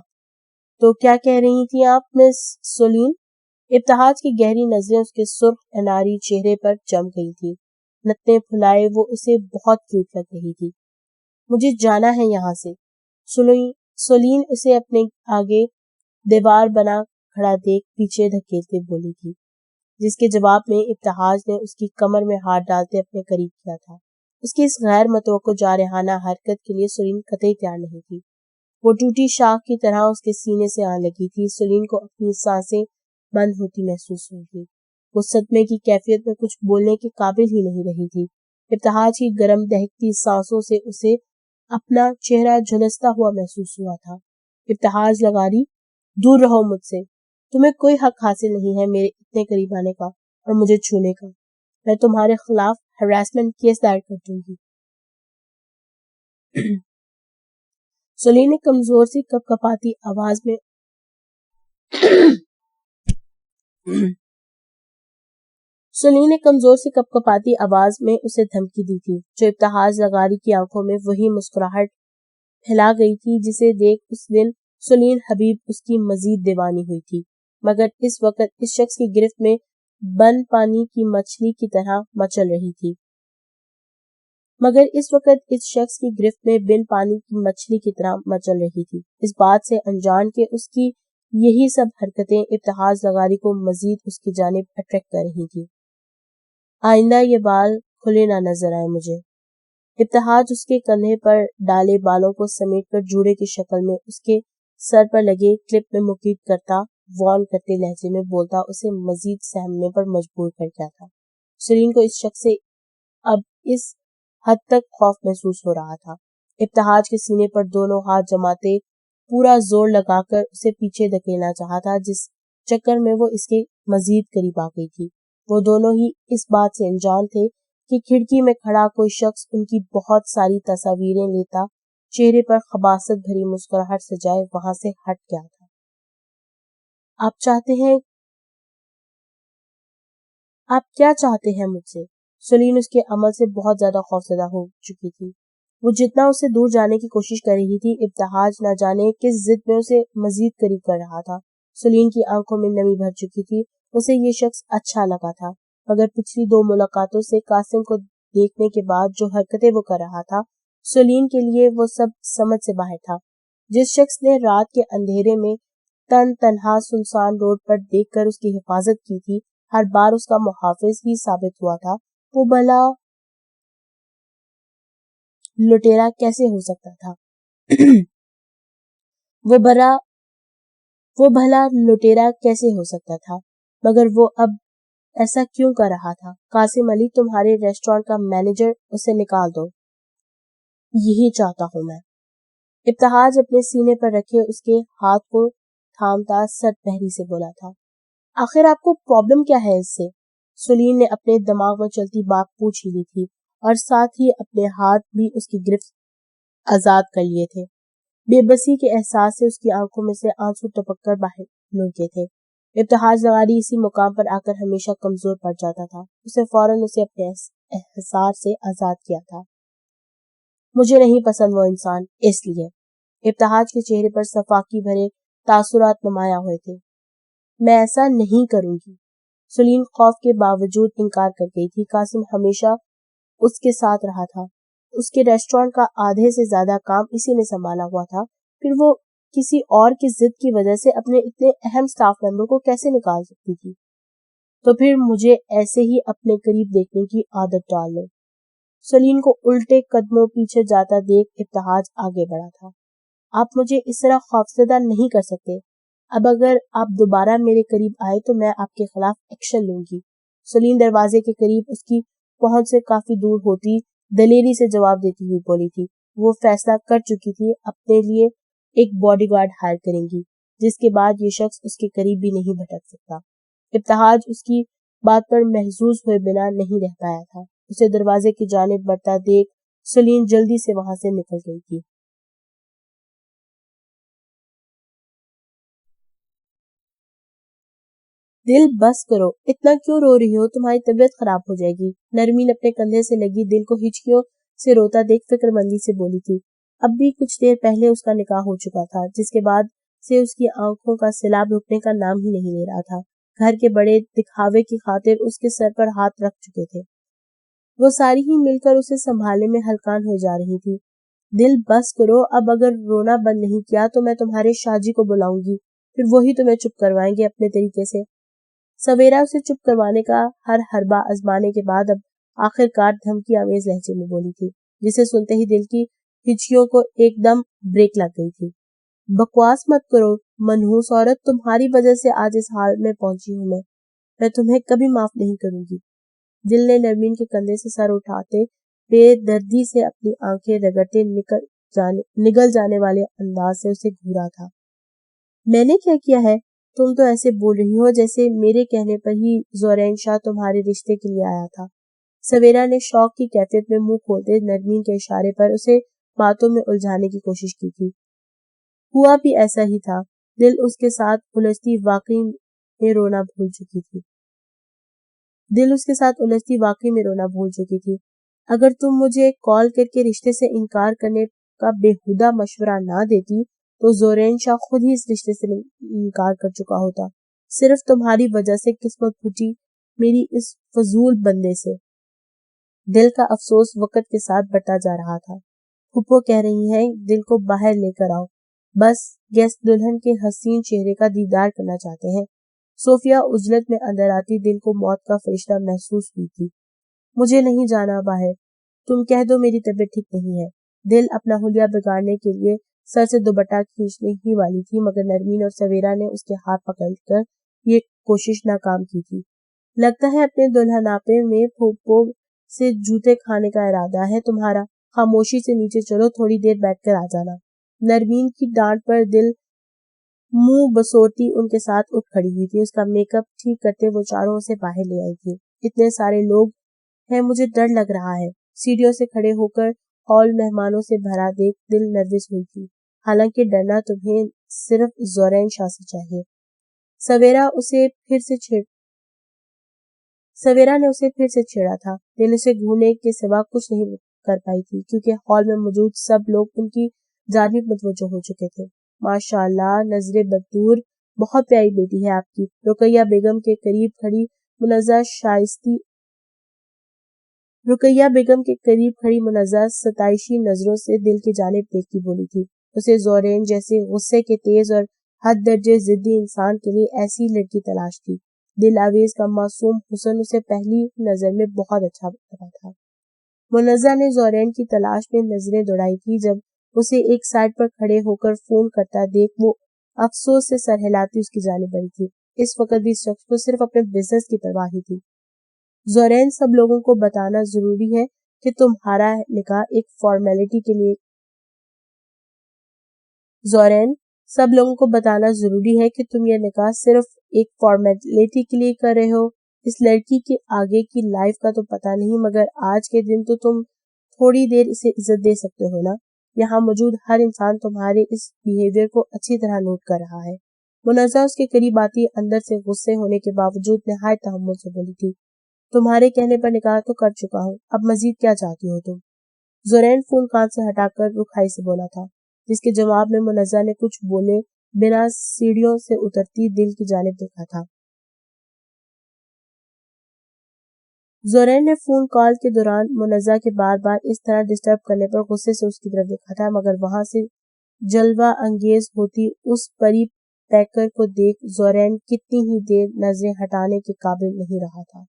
تو کیا کہہ رہی تھی آپ مس سلیم؟ ابتہاج کی گہری نظریں اس کے سرخ اناری چہرے پر جم گئی تھی۔ نتنے پھلائے وہ اسے بہت کیوٹ لگ رہی تھی. مجھے جانا ہے یہاں سے. سولین اسے اپنے آگے دیوار بنا کھڑا دیکھ پیچھے دھکیلتے بولی تھی، جس کے جواب میں ابتہاج نے اس کی کمر میں ہاتھ ڈالتے اپنے قریب کیا تھا. اس کی اس غیر متوقع جارحانہ حرکت کے لیے سولین قطعی تیار نہیں تھی. وہ ٹوٹی شاخ کی طرح اس کے سینے سے آ لگی تھی. سولین کو اپنی سانسیں بند ہوتی محسوس ہوئی تھی. وہ صدمے کی کیفیت میں کچھ بولنے کے قابل ہی نہیں رہی تھی. ابتہاج کی گرم دہکتی سانسوں سے اسے اپنا چہرہ جھلستا ہوا محسوس ہوا تھا. ابتہاج لغاری، دور رہو مجھ سے. تمہیں کوئی حق حاصل نہیں ہے میرے اتنے قریب آنے کا اور مجھے چھونے کا. میں تمہارے خلاف ہراسمنٹ کیس دائر کر دوں گی. سولین نے کمزور سی کپ کپاتی آواز میں اسے دھمکی دی تھی، جو ابتہاج لغاری کی آنکھوں میں وہی مسکراہٹ پھیلا گئی تھی جسے دیکھ اس دن سولین حبیب اس کی مزید دیوانی ہوئی تھی. مگر اس وقت اس شخص کی گرفت میں بن پانی کی مچھلی کی طرح مچل رہی تھی. اس بات سے انجان کہ اس کی یہی سب حرکتیں ابتہاج لغاری کو مزید اس کی جانب اٹریکٹ کر رہی تھی. آئندہ یہ بال کھلے نہ نظر آئے مجھے. ابتہاج اس کے کندھے پر ڈالے بالوں کو سمیٹ کر جوڑے کی شکل میں اس کے سر پر لگے کلپ میں مقید کرتا وارن کرتے لہجے میں بولتا اسے مزید سہمنے پر مجبور کر گیا تھا. سولین کو اس شخص سے اب اس حد تک خوف محسوس ہو رہا تھا. ابتہاج کے سینے پر دونوں ہاتھ جماتے پورا زور لگا کر اسے پیچھے دھکیلنا چاہا تھا، جس چکر میں وہ اس کے مزید قریب آ گئی تھی. وہ دونوں ہی اس بات سے انجان تھے کہ کھڑکی میں کھڑا کوئی شخص ان کی بہت ساری تصاویریں لیتا چہرے پر خباثت بھری مسکراہٹ سجائے وہاں سے ہٹ گیا تھا. آپ کیا چاہتے ہیں مجھ سے؟ سولین اس کے عمل سے بہت زیادہ خوفزدہ ہو چکی تھی. وہ جتنا اس سے دور جانے کی کوشش کر رہی تھی، ابتہاج نہ جانے کس ضد میں اسے مزید قریب کر رہا تھا. سولین کی آنکھوں میں نمی بھر چکی تھی. اسے یہ شخص اچھا لگا تھا، مگر پچھلی 2 ملاقاتوں سے قاسم کو دیکھنے کے بعد جو حرکتیں وہ کر رہا تھا، سولین کے لیے وہ سب سمجھ سے باہر تھا. جس شخص نے رات کے اندھیرے میں تنہا سنسان روڈ پر دیکھ کر اس کی حفاظت کی تھی، ہر بار اس کا محافظ ہی ثابت ہوا تھا. وہ بھلا لٹیرا کیسے ہو سکتا تھا؟ وہ بھلا لٹیرا کیسے ہو سکتا تھا؟ مگر وہ اب ایسا کیوں کر رہا تھا؟ قاسم علی تمہارے ریسٹورانٹ کا مینیجر، اسے نکال دو. یہی چاہتا ہوں میں. ابتہاج اپنے سینے پر رکھے اس کے ہاتھ کو تھامتا سرد پہری سے بولا تھا. آخر آپ کو پرابلم کیا ہے اس سے؟ سولین نے اپنے دماغ میں چلتی بات پوچھ ہی لی تھی اور ساتھ ہی اپنے ہاتھ بھی اس کی گرفت آزاد کر لیے تھے. بے بسی کے احساس سے اس کی آنکھوں میں سے آنسو ٹپک کر باہر لڑکے تھے. ابتہاج لغاری اسی مقام پر آ کر ہمیشہ کمزور پڑ جاتا تھا. اسے فوراً اسے اپنے احسار سے آزاد کیا تھا. مجھے نہیں پسند وہ انسان، اس لیے. ابتہاج کے چہرے پر صفاقی بھرے تاثرات نمایاں ہوئے تھے. میں ایسا نہیں کروں گی. سولین خوف کے باوجود انکار کر گئی تھی. قاسم ہمیشہ اس کے ساتھ رہا تھا. اس کے ریسٹورانٹ کا آدھے سے زیادہ کام اسی نے سنبھالا ہوا تھا. پھر وہ کسی اور کی ضد کی وجہ سے اپنے اتنے اہم سٹاف ممبر کو کیسے نکال سکتی تھی؟ تو پھر مجھے ایسے ہی اپنے قریب دیکھنے کی عادت ڈال لو. سولین کو الٹے قدموں پیچھے جاتا دیکھ ابتہاج آگے بڑھا تھا. آپ مجھے اس طرح خوفزدہ نہیں کر سکتے. اب اگر آپ دوبارہ میرے قریب آئے تو میں آپ کے خلاف ایکشن لوں گی. سولین دروازے کے قریب اس کی پہنچ سے کافی دور ہوتی دلیری سے جواب دیتی ہوئی بولی تھی. وہ فیصلہ کر چکی تھی اپنے لیے ایک باڈی گارڈ ہائر کریں گی، جس کے بعد یہ شخص اس کے قریب بھی نہیں بھٹک سکتا. ابتہاج اس کی بات پر محظوظ ہوئے بنا نہیں رہ پایا تھا. اسے دروازے کی جانب بڑھتا دیکھ سولین جلدی سے وہاں سے نکل گئی تھی. دل بس کرو، اتنا کیوں رو رہی ہو؟ تمہاری طبیعت خراب ہو جائے گی. نرمین اپنے کندھے سے لگی دل کو ہچکیوں سے روتا دیکھ فکر مندی سے بولی تھی. اب بھی کچھ دیر پہلے اس کا نکاح ہو چکا تھا، جس کے بعد سے اس کی آنکھوں کا سیلاب رکنے کا نام ہی نہیں لے رہا تھا. گھر کے بڑے دکھاوے کی خاطر اس کے سر پر ہاتھ رکھ چکے تھے. وہ ساری ہی مل کر اسے سنبھالنے میں ہلکان ہو جا رہی تھی. دل بس کرو، اب اگر رونا بند نہیں کیا تو میں تمہارے شاہ جی کو بلاؤں گی، پھر وہی تمہیں چپ کروائیں گے اپنے طریقے سے. سویرا اسے چپ کروانے کا ہر حربہ آزمانے کے بعد اب آخر کار دھمکی آمیز لہجے میں بولی تھی، جسے سنتے ہی دل کی ہچکیوں کو ایک دم بریک لگ گئی تھی. بکواس مت کرو منحوس عورت، تمہاری وجہ سے آج اس حال میں پہنچی ہوں میں تمہیں کبھی معاف نہیں کروں گی. دل نے نرمین کے کندھے سے سر اٹھاتے بے دردی سے اپنی آنکھیں رگڑتے نگل جانے والے انداز سے اسے گھورا تھا. میں نے کیا کیا ہے؟ تم تو ایسے بول رہی ہو جیسے میرے کہنے پر ہی زورین شاہ تمہارے رشتے کے لیے آیا تھا. سویرا نے شوق کی کیفیت میں منہ کھولتے نرمین کے اشارے پر اسے باتوں میں الجھانے کی کوشش کی تھی. ہوا بھی ایسا ہی تھا. دل اس کے ساتھ الجھتی واقعی میں رونا بھول چکی تھی. اگر تم مجھے کال کر کے رشتے سے انکار کرنے کا بےہودہ مشورہ نہ دیتی تو زورین شاہ خود ہی اس رشتے سے انکار کر چکا ہوتا. صرف تمہاری وجہ سے قسمت پھوٹی میری اس فضول بندے سے. دل کا افسوس وقت کے ساتھ بڑھتا جا رہا تھا. پھپھو کہہ رہی ہیں دل کو باہر لے کر آؤ، بس گیسٹ دلہن کے حسین چہرے کا دیدار کرنا چاہتے ہیں. صوفیہ عجلت میں اندر آتی دل کو موت کا فرشتہ محسوس ہوئی تھی. مجھے نہیں جانا باہر، تم کہہ دو میری طبیعت ٹھیک نہیں ہے. دل اپنا حلیہ بگاڑنے کے لیے سر سے دوپٹہ کھینچنے ہی والی تھی مگر نرمین اور سویرا نے اس کے ہاتھ پکڑ کر یہ کوشش ناکام کی تھی. لگتا ہے اپنے دلہناپے میں پھوپھو سے جوتے کھانے کا ارادہ ہے تمہارا. خاموشی سے نیچے چلو، تھوڑی دیر بیٹھ کر آ جانا. نرمین کی ڈانٹ پر دل منہ بسوڑتی ان کے ساتھ اٹھ کھڑی ہوئی تھی. اس کا میک اپ ٹھیک کرتے وہ چاروں سے باہر لے آئی تھی. اتنے سارے لوگ ہیں، مجھے ڈر لگ رہا ہے. سیڑھیوں سے کھڑے ہو کر ہال مہمانوں سے بھرا دیکھ دل نروس ہوئی تھی. حالانکہ ڈرنا تمہیں صرف زورین شاہ سے چاہیے. سویرا نے اسے پھر سے چھیڑا تھا. دل اسے گھورنے کے سوا کچھ نہیں کر پائی تھی کیونکہ ہال میں موجود سب لوگ ان کی جانب متوجہ ہو چکے تھے. ماشاء اللہ، نظر بدور، بہت پیاری بیٹی ہے آپ کی. رقیہ بیگم کے قریب کھڑی منزہ ستائشی نظروں سے دل کی جانب دیکھتی بولی تھی. اسے زورین جیسے غصے کے تیز اور حد درجے ضدی انسان کے لیے ایسی لڑکی تلاش تھی. دل آویز کا معصوم حسن اسے پہلی نظر میں بہت اچھا لگا تھا. منزہ نے زورین کی تلاش میں نظریں دوڑائی تھی. جب اسے ایک سائڈ پر کھڑے ہو کر فون کرتا دیکھ وہ افسوس سے سر ہلاتی اس کی جانب بڑھی تھی. اس وقت بھی اس شخص کو صرف اپنے بزنس کی پرواہ ہی تھی. زورین، سب لوگوں کو بتانا ضروری ہے کہ تمہارا نکاح ایک فارمیلٹی تم یہ نکاح صرف ایک فارمیلٹی کے لیے کر رہے ہو. اس لڑکی کے آگے کی لائف کا تو پتہ نہیں مگر آج کے دن تو تم تھوڑی دیر اسے عزت دے سکتے ہو نا. یہاں موجود ہر انسان تمہارے اس بیہیویئر کو اچھی طرح نوٹ کر رہا ہے. منزہ اس کے قریب آتی اندر سے غصے ہونے کے باوجود نہایت تحمل سے بولی تھی. تمہارے کہنے پر نکاح تو کر چکا ہوں، اب مزید کیا چاہتی ہو تم؟ زورین فون کان سے ہٹا کر رکھائی سے بولا تھا، جس کے جواب میں منزہ نے کچھ بولے بنا سیڑھیوں سے اترتی دل کی جانب دیکھا تھا. زورین نے فون کال کے دوران منزہ کے بار بار اس طرح ڈسٹرب کرنے پر غصے سے اس کی طرف دیکھا تھا مگر وہاں سے جلوہ انگیز ہوتی اس پری پیکر کو دیکھ زورین کتنی ہی دیر نظریں ہٹانے کے قابل نہیں رہا تھا.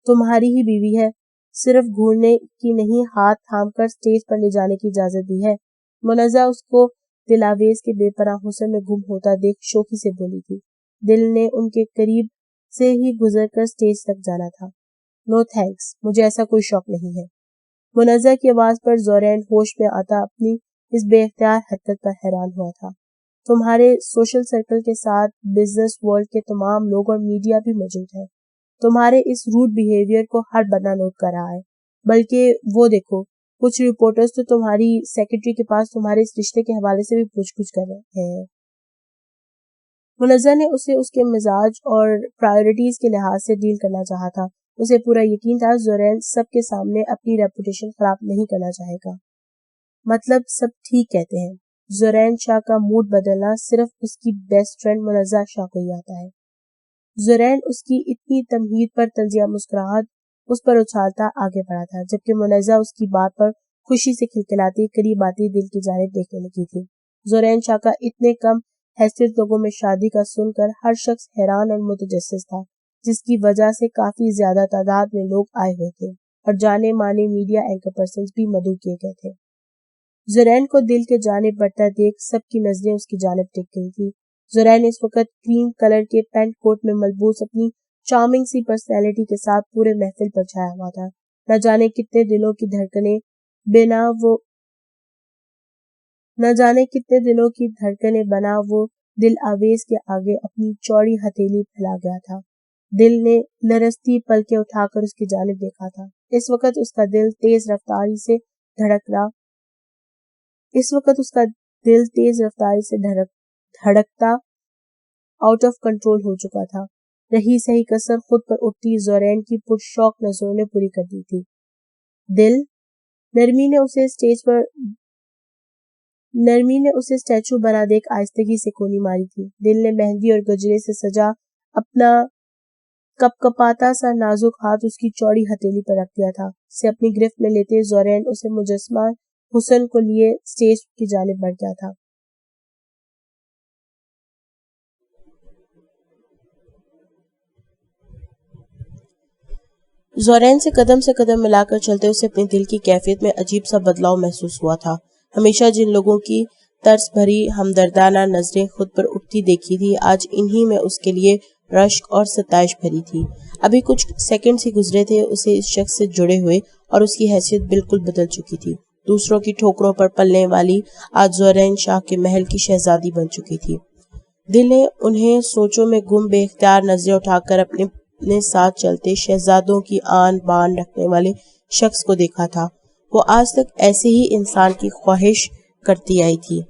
تمہاری ہی بیوی ہے، صرف گھورنے کی نہیں ہاتھ تھام کر سٹیج پر لے جانے کی اجازت دی ہے. منزہ اس کو دلاویز کے بے پناہ حسن میں گم ہوتا دیکھ شوخی سے بولی تھی. دل نے ان کے قریب سے ہی گزر کر سٹیج تک جانا تھا. نو تھینکس، مجھے ایسا کوئی شوق نہیں ہے. منزہ کی آواز پر زورین ہوش میں آتا اپنی اس بے اختیار حرکت پر حیران ہوا تھا. تمہارے سوشل سرکل کے ساتھ بزنس ورلڈ کے تمام لوگ اور میڈیا بھی موجود ہے. تمہارے اس روڈ بیہیویئر کو ہر بندہ نوٹ کر رہا ہے. بلکہ وہ دیکھو، کچھ رپورٹرز تو تمہاری سیکرٹری کے پاس تمہارے اس رشتے کے حوالے سے بھی پوچھ گچھ کر رہے ہیں. منزہ نے اسے اس کے مزاج اور پرائیورٹیز کے لحاظ سے ڈیل کرنا چاہا تھا. اسے پورا یقین تھا زورین سب کے سامنے اپنی ریپوٹیشن خراب نہیں کرنا چاہے گا. مطلب سب ٹھیک کہتے ہیں. زورین شاہ کا موڈ بدلنا صرف اس کی بیسٹ فرینڈ منزہ شاہ کو ہی آتا ہے. زورین اس کی اتنی تمہید پر طنزیہ مسکراہٹ اس پر اچھالتا آگے بڑھا تھا، جبکہ منزہ اس کی بات پر خوشی سے کھلکھلاتی قریب آتی دل کی جانب دیکھنے لگی تھی۔ زورین شاہ کا اتنے کم حیثیت لوگوں میں شادی کا سن کر ہر شخص حیران اور متجسس تھا، جس کی وجہ سے کافی زیادہ تعداد میں لوگ آئے ہوئے تھے اور جانے مانے میڈیا اینکر پرسنز بھی مدعو کیے گئے تھے۔ زورین کو دل کے جانب بڑھتا دیکھ سب کی نظریں اس کی جانب ٹک گئی تھی۔ زورین اس وقت کریم کلر کے پینٹ کوٹ میں ملبوس اپنی چارمنگ سی پرسنالٹی کے ساتھ پورے محفل پر چھایا ہوا تھا۔ نہ جانے کتنے دلوں کی دھڑکنیں بنا وہ دل آویز کے آگے اپنی چوڑی ہتھیلی پھیلا گیا تھا۔ دل نے لرزتی پلکیں اٹھا کر اس کی جانب دیکھا تھا۔ اس وقت اس کا دل تیز رفتاری سے دھڑکتا آؤٹ آف کنٹرول ہو چکا تھا۔ رہی سہی کسر خود پر اٹھتی زورین کی پرشوق نظروں نے پوری کر دی تھی۔ دل نرمی نے اسے اسٹیچو بنا دیکھ آہستگی سے کونی ماری تھی۔ دل نے مہندی اور گجرے سے سجا اپنا کپکپاتا سا نازک ہاتھ اس کی چوڑی ہتھیلی پر رکھ دیا تھا۔ اسے اپنی گرفت میں لیتے زورین اسے مجسمہ حسن کو لیے اسٹیج کی جانب بڑھ گیا تھا۔ زورین سے قدم ملا کر چلتے اسے اپنے دل کی کیفیت میں عجیب سا بدلاؤ محسوس ہوا تھا۔ ہمیشہ جن لوگوں کی ترس بھری ہمدردانہ نظریں خود پر اٹھتی دیکھی تھی، آج انہی میں اس کے لیے رشک اور ستائش بھری تھی۔ ابھی کچھ سیکنڈز ہی گزرے تھے اسے اس شخص سے جڑے ہوئے اور اس کی حیثیت بالکل بدل چکی تھی۔ دوسروں کی ٹھوکروں پر پلنے والی آج زورین شاہ کے محل کی شہزادی بن چکی تھی۔ دل نے انہیں سوچوں میں گم بے اختیار نظریں اٹھا کر اپنے ساتھ چلتے شہزادوں کی آن بان رکھنے والے شخص کو دیکھا تھا۔ وہ آج تک ایسے ہی انسان کی خواہش کرتی آئی تھی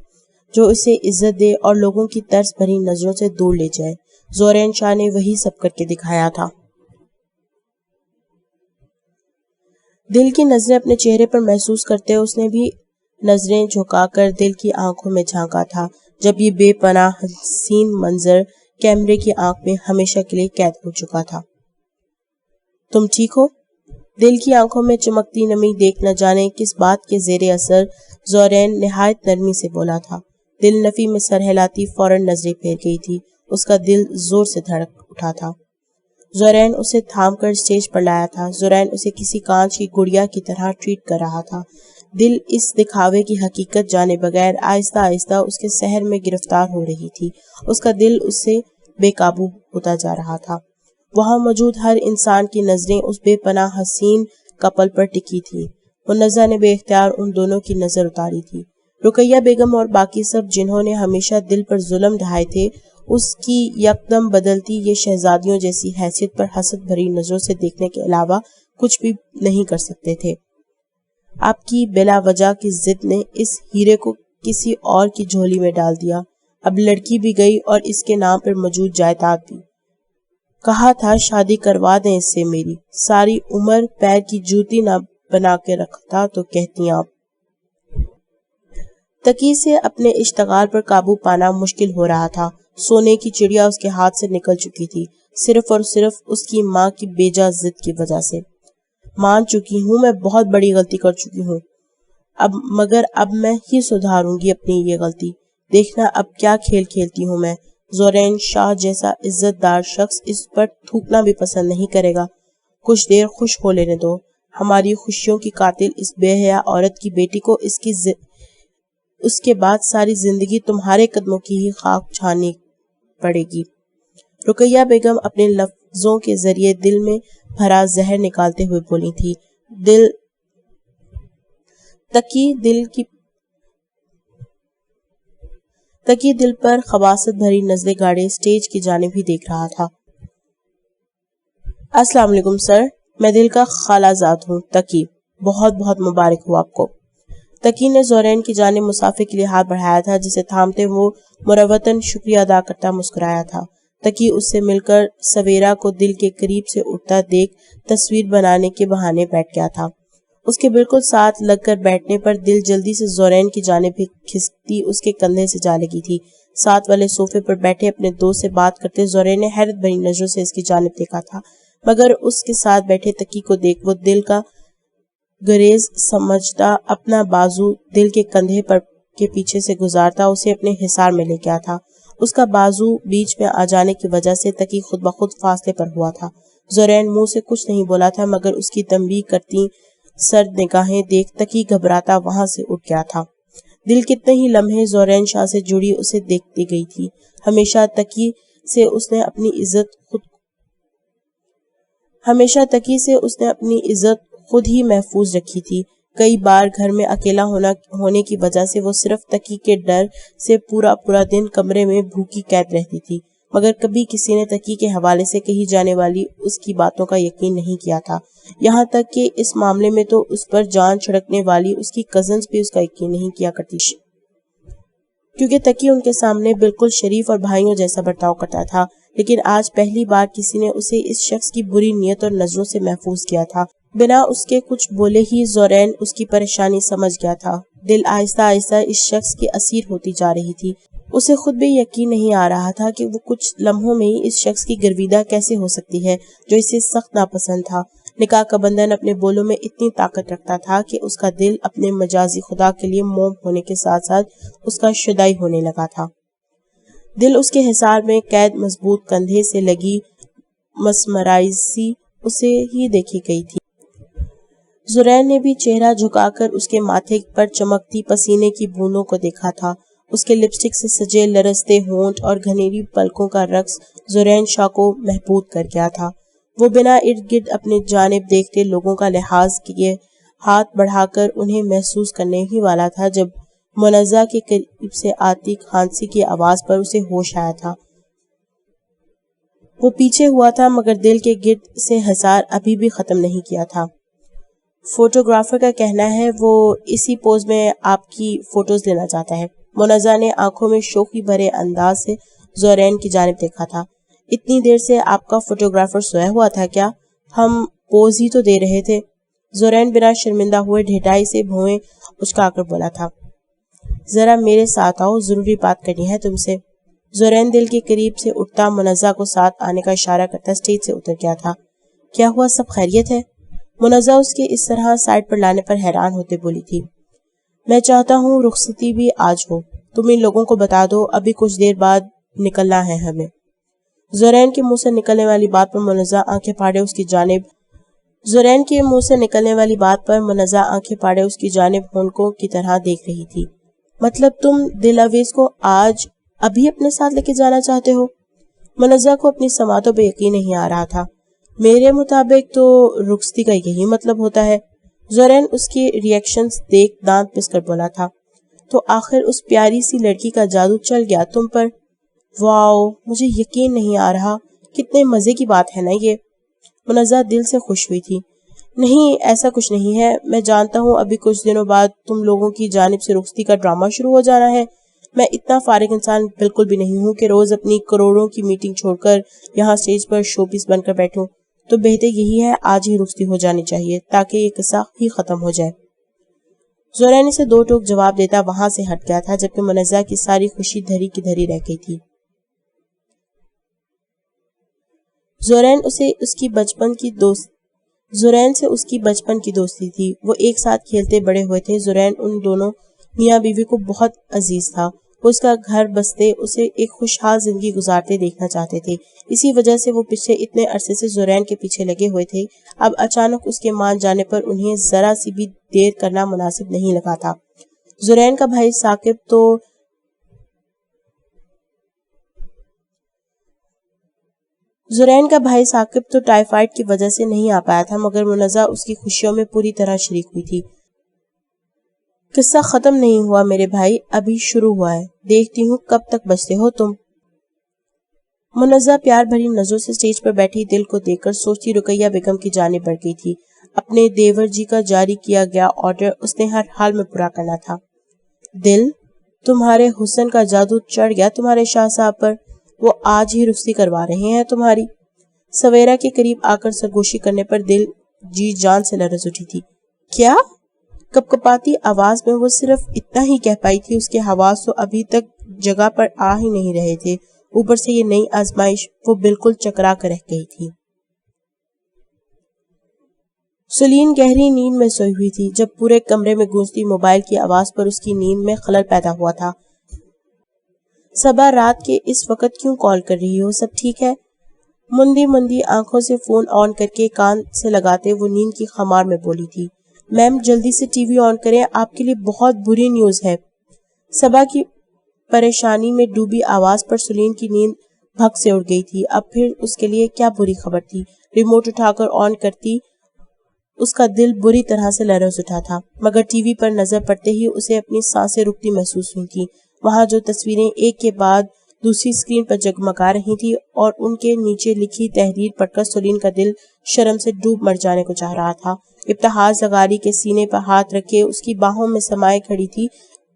جو اسے عزت دے اور لوگوں کی ترس بھری نظروں سے دور لے جائے۔ زورین شاہ نے وہی سب کر کے دکھایا تھا۔ دل کی نظریں اپنے چہرے پر محسوس کرتے اس نے بھی نظریں جھکا کر دل کی آنکھوں میں جھانکا تھا، جب یہ بے پناہ حسین منظر کیمرے کی آنکھ میں ہمیشہ کے لیے قید ہو چکا تھا۔ تم ٹھیک ہو؟ دل کی آنکھوں میں چمکتی نمی دیکھ نہ جانے کس بات کے زیر اثر زورین نہایت نرمی سے بولا تھا۔ دل نفی میں سر ہلاتی فوراً نظریں پھیر گئی تھی۔ اس کا دل زور سے دھڑک اٹھا تھا۔ زورین اسے تھام کر اسٹیج پر لایا تھا۔ زورین اسے کسی کانچ کی گڑیا کی طرح ٹریٹ کر رہا تھا۔ دل اس دکھاوے کی حقیقت جانے بغیر آہستہ آہستہ اس کے سحر میں گرفتار ہو رہی تھی۔ اس کا دل اس سے بے قابو ہوتا جا رہا تھا۔ وہاں موجود ہر انسان کی نظریں اس بے پناہ حسین کپل پر ٹکی تھی۔ منزہ نے بے اختیار ان دونوں کی نظر اتاری تھی۔ رقیہ بیگم اور باقی سب جنہوں نے ہمیشہ دل پر ظلم ڈھائے تھے، اس کی یکدم بدلتی یہ شہزادیوں جیسی حیثیت پر حسد بھری نظروں سے دیکھنے کے علاوہ کچھ بھی نہیں کر سکتے تھے۔ آپ کی بلا وجہ کی ضد نے اس ہیرے کو کسی اور کی جھولی میں ڈال دیا۔ اب لڑکی بھی گئی اور اس کے نام پر موجود جائیداد بھی۔ کہا تھا شادی کروا دیں اس سے میری، ساری عمر پیر کی جوتی نہ بنا کے رکھتا تو کہتی آپ۔ تقی سے اپنے اشتغال پر قابو پانا مشکل ہو رہا تھا۔ سونے کی چڑیا اس کے ہاتھ سے نکل چکی تھی، صرف اور صرف اس کی ماں کی بیجا ضد کی وجہ سے۔ مان چکی ہوں میں بہت بڑی غلطی کر چکی ہوں، مگر اب میں ہی سدھاروں گی اپنی یہ غلطی۔ دیکھنا اب کیا کھیل کھیلتی ہوں میں۔ زورین شاہ جیسا عزت دار شخص اس پر تھوکنا بھی پسند نہیں کرے گا۔ کچھ دیر خوش ہو لینے دو۔ ہماری خوشیوں کی قاتل اس بے حیا عورت کی بیٹی کو اس کے بعد ساری زندگی تمہارے قدموں کی ہی خاک چھانی پڑے گی۔ رقیہ بیگم اپنے لفظوں کے ذریعے دل میں بھرا زہر نکالتے ہوئے بولی تھی۔ تقی دل پر خباثت بھری نظریں گاڑے اسٹیج کی جانب ہی دیکھ رہا تھا۔ السلام علیکم سر، میں دل کا خالہ زاد ہوں تقی، بہت بہت مبارک ہو آپ کو۔ تقی نے زورین کی جانب مسافے کے لیے ہاتھ بڑھایا تھا، جسے تھامتے وہ مروتاً شکریہ ادا کرتا مسکرایا تھا۔ تقی اس سے مل کر سویرا کو دل کے قریب سے اٹھتا دیکھ تصویر بنانے کے بہانے بیٹھ گیا تھا۔ اس کے بالکل ساتھ لگ کر بیٹھنے پر دل جلدی سے زورین کی جانب کھستی اس کے کندھے سے جا لگی تھی۔ ساتھ والے صوفے پر بیٹھے اپنے دوست سے بات کرتے زورین نے حیرت بھری نظروں سے اس کی جانب دیکھا تھا، مگر اس کے ساتھ بیٹھے تقی کو دیکھ وہ دل کا گریز سمجھتا اپنا بازو دل کے کندھے پر کے پیچھے سے گزارتا اسے اپنے حصار میں لے گیا تھا۔ اس کا بازو بیچ میں آ جانے کی وجہ سے تقی خود بخود فاصلے پر ہوا تھا۔ زورین منہ سے کچھ نہیں بولا تھا مگر اس کی تنبیہ کرتی سرد نگاہیں دیکھ تقی گھبراتا وہاں سے اٹھ گیا تھا۔ دل کتنے ہی لمحے زورین شاہ سے جڑی اسے دیکھتی گئی تھی۔ ہمیشہ تقی سے اس نے اپنی عزت خود ہی محفوظ رکھی تھی۔ کئی بار گھر میں اکیلا ہونے کی وجہ سے وہ صرف تقی کے ڈر سے پورا دن کمرے میں بھوکی قید رہتی تھی، مگر کبھی کسی نے تقی کے حوالے سے کہی جانے والی اس کی باتوں کا یقین نہیں کیا تھا۔ یہاں تک کہ اس معاملے میں تو اس پر جان چھڑکنے والی اس کی کزنز بھی اس کا یقین نہیں کیا کرتی، کیونکہ تقی ان کے سامنے بالکل شریف اور بھائیوں جیسا برتاؤ کرتا تھا۔ لیکن آج پہلی بار کسی نے اسے اس شخص کی بری نیت اور نظروں سے محفوظ کیا تھا۔ بنا اس کے کچھ بولے ہی زورین اس کی پریشانی سمجھ گیا تھا۔ دل آہستہ آہستہ اس شخص کی اسیر ہوتی جا رہی تھی۔ اسے خود بھی یقین نہیں آ رہا تھا کہ وہ کچھ لمحوں میں ہی اس شخص کی گرویدہ کیسے ہو سکتی ہے جو اسے سخت ناپسند تھا۔ نکاح کا بندھن اپنے بولوں میں اتنی طاقت رکھتا تھا کہ اس کا دل اپنے مجازی خدا کے لیے موم ہونے کے ساتھ ساتھ اس کا شدائی ہونے لگا تھا۔ دل اس کے حصار میں قید مضبوط کندھے سے لگی مسمرائزی اسے ہی دیکھی گئی تھی۔ زورین نے بھی چہرہ جھکا کر اس کے ماتھے پر چمکتی پسینے کی بوندوں کو دیکھا تھا۔ اس کے لپسٹک سے سجے لرزتے ہونٹ اور گھنیری پلکوں کا رقص زورین شاہ کو محبوط کر گیا تھا۔ وہ بنا ارد گرد اپنی جانب دیکھتے لوگوں کا لحاظ کیے ہاتھ بڑھا کر انہیں محسوس کرنے ہی والا تھا جب منزہ کے قریب سے آتی کھانسی کی آواز پر اسے ہوش آیا تھا۔ وہ پیچھے ہوا تھا مگر دل کے گرد سے حصار ابھی بھی ختم نہیں کیا تھا۔ فوٹوگرافر کا کہنا ہے وہ اسی پوز میں آپ کی فوٹوز لینا چاہتا ہے۔ منزہ نے آنکھوں میں شوخی بھرے انداز سے زورین کی جانب دیکھا تھا۔ اتنی دیر سے آپ کا فوٹوگرافر سویا ہوا تھا کیا؟ ہم پوز ہی تو دے رہے تھے۔ زورین بنا شرمندہ ہوئے ڈھٹائی سے بھویں اچکا کر بولا تھا۔ ذرا میرے ساتھ آؤ، ضروری بات کرنی ہے تم سے۔ زورین دل کے قریب سے اٹھتا منزہ کو ساتھ آنے کا اشارہ کرتا اسٹیج سے اتر گیا تھا۔ کیا ہوا، سب خیریت ہے؟ منزہ اس کے اس طرح سائڈ پر لانے پر حیران ہوتے بولی تھی۔ میں چاہتا ہوں رخصتی بھی آج ہو، تم ان لوگوں کو بتا دو ابھی کچھ دیر بعد نکلنا ہے ہمیں۔ زورین کے منہ سے نکلنے والی بات پر منزہ آنکھیں پھاڑے اس کی جانب ہونکوں کی طرح دیکھ رہی تھی۔ مطلب تم دل اویس کو آج ابھی اپنے ساتھ لے کے جانا چاہتے ہو؟ منزہ کو اپنی سماعتوں پہ یقین نہیں آ رہا تھا۔ میرے مطابق تو رخصتی کا یہی مطلب ہوتا ہے۔ زورین اس کی ریاکشنز دیکھ دانت پس کر بولا تھا۔ تو آخر اس پیاری سی لڑکی کا جادو چل گیا تم پر؟ واو، مجھے یقین نہیں آ رہا، کتنے مزے کی بات ہے نا یہ۔ منزہ دل سے خوش ہوئی تھی۔ نہیں، ایسا کچھ نہیں ہے، میں جانتا ہوں ابھی کچھ دنوں بعد تم لوگوں کی جانب سے رخصتی کا ڈرامہ شروع ہو جانا ہے۔ میں اتنا فارغ انسان بالکل بھی نہیں ہوں کہ روز اپنی کروڑوں کی میٹنگ چھوڑ کر یہاں سٹیج پر شو پیس بن کر بیٹھوں، تو بہتر یہی ہے آج ہی رخصتی ہو جانی چاہیے تاکہ یہ قصہ ہی ختم ہو جائے۔ زورین اسے دو ٹوک جواب دیتا وہاں سے ہٹ گیا تھا جبکہ منزہ کی ساری خوشی دھری کی دھری رہ گئی تھی۔ زورین سے اس کی بچپن کی دوستی تھی، وہ ایک ساتھ کھیلتے بڑے ہوئے تھے۔ زورین ان دونوں میاں بیوی کو بہت عزیز تھا۔ وہ اس کا گھر بستے اسے ایک خوشحال زندگی گزارتے دیکھنا چاہتے تھے۔ اسی وجہ سے وہ پچھلے اتنے عرصے سے زورین کے پیچھے لگے ہوئے تھے۔ اب اچانک اس کے مان جانے پر انہیں ذرا سی بھی دیر کرنا مناسب نہیں لگا تھا۔ زورین کا بھائی ثاقب تو ٹائیفائڈ کی وجہ سے نہیں آ پایا تھا مگر منزہ اس کی خوشیوں میں پوری طرح شریک ہوئی تھی۔ قصہ ختم نہیں ہوا میرے بھائی، ابھی شروع ہوا ہے، دیکھتی ہوں کب تک بچتے ہو تم۔ منزہ پیار بھری نظروں سے سٹیج پر بیٹھی دل کو دیکھ کر سوچتی رقیہ بیگم کی جانب بڑھ گئی تھی۔ اپنے دیور جی کا جاری کیا گیا آرڈر اس نے ہر حال میں پورا کرنا تھا۔ دل، تمہارے حسن کا جادو چڑھ گیا تمہارے شاہ صاحب پر، وہ آج ہی رخصتی کروا رہے ہیں تمہاری۔ سویرا کے قریب آ کر سرگوشی کرنے پر دل جی جان سے لرز اٹھی تھی۔ کیا؟ کپ کپاتی آواز میں وہ صرف اتنا ہی کہہ پائی تھی، اس کے حواس تو ابھی تک جگہ پر آ ہی نہیں رہے تھے، اوپر سے یہ نئی آزمائش، وہ بالکل چکرا کر رہ گئی تھی۔ سلین گہری نیند میں سوئی ہوئی تھی جب پورے کمرے میں گونجتی موبائل کی آواز پر اس کی نیند میں خلل پیدا ہوا تھا۔ صبا رات کے اس وقت کیوں کال کر رہی ہو؟ سب ٹھیک ہے؟ مندی مندی آنکھوں سے فون آن کر کے کان سے لگاتے وہ نیند کی خمار میں بولی تھی۔ میم جلدی سے ٹی وی آن کریں، آپ کے لیے بہت بری نیوز ہے۔ صبا کی پریشانی میں ڈوبی آواز پر سلین کی نیند بھگ سے اڑ گئی تھی۔ اب پھر اس کے لیے کیا بری خبر تھی؟ ریموٹ اٹھا کر آن کرتی اس کا دل بری طرح سے لرز اٹھا تھا، مگر ٹی وی پر نظر پڑتے ہی اسے اپنی سانسیں رکتی محسوس ہوئی تھی۔ وہاں جو تصویریں ایک کے بعد دوسری اسکرین پر جگمگا رہی تھی اور ان کے نیچے لکھی تحریر پڑھ کر سلین کا دل شرم سے ڈوب مر جانے کو چاہ رہا تھا۔ ابتہاج زغاری کے سینے پر ہاتھ رکھے اس کی باہوں میں سمائے کھڑی تھی،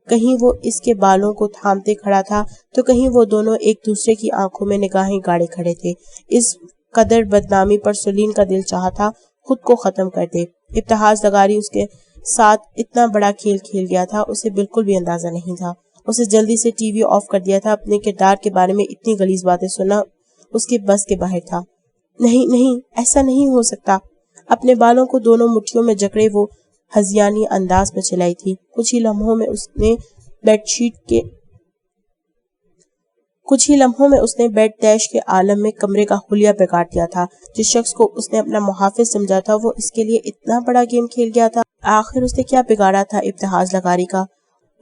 کہیں وہ اس کے بالوں کو تھامتے کھڑا تھا تو کہیں وہ دونوں ایک دوسرے کی آنکھوں میں نگاہیں گاڑے کھڑے تھے۔ اس قدر بدنامی پر سلین کا دل چاہا تھا خود کو ختم کر دے۔ ابتہاج زغاری اس کے ساتھ اتنا بڑا کھیل کھیل گیا تھا، اسے بالکل بھی اندازہ نہیں تھا۔ اسے جلدی سے ٹی وی آف کر دیا تھا، اپنے کردار کے بارے میں اتنی غلیظ باتیں سننا اس کے بس کے باہر تھا۔ نہیں نہیں، ایسا نہیں ہو سکتا۔ اپنے بالوں کو دونوں مٹھیوں میں جکڑے وہ ہذیانی انداز میں چلائی تھی۔ کچھ ہی لمحوں میں اس نے بیڈ تیش کے عالم میں کمرے کا حلیہ بگاڑ دیا تھا۔ جس شخص کو اس نے اپنا محافظ سمجھا تھا وہ اس کے لیے اتنا بڑا گیم کھیل گیا تھا۔ آخر اس نے کیا بگاڑا تھا ابتہاج زغاری کا؟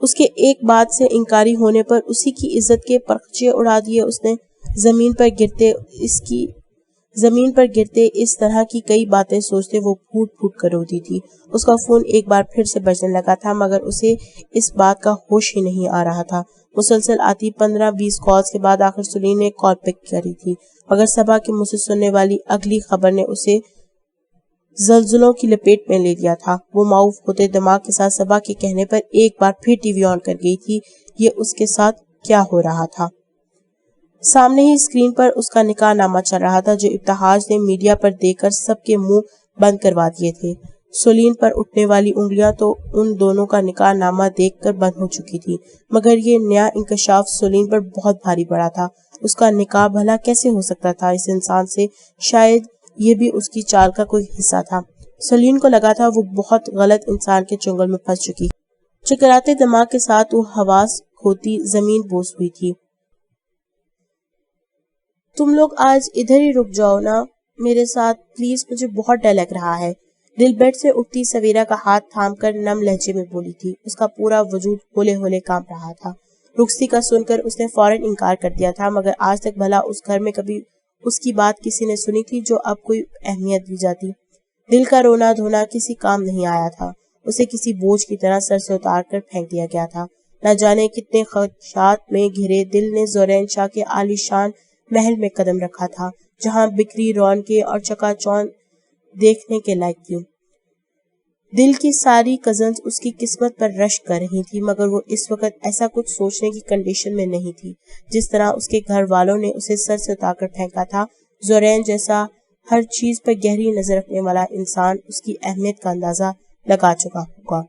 اس کے ایک بات سے انکاری ہونے پر اسی کی عزت کے پرخچے اڑا دیے اس نے۔ زمین پر گرتے اس طرح کی کئی باتیں سوچتے وہ پھوٹ پھوٹ کر روتی تھی۔ اس کا فون ایک بار پھر سے بجنے لگا تھا مگر اسے اس بات کا ہوش ہی نہیں آ رہا تھا۔ مسلسل آتی 15-20 کالز کے بعد آخر سلین نے کال پک کری تھی، مگر صبا کے منہ سے سننے والی اگلی خبر نے اسے زلزلوں کی لپیٹ میں لے لیا تھا۔ وہ معاف ہوتے دماغ کے ساتھ صبا کے کہنے پر ایک بار پھر ٹی وی آن کر گئی تھی۔ یہ اس کے ساتھ کیا ہو رہا تھا؟ سامنے ہی اسکرین پر اس کا نکاح نامہ چل رہا تھا جو ابتہاج نے میڈیا پر دے کر سب کے منہ بند کروا دیے تھے۔ سلین پر اٹھنے والی انگلیاں تو ان دونوں کا نکاح نامہ دیکھ کر بند ہو چکی تھی، مگر یہ نیا انکشاف سلین پر بہت بھاری پڑا تھا۔ اس کا نکاح بھلا کیسے ہو سکتا تھا اس انسان سے؟ شاید یہ بھی اس کی چال کا کوئی حصہ تھا۔ سلین کو لگا تھا وہ بہت غلط انسان کے چنگل میں پھنس چکی۔ چکراتے دماغ کے ساتھ وہ حواس کھوتی زمین بوس ہوئی تھی۔ تم لوگ آج ادھر ہی رک جاؤ نا میرے ساتھ پلیز، مجھے بہت ڈر لگ رہا ہے۔ دل بیڈ سے اٹھتی سویرا کا ہاتھ تھام کر نم لہجے میں بولی تھی۔ اس کا پورا وجود ہولے ہولے کانپ رہا تھا۔ رخصتی کا سن کر اس نے فوراً انکار کر دیا تھا، مگر آج تک بھلا اس گھر میں کبھی اس کی بات کسی نے سنی تھی جو اب کوئی اہمیت دی جاتی؟ دل کا رونا دھونا کسی کام نہیں آیا تھا، اسے کسی بوجھ کی طرح سر سے اتار کر پھینک دیا گیا تھا۔ نہ جانے کتنے خدشات میں گھرے دل نے زورین شاہ کے عالی شان محل میں قدم رکھا تھا، جہاں بکری رونقیں اور چکا چوند دیکھنے کے لائق تھی۔ دل کی ساری کزنز اس کی قسمت پر رشک کر رہی تھی، مگر وہ اس وقت ایسا کچھ سوچنے کی کنڈیشن میں نہیں تھی جس طرح اس کے گھر والوں نے اسے سر سے اتار کر پھینکا تھا۔ زورین جیسا ہر چیز پر گہری نظر رکھنے والا انسان اس کی اہمیت کا اندازہ لگا چکا ہوگا،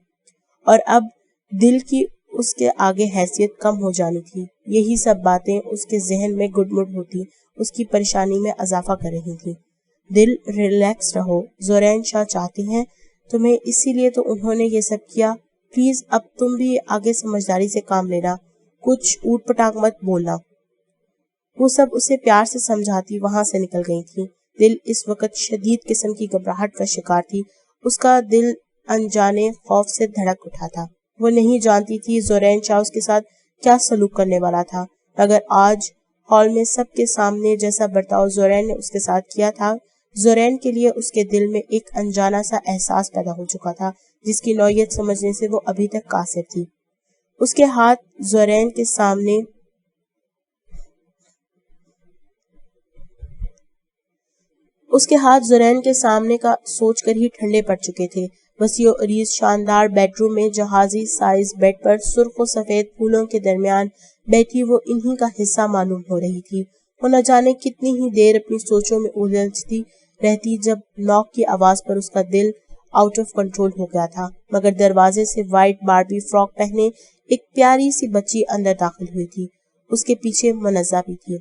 اور اب دل کی اس کے آگے حیثیت کم ہو جانی تھی۔ یہی سب باتیں اس کے ذہن میں گڈ مڈ ہوتی اس کی پریشانی میں اضافہ کر رہی تھی۔ دل ریلیکس رہو، زورین شاہ چاہتے ہیں تمہیں، اسی لیے تو انہوں نے یہ سب کیا۔ پلیز اب تم بھی آگے سمجھداری سے کام لینا، کچھ اوٹ پٹانگ مت بولنا۔ وہ سب اسے پیار سے سمجھاتی وہاں سے نکل گئی تھی۔ دل اس وقت شدید قسم کی گھبراہٹ کا شکار تھی، اس کا دل انجانے خوف سے دھڑک اٹھا تھا۔ وہ نہیں جانتی تھی زورین شاہ اس کے ساتھ کیا سلوک کرنے والا تھا، مگر آج ہال میں سب کے سامنے جیسا برتاؤ زورین نے اس کے ساتھ کیا تھا، زورین کے لیے اس کے دل میں ایک انجانا سا احساس پیدا ہو چکا تھا جس کی نوعیت سمجھنے سے وہ ابھی تک قاصر تھی۔ اس کے ہاتھ زورین کے سامنے کا سوچ کر ہی ٹھنڈے پڑ چکے تھے۔ وسیع و عریض شاندار بیڈ روم میں جہازی سائز بیڈ پر سرخ و سفید پھولوں کے درمیان بیٹھی وہ انہی کا حصہ معلوم ہو رہی تھی۔ وہ نہ جانے کتنی ہی دیر اپنی سوچوں میں الجھتی رہتی جب ناک کی آواز پر اس کا دل آؤٹ آف کنٹرول ہو گیا تھا، مگر دروازے سے وائٹ باربی فراک پہنے ایک پیاری سی بچی اندر داخل ہوئی تھی، اس کے پیچھے منزہ بھی تھی۔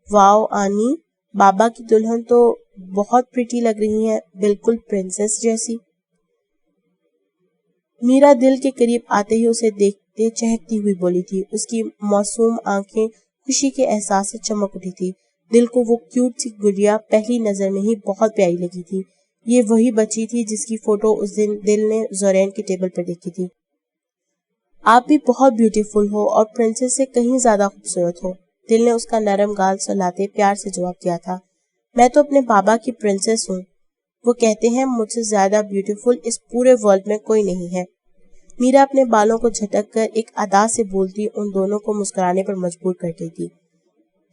واؤ آنی، بابا کی دلہن تو بہت پریٹی لگ رہی ہیں، بالکل پرنسس جیسی۔ میرا دل کے قریب آتے ہی اسے دیکھتے چہکتی ہوئی بولی تھی۔ اس کی معصوم آنکھیں خوشی کے احساس سے چمک اٹھی تھی۔ دل کو وہ کیوٹ سی گڑیا پہلی نظر میں ہی بہت پیاری لگی تھی۔ یہ وہی بچی تھی جس کی فوٹو اس دن دل نے زورین کے ٹیبل پر دیکھی تھی۔ آپ بھی بہت بیوٹیفل ہو اور پرنسس سے کہیں زیادہ خوبصورت ہو، دل نے اس کا نرم گال سلاتے پیار سے جواب دیا تھا۔ میں تو اپنے بابا کی پرنسس ہوں، وہ کہتے ہیں مجھ سے زیادہ بیوٹیفل اس پورے ورلڈ میں کوئی نہیں ہے۔ میرا اپنے بالوں کو جھٹک کر ایک ادا سے بولتی ان دونوں کو مسکرانے پر مجبور کر گئی تھی۔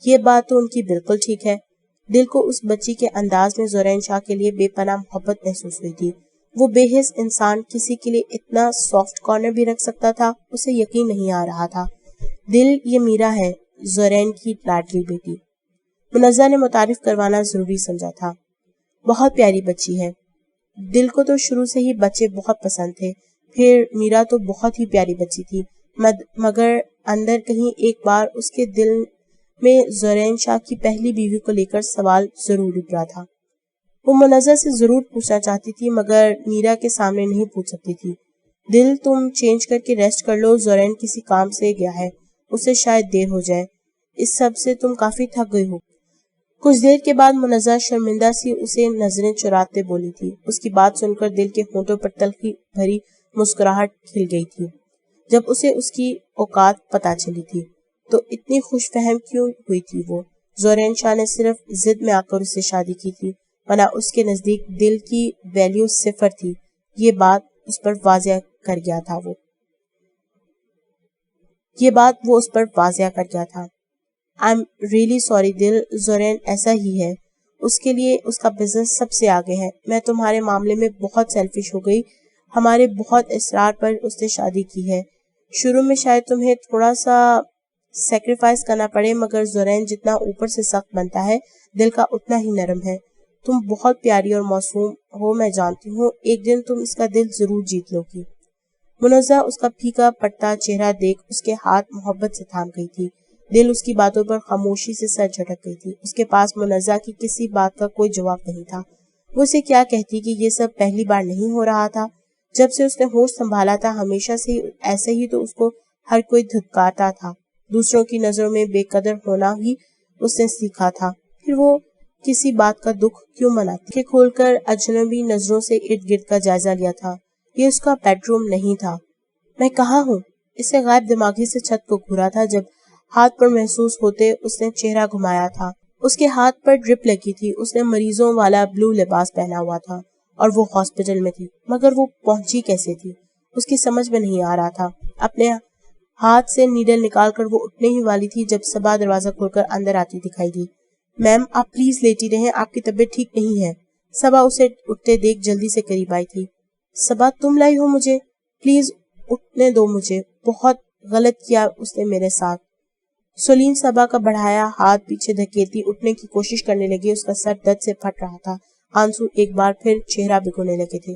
یہ بات تو ان کی بالکل ٹھیک ہے۔ دل کو اس بچی کے انداز میں زورین شاہ کے لیے بے پناہ محبت محسوس ہوئی تھی۔ وہ بے حس انسان کسی کے لیے اتنا سافٹ کارنر بھی رکھ سکتا تھا، اسے یقین نہیں آ رہا تھا۔ دل، یہ میرا ہے، زورین کی لاڈلی بیٹی۔ منزہ نے متعارف کروانا ضروری سمجھا تھا۔ بہت پیاری بچی ہے۔ دل کو تو شروع سے ہی بچے بہت پسند تھے، پھر میرا تو بہت ہی پیاری بچی تھی، مگر اندر کہیں ایک بار اس کے دل میں زورین شاہ کی پہلی بیوی کو لے کر سوال ضرور اٹھ رہا تھا۔ وہ منزہ سے ضرور پوچھنا چاہتی تھی مگر میرا کے سامنے نہیں پوچھ سکتی تھی۔ دل، تم چینج کر کے ریسٹ کر لو، زورین کسی کام سے گیا ہے، اسے شاید دیر ہو جائے، اس سب سے تم کافی تھک گئی ہو۔ کچھ دیر کے بعد منزہ شرمندہ سی اسے نظریں چراتے بولی تھی۔ اس کی بات سن کر دل کے ہونٹوں پر تلخی بھری مسکراہٹ کھل گئی تھی۔ جب اسے اس کی اوقات پتہ چلی تھی تو اتنی خوش فہم کیوں ہوئی تھی وہ؟ زورین شاہ نے صرف ضد میں آ کر اس سے شادی کی تھی، ورنہ اس کے نزدیک دل کی ویلیو صفر تھی۔ یہ بات اس پر واضح کر گیا تھا I'm really sorry دل، زورین ایسا ہی ہے، اس کے لیے اس کا بزنس سب سے آگے ہے۔ میں تمہارے معاملے میں بہت سیلفش ہو گئی، ہمارے بہت اصرار پر اس نے شادی کی ہے۔ شروع میں شاید تمہیں تھوڑا سا سیکریفائس کرنا پڑے، مگر زورین جتنا اوپر سے سخت بنتا ہے دل کا اتنا ہی نرم ہے۔ تم بہت پیاری اور معصوم ہو، میں جانتی ہوں، ایک دن تم اس کا دل ضرور جیت لو گی۔ منزہ اس کا پھیکا پڑتا چہرہ دیکھ اس کے ہاتھ محبت سے تھام گئی تھی۔ دل اس کی باتوں پر خاموشی سے سر جھٹک گئی تھی۔ اس کے پاس منزہ کی کسی بات کا کوئی جواب نہیں تھا۔ وہ اسے کیا کہتی کہ یہ سب پہلی بار نہیں ہو رہا تھا۔ جب سے اس نے ہوش سنبھالا تھا ہمیشہ سے ایسے ہی تو اس کو ہر کوئی دھتکارتا تھا، دوسروں کی نظروں میں بے قدر ہونا ہی اس نے سیکھا تھا، پھر وہ کسی بات کا دکھ کیوں مناتی؟ کہ کھول کر اجنبی نظروں سے ارد گرد کا جائزہ لیا تھا۔ یہ اس کا بیڈ روم نہیں تھا۔ میں کہاں ہوں؟ اسے غائب دماغی سے چھت کو گھورا تھا جب ہاتھ پر محسوس ہوتے اس نے چہرہ گھمایا تھا۔ اس کے ہاتھ پر ڈرپ لگی تھی، اس نے مریضوں والا بلو لباس پہنا ہوا تھا اور وہ ہاسپٹل میں تھی، مگر وہ پہنچی کیسے تھی؟ اس کی سمجھ میں نہیں آ رہا تھا۔ اپنے ہاتھ سے نیڈل نکال کر وہ اٹھنے ہی والی تھی جب صبا دروازہ کھول کر اندر آتی دکھائی دی۔ میم، آپ پلیز لیٹی رہیں، آپ کی طبیعت ٹھیک نہیں ہے۔ صبا اسے اٹھتے دیکھ جلدی سے قریب آئی تھی۔ صبا، تم لائی ہو مجھے؟ پلیز اٹھنے دو مجھے، بہت غلط کیا اس نے میرے ساتھ۔ سلین صبا کا بڑھایا ہاتھ پیچھے دھکیلتی اٹھنے کی کوشش کرنے لگی، اس کا سر درد سے پھٹ رہا تھا، آنسو ایک بار پھر چہرہ بھگونے لگے تھے۔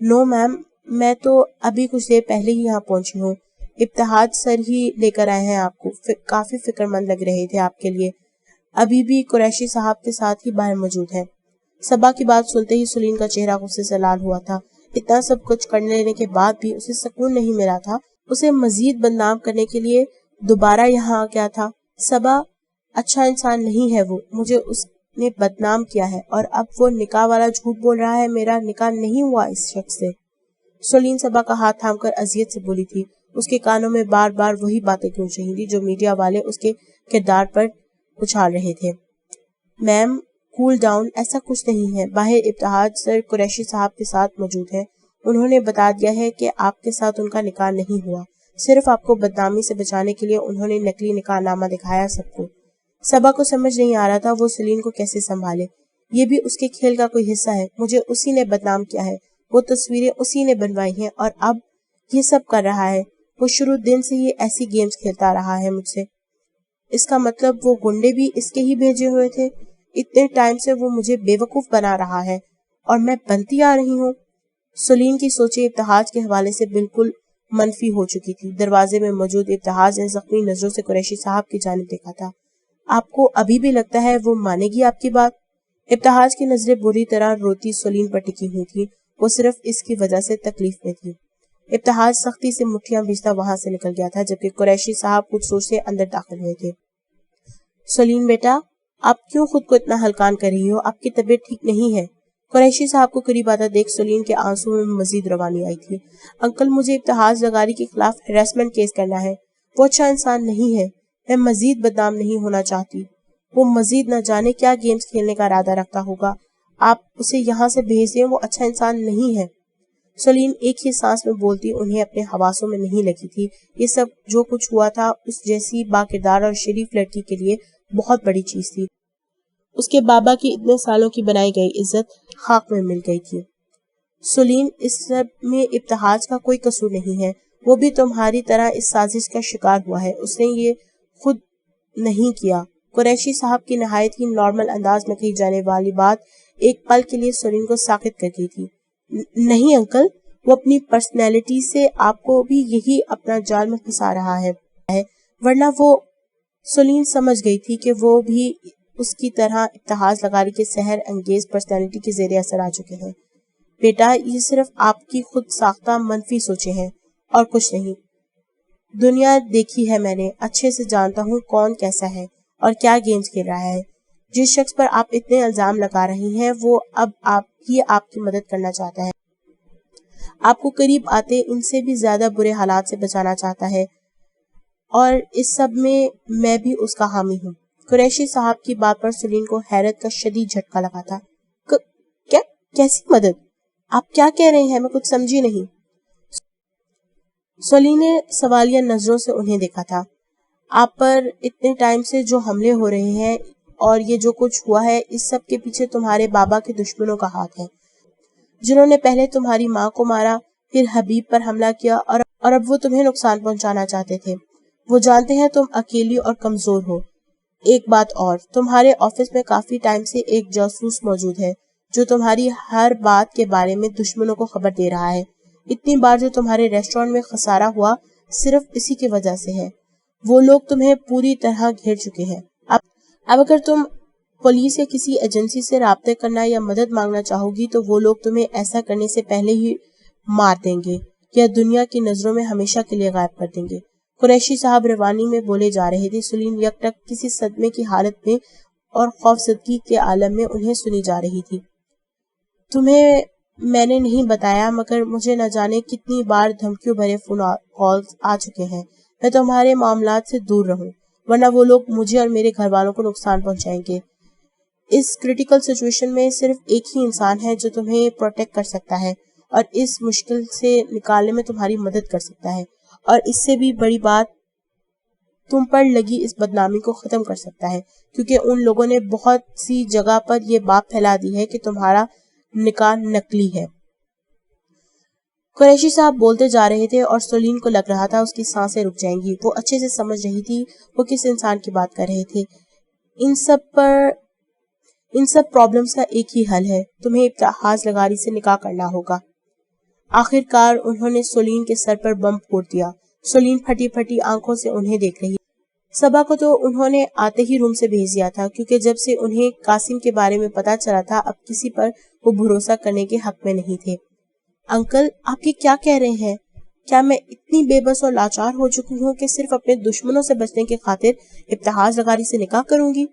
نو میم، میں تو ابھی کچھ دیر پہلے ہی یہاں پہنچی ہوں، ابتہاج سر ہی لے کر آئے ہیں آپ کو، کافی فکر مند لگ رہے تھے آپ کے لیے، ابھی بھی قریشی صاحب کے ساتھ ہی باہر موجود ہے۔ صبا کی بات سنتے ہی سلین کا چہرہ غصے سے لال ہوا تھا۔ اتنا سب کچھ کرنے لینے کے بعد بھی اسے سکون نہیں ملا تھا، اسے مزید بدنام کرنے کے لیے دوبارہ یہاں آ گیا تھا۔ صبا، اچھا انسان نہیں ہے وہ، مجھے اس نے بدنام کیا ہے اور اب وہ نکاح والا جھوٹ بول رہا ہے، میرا نکاح نہیں ہوا اس شخص سے۔ سلین صبا کا ہاتھ تھام کر اذیت سے بولی تھی، اس کے کانوں میں بار بار وہی باتیں گونج رہی تھی جو میڈیا والے اس کے کردار پر اچھال رہے تھے۔ میم، کول ڈاؤن، ایسا کچھ نہیں ہے، باہر ابتہاج سر قریشی صاحب کے ساتھ موجود ہیں، انہوں نے بتا دیا ہے کہ آپ کے ساتھ ان کا نکاح نہیں ہوا، صرف آپ کو بدنامی سے بچانے کے لیے انہوں نے نقلی نکاح نامہ دکھایا سب کو۔ صبا کو سمجھ نہیں آ رہا تھا وہ سلین کو کیسے سنبھالے، یہ بھی اس کے کھیل کا کوئی حصہ ہے، مجھے اسی نے بدنام کیا ہے، وہ تصویریں اسی نے بنوائی ہیں اور اب یہ سب کر رہا ہے، وہ شروع دن سے ہی ایسی گیمز کھیلتا رہا ہے مجھ سے۔ اس کا مطلب وہ گنڈے بھی اس کے ہی بھیجے ہوئے تھے، اتنے ٹائم سے وہ مجھے بے وقوف بنا رہا ہے اور میں بنتی آ رہی ہوں۔ سلین کی سوچیں ابتہاج کے حوالے سے بالکل منفی ہو چکی تھی۔ دروازے میں موجود ابتہاج نے زخمی نظروں سے قریشی صاحب کی جانب دیکھا تھا۔ آپ کو ابھی بھی لگتا ہے وہ مانے گی آپ کی بات؟ ابتہاج کی نظریں بری طرح روتی سولین پر ٹکی ہوئی تھی. وہ صرف اس کی وجہ سے تکلیف میں تھی. ابتہاج سختی سے مٹھیاں بھیجتا وہاں سے نکل گیا تھا جبکہ قریشی صاحب کچھ سوچتے اندر داخل ہوئے تھے. سولین بیٹا، آپ کیوں خود کو اتنا ہلکان کر رہی ہو؟ آپ کی طبیعت ٹھیک نہیں ہے. قریشی صاحب کو قریب آتا دیکھ سولین کے آنسو میں مزید روانی آئی تھی. انکل، مجھے ابتہاج لغاری کے خلاف ہراسمنٹ کیس کرنا ہے. وہ اچھا انسان نہیں ہے. میں مزید بدنام نہیں ہونا چاہتی. وہ مزید نہ جانے کیا گیمز کھیلنے کا ارادہ رکھتا ہوگا. آپ اسے یہاں سے بھیج دیں. وہ اچھا انسان نہیں ہے. سولین ایک ہی سانس میں بولتی انہیں اپنے حواسوں میں نہیں لگی تھی. یہ سب جو کچھ ہوا تھا اس جیسی باکردار اور شریف لڑکی کے لیے بہت بڑی چیز تھی. اس کے بابا کی اتنے سالوں کی بنائی گئی عزت خاک میں مل گئی تھی. سولین، اس سب میں ابتہاج کا کوئی قصور نہیں ہے. وہ بھی تمہاری طرح اس سازش کا شکار ہوا ہے. اس نے یہ خود نہیں کیا. قریشی صاحب کی نہایت ہی نارمل انداز میں کہی جانے والی بات ایک پل کے لیے سولین کو ساکت کر گئی تھی. نہیں انکل، وہ اپنی پرسنالٹی سے آپ کو بھی یہی اپنا جال میں پھنسا رہا ہے، ورنہ وہ... سولین سمجھ گئی تھی کہ وہ بھی اس کی طرح ابتہاج لغاری کے سحر انگیز پرسنالٹی کے زیر اثر آ چکے ہیں. بیٹا، یہ صرف آپ کی خود ساختہ منفی سوچیں ہیں اور کچھ نہیں. دنیا دیکھی ہے میں نے. اچھے سے جانتا ہوں کون کیسا ہے اور کیا گیمز کھیل رہا ہے. جس شخص پر آپ اتنے الزام لگا رہی ہیں وہ اب آپ کی مدد کرنا چاہتا ہے. آپ کو قریب آتے ان سے بھی زیادہ برے حالات سے بچانا چاہتا ہے، اور اس سب میں بھی اس کا حامی ہوں. قریشی صاحب کی بات پر سولین کو حیرت کا شدید جھٹکا لگا تھا. کیسی مدد؟ آپ کیا کہہ رہے ہیں؟ میں کچھ سمجھی نہیں. سولین نے سوالیہ نظروں سے انہیں دیکھا تھا. آپ پر اتنے ٹائم سے جو حملے ہو رہے ہیں اور یہ جو کچھ ہوا ہے، اس سب کے پیچھے تمہارے بابا کے دشمنوں کا ہاتھ ہے، جنہوں نے پہلے تمہاری ماں کو مارا، پھر حبیب پر حملہ کیا اور اب وہ تمہیں نقصان پہنچانا چاہتے تھے. وہ جانتے ہیں تم اکیلی اور کمزور ہو. ایک بات اور، تمہارے آفس میں کافی ٹائم سے ایک جاسوس موجود ہے جو تمہاری ہر بات کے بارے میں دشمنوں کو خبر دے رہا ہے. اتنی بار جو تمہارے ریسٹورانٹ میں خسارہ ہوا صرف اسی کی وجہ سے ہے. وہ لوگ تمہیں پوری طرح گھیر چکے ہیں. اب اگر تم پولیس یا کسی ایجنسی سے رابطے کرنا یا مدد مانگنا چاہو گی تو وہ لوگ تمہیں ایسا کرنے سے پہلے ہی مار دیں گے یا دنیا کی نظروں میں ہمیشہ کے لیے غائب کر دیں گے. قریشی صاحب روانی میں بولے جا رہے تھے. سولین یک ٹک کسی صدمے کی حالت میں اور خوف زدگی کے عالم میں انہیں سنی جا رہی تھی. تمہیں میں نے نہیں بتایا، مگر مجھے نہ جانے کتنی بار دھمکیوں بھرے فون کالز آ چکے ہیں. میں تمہارے معاملات سے دور رہوں، ورنہ وہ لوگ مجھے اور میرے گھر والوں کو نقصان پہنچائیں گے. اس کریٹیکل سچویشن میں صرف ایک ہی انسان ہے جو تمہیں پروٹیکٹ کر سکتا ہے اور اس مشکل سے نکالنے میں تمہاری مدد کر سکتا ہے، اور اس سے بھی بڑی بات، تم پر لگی اس بدنامی کو ختم کر سکتا ہے، کیونکہ ان لوگوں نے بہت سی جگہ پر یہ بات پھیلا دی ہے کہ تمہارا نکاح نکلی ہے. قریشی صاحب بولتے جا رہے تھے اور سولین کو لگ رہا تھا اس کی سانسیں رک جائیں گی. وہ اچھے سے سمجھ رہی تھی وہ کس انسان کی بات کر رہے تھے. ان سب پرابلمز کا ایک ہی حل ہے، تمہیں ابتہاج لغاری سے نکاح کرنا ہوگا. آخر کار انہوں نے سولین کے سر پر بم پھوڑ دیا. سولین پھٹی پھٹی آنکھوں سے انہیں دیکھ رہی. صبا کو تو انہوں نے آتے ہی روم سے بھیج دیا تھا، کیونکہ جب سے انہیں قاسم کے بارے میں پتا چلا تھا اب کسی پر وہ بھروسہ کرنے کے حق میں نہیں تھے. انکل، آپ یہ کیا کہہ رہے ہیں؟ کیا میں اتنی بے بس اور لاچار ہو چکی ہوں کہ صرف اپنے دشمنوں سے بچنے کی خاطر ابتہاج لغاری سے نکاح کروں گی،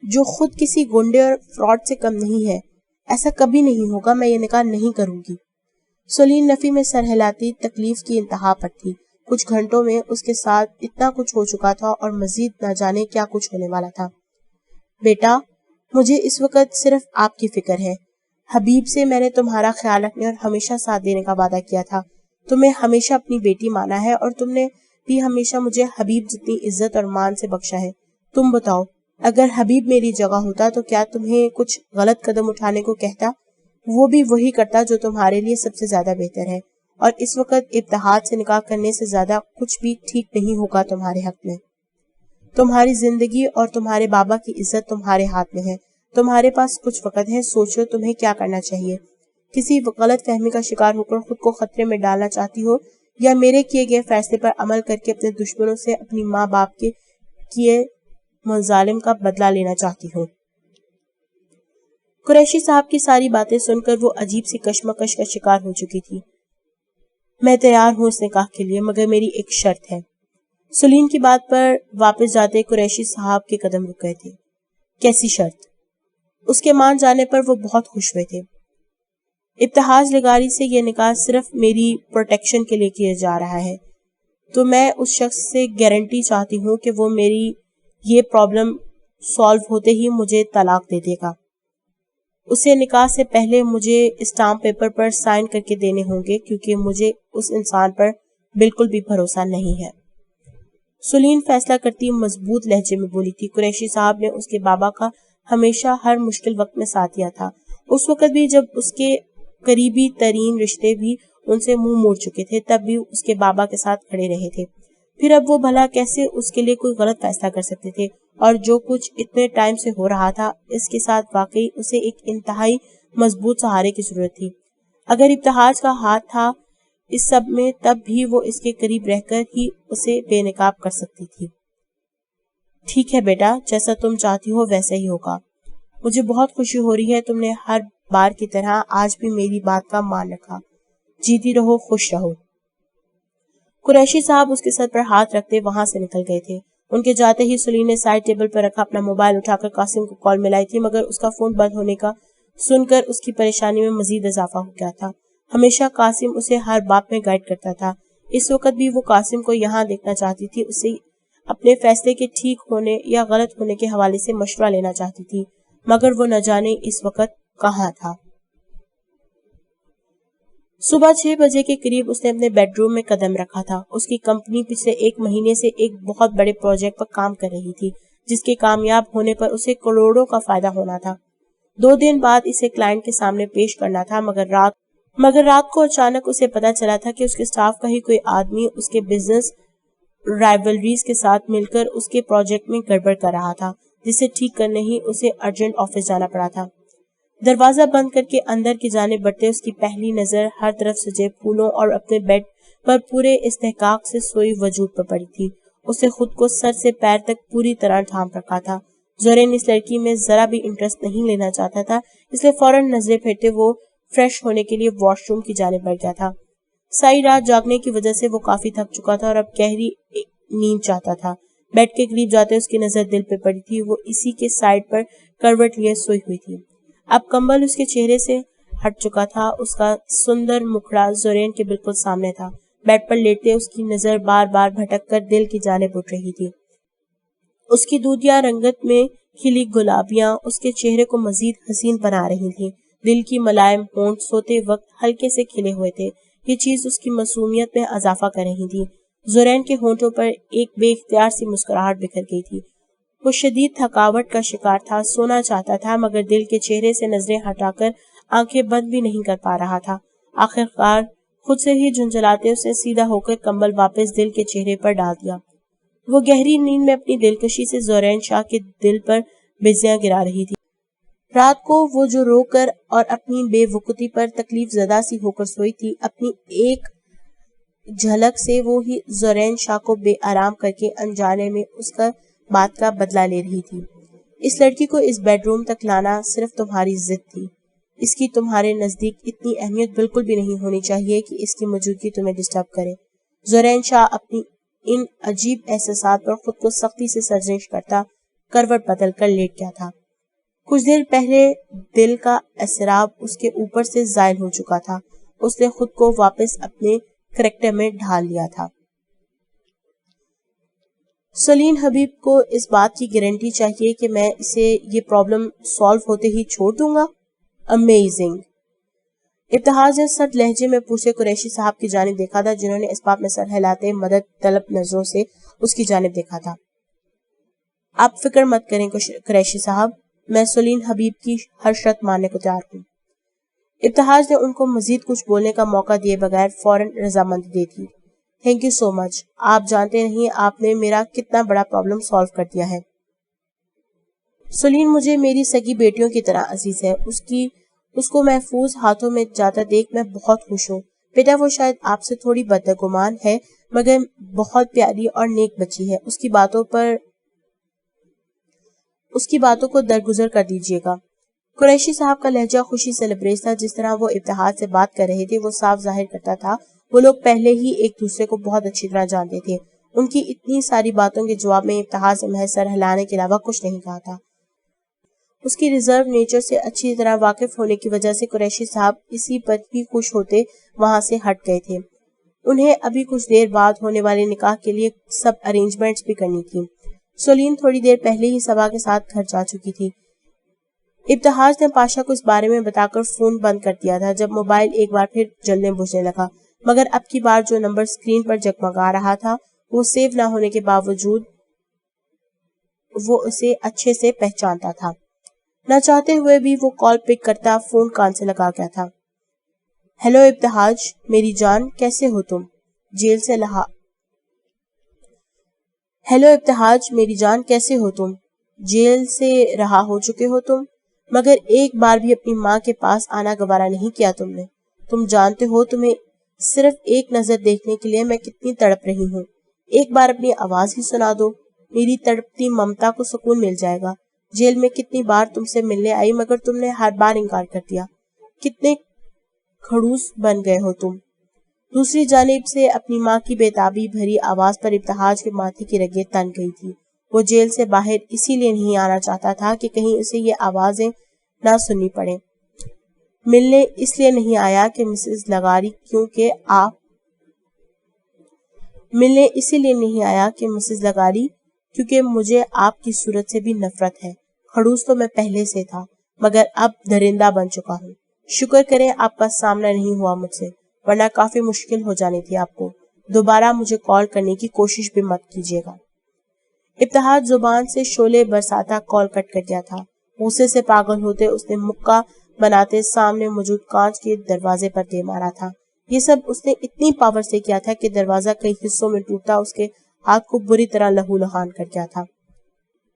جو خود کسی گنڈے اور فراڈ سے کم نہیں ہے؟ ایسا کبھی نہیں ہوگا. میں یہ نکاح نہیں کروں گی. سولین نفی میں سر ہلاتی تکلیف کی انتہا پر تھی. کچھ گھنٹوں میں اس کے ساتھ اتنا کچھ ہو چکا تھا اور مزید نہ جانے کیا کچھ ہونے والا تھا. بیٹا، مجھے اس وقت صرف آپ کی فکر ہے. حبیب سے میں نے تمہارا خیال رکھنے اور ہمیشہ ساتھ دینے کا وعدہ کیا تھا. تمہیں ہمیشہ اپنی بیٹی مانا ہے اور تم نے بھی ہمیشہ مجھے حبیب جتنی عزت اور مان سے بخشا ہے. تم بتاؤ، اگر حبیب میری جگہ ہوتا تو کیا تمہیں کچھ غلط قدم اٹھانے کو کہتا؟ وہ بھی وہی کرتا جو تمہارے لیے سب سے زیادہ بہتر ہے، اور اس وقت ابتہاج سے نکاح کرنے سے زیادہ کچھ بھی ٹھیک نہیں ہوگا تمہارے حق میں. تمہاری زندگی اور تمہارے بابا کی عزت تمہارے ہاتھ میں ہے. تمہارے پاس کچھ وقت ہے. سوچو تمہیں کیا کرنا چاہیے. کسی غلط فہمی کا شکار ہو کر خود کو خطرے میں ڈالنا چاہتی ہو، یا میرے کیے گئے فیصلے پر عمل کر کے اپنے دشمنوں سے اپنی ماں باپ کے کیے ظالم کا بدلہ لینا چاہتی ہوں۔ قریشی صاحب کی ساری باتیں سن کر وہ عجیب سی کشمکش کا شکار ہو چکی تھی۔ میں تیار ہوں اس نکاح کے لیے، مگر میری ایک شرط ہے۔ سلیم کی بات پر واپس جاتے قریشی صاحب کے قدم رک گئے تھے۔ کیسی شرط؟ اس کے مان جانے پر وہ بہت خوش ہوئے تھے۔ ابتہاج لغاری سے یہ نکاح صرف میری پروٹیکشن کے لیے کیا جا رہا ہے، تو میں اس شخص سے گارنٹی چاہتی ہوں کہ وہ میری یہ پرابلم سالو ہوتے ہی مجھے طلاق دے دے گا۔ اسے نکاح سے پہلے مجھے اسٹامپ پیپر پر سائن کر کے دینے ہوں گے، کیونکہ مجھے اس انسان پر بالکل بھی بھروسہ نہیں ہے۔ سلیم فیصلہ کرتی مضبوط لہجے میں بولی تھی۔ قریشی صاحب نے اس کے بابا کا ہمیشہ ہر مشکل وقت میں ساتھ دیا تھا، اس وقت بھی جب اس کے قریبی ترین رشتے بھی ان سے منہ موڑ چکے تھے، تب بھی اس کے بابا کے ساتھ کھڑے رہے تھے۔ پھر اب وہ بھلا کیسے اس کے لیے کوئی غلط فیصلہ کر سکتے تھے؟ اور جو کچھ اتنے ٹائم سے ہو رہا تھا، اس کے ساتھ واقعی اسے ایک انتہائی مضبوط سہارے کی ضرورت تھی۔ اگر ابتہاج کا ہاتھ تھا اس سب میں، تب بھی وہ اس کے قریب رہ کر ہی اسے بے نقاب کر سکتی تھی۔ ٹھیک ہے بیٹا، جیسا تم چاہتی ہو ویسا ہی ہوگا۔ مجھے بہت خوشی ہو رہی ہے تم نے ہر بار کی طرح آج بھی میری بات کا مان رکھا۔ جیتی رہو، خوش رہو۔ قریشی صاحب اس کے سر پر ہاتھ رکھتے وہاں سے نکل گئے تھے۔ ان کے جاتے ہی سلیم نے سائڈ ٹیبل پر رکھا اپنا موبائل اٹھا کر قاسم کو کال ملائی تھی، مگر اس کا فون بند ہونے کا سن کر اس کی پریشانی میں مزید اضافہ ہو گیا تھا۔ ہمیشہ قاسم اسے ہر بات میں گائیڈ کرتا تھا، اس وقت بھی وہ قاسم کو یہاں دیکھنا چاہتی تھی، اسے اپنے فیصلے کے ٹھیک ہونے یا غلط ہونے کے حوالے سے مشورہ لینا چاہتی تھی، مگر وہ نہ جانے اس وقت کہاں تھا۔ صبح 6 بجے کے قریب اس نے اپنے بیڈ روم میں قدم رکھا تھا۔ اس کی کمپنی پچھلے 1 مہینے سے ایک بہت بڑے پروجیکٹ پر کام کر رہی تھی، جس کے کامیاب ہونے پر اسے کروڑوں کا فائدہ ہونا تھا۔ 2 دن بعد اسے کلائنٹ کے سامنے پیش کرنا تھا، مگر رات کو اچانک اسے پتا چلا تھا کہ اس کے سٹاف کا ہی کوئی آدمی اس کے بزنس رائیولریز کے ساتھ مل کر اس کے پروجیکٹ میں گڑبڑ کر رہا تھا، جسے ٹھیک کرنے ہی اسے ارجنٹ آفس جانا پڑا تھا۔ دروازہ بند کر کے اندر کی جانب بڑھتے اس کی پہلی نظر ہر طرف سجے پھولوں اور اپنے بیڈ پر پورے استحقاق سے سوئی وجود پر پڑی تھی۔ اسے خود کو سر سے پیر تک پوری طرح ڈھانپ رکھا تھا۔ زورین اس لڑکی میں ذرا بھی انٹرسٹ نہیں لینا چاہتا تھا، اس لیے فوراً نظریں پھیرتے وہ فریش ہونے کے لیے واش روم کی جانب بڑھ گیا تھا۔ ساری رات جاگنے کی وجہ سے وہ کافی تھک چکا تھا اور اب گہری نیند چاہتا تھا۔ بیڈ کے قریب جاتے اس کی نظر دل پہ پڑی تھی، وہ اسی کے سائڈ پر کروٹ لیے سوئی ہوئی تھی۔ اب کمبل اس کے چہرے سے ہٹ چکا تھا، اس کا سندر مکھڑا زورین کے بالکل سامنے تھا۔ بیڈ پر لیٹتے اس کی نظر بار بار بھٹک کر دل کی جانب اٹھ رہی تھی۔ اس کی دودھیا رنگت میں کھلی گلابیاں اس کے چہرے کو مزید حسین بنا رہی تھیں۔ دل کی ملائم ہونٹ سوتے وقت ہلکے سے کھلے ہوئے تھے، یہ چیز اس کی معصومیت میں اضافہ کر رہی تھی۔ زورین کے ہونٹوں پر ایک بے اختیار سی مسکراہٹ بکھر گئی تھی۔ وہ شدید تھکاوٹ کا شکار تھا، سونا چاہتا تھا، مگر دل کے چہرے سے نظریں ہٹا کر آنکھیں بند بھی نہیں کر پا رہا تھا۔ آخرکار خود سے ہی جھنجھلاتے اس نے سیدھا ہو کر کمبل واپس دل کے چہرے پر ڈال دیا۔ وہ گہری نیند میں اپنی دلکشی سے زورین شاہ کے دل پر بجلیاں گرا رہی تھی۔ رات کو وہ جو رو کر اور اپنی بے وقوفی پر تکلیف زدہ سی ہو کر سوئی تھی، اپنی ایک جھلک سے وہ ہی زورین شاہ کو بے آرام کر کے انجانے میں اس کا بات کا بدلہ لے رہی تھی۔ اس لڑکی کو اس بیڈ روم تک لانا صرف تمہاری ضد تھی، اس کی تمہارے نزدیک اتنی اہمیت بالکل بھی نہیں ہونی چاہیے کہ اس کی موجودگی تمہیں ڈسٹرب کرے۔ زورین شاہ اپنی ان عجیب احساسات پر خود کو سختی سے سرزنش کرتا کروٹ بدل کر لیٹ گیا تھا۔ کچھ دیر پہلے دل کا اضطراب اس کے اوپر سے زائل ہو چکا تھا، اس نے خود کو واپس اپنے کریکٹر میں ڈھال لیا تھا۔ سلیم حبیب کو اس بات کی گارنٹی چاہیے کہ میں اسے یہ پرابلم سالو ہوتے ہی چھوڑ دوں گا۔ امیزنگ۔ ابتہاج نے سرد لہجے میں پوچھے قریشی صاحب کی جانب دیکھا تھا، جنہوں نے اسباب میں سر ہلاتے مدد طلب نظروں سے اس کی جانب دیکھا تھا۔ آپ فکر مت کریں قریشی صاحب، میں سلیم حبیب کی ہر شرط ماننے کو تیار ہوں۔ ابتہاج نے ان کو مزید کچھ بولنے کا موقع دیے بغیر فوراً رضامندی دے دی۔ تھینک یو سو مچ، آپ جانتے نہیں آپ نے میرا کتنا بڑا پرابلم سالو کر دیا ہے۔ سلیم مجھے میری سگی بیٹیوں کی طرح عزیز ہے، اس کو محفوظ ہاتھوں میں جاتا دیکھ میں بہت خوش ہوں۔ بیٹا وہ شاید آپ سے تھوڑی بدگمان ہے، مگر بہت پیاری اور نیک بچی ہے، اس کی باتوں پر اس کی باتوں کو درگزر کر دیجیے گا۔ قریشی صاحب کا لہجہ خوشی سے لبریز تھا۔ جس طرح وہ ابتہاج سے بات کر رہے تھے وہ صاف ظاہر کرتا تھا وہ لوگ پہلے ہی ایک دوسرے کو بہت اچھی طرح جانتے تھے۔ ان کی اتنی ساری باتوں کے جواب میں ابتہاج سے محض سر ہلانے کے علاوہ کچھ نہیں کہا تھا۔ اس کی ریزرو نیچر سے اچھی طرح واقف ہونے کی وجہ سے قریشی صاحب اسی پر ہی خوش ہوتے وہاں سے ہٹ گئے تھے۔ انہیں ابھی کچھ دیر بعد ہونے والے نکاح کے لیے سب ارینجمنٹس بھی کرنی تھی۔ سولین تھوڑی دیر پہلے ہی صبا کے ساتھ گھر جا چکی تھی۔ ابتہاج نے پاشا کو اس بارے میں بتا کر فون بند کر دیا تھا جب موبائل ایک بار پھر جلنے بجھنے لگا، مگر اب کی بار جو نمبر سکرین پر جگمگا رہا تھا وہ سیو نہ ہونے کے باوجود وہ اسے اچھے سے پہچانتا تھا۔ نہ چاہتے ہوئے بھی وہ کال پک کرتا فون کان سے لگا گیا تھا۔ ہیلو ابتہاج میری جان، کیسے ہو تم؟ جیل سے ہیلو ابتہاج میری جان، کیسے ہو تم؟ جیل سے رہا ہو چکے ہو تم، مگر ایک بار بھی اپنی ماں کے پاس آنا گوارا نہیں کیا تم نے۔ تم جانتے ہو تمہیں صرف ایک نظر دیکھنے کے لیے میں کتنی تڑپ رہی ہوں۔ ایک بار اپنی آواز ہی سنا دو، میری تڑپتی ممتا کو سکون مل جائے گا۔ جیل میں کتنی بار تم سے ملنے آئی مگر تم نے ہر بار انکار کر دیا۔ کتنے کھڑوس بن گئے ہو تم۔ دوسری جانب سے اپنی ماں کی بےتابی بھری آواز پر ابتہاج کے ماتھے کی رگیں تن گئی تھی۔ وہ جیل سے باہر اسی لیے نہیں آنا چاہتا تھا کہ کہیں اسے یہ آوازیں نہ سننی پڑیں۔ ملنے اس لیے نہیں آیا کہ مسز لغاری کیونکہ مجھے آپ کی صورت سے بھی نفرت ہے۔ کھڑوس تو میں پہلے سے تھا مگر اب درندہ بن چکا ہوں۔ شکر کریں آپ کا سامنا نہیں ہوا مجھ سے، ورنہ کافی مشکل ہو جانی تھی آپ کو۔ دوبارہ مجھے کال کرنے کی کوشش بھی مت کیجیے گا۔ ابتہاج زبان سے شعلے برساتا کال کٹ کر گیا تھا۔ غصے سے پاگل ہوتے اس نے مکہ بناتے سامنے موجود کانچ کے دروازے پر دے مارا تھا۔ یہ سب اس نے اتنی پاور سے کیا تھا کہ دروازہ کئی حصوں میں ٹوٹتا اس کے ہاتھ کو بری طرح لہو لہان کر گیا تھا۔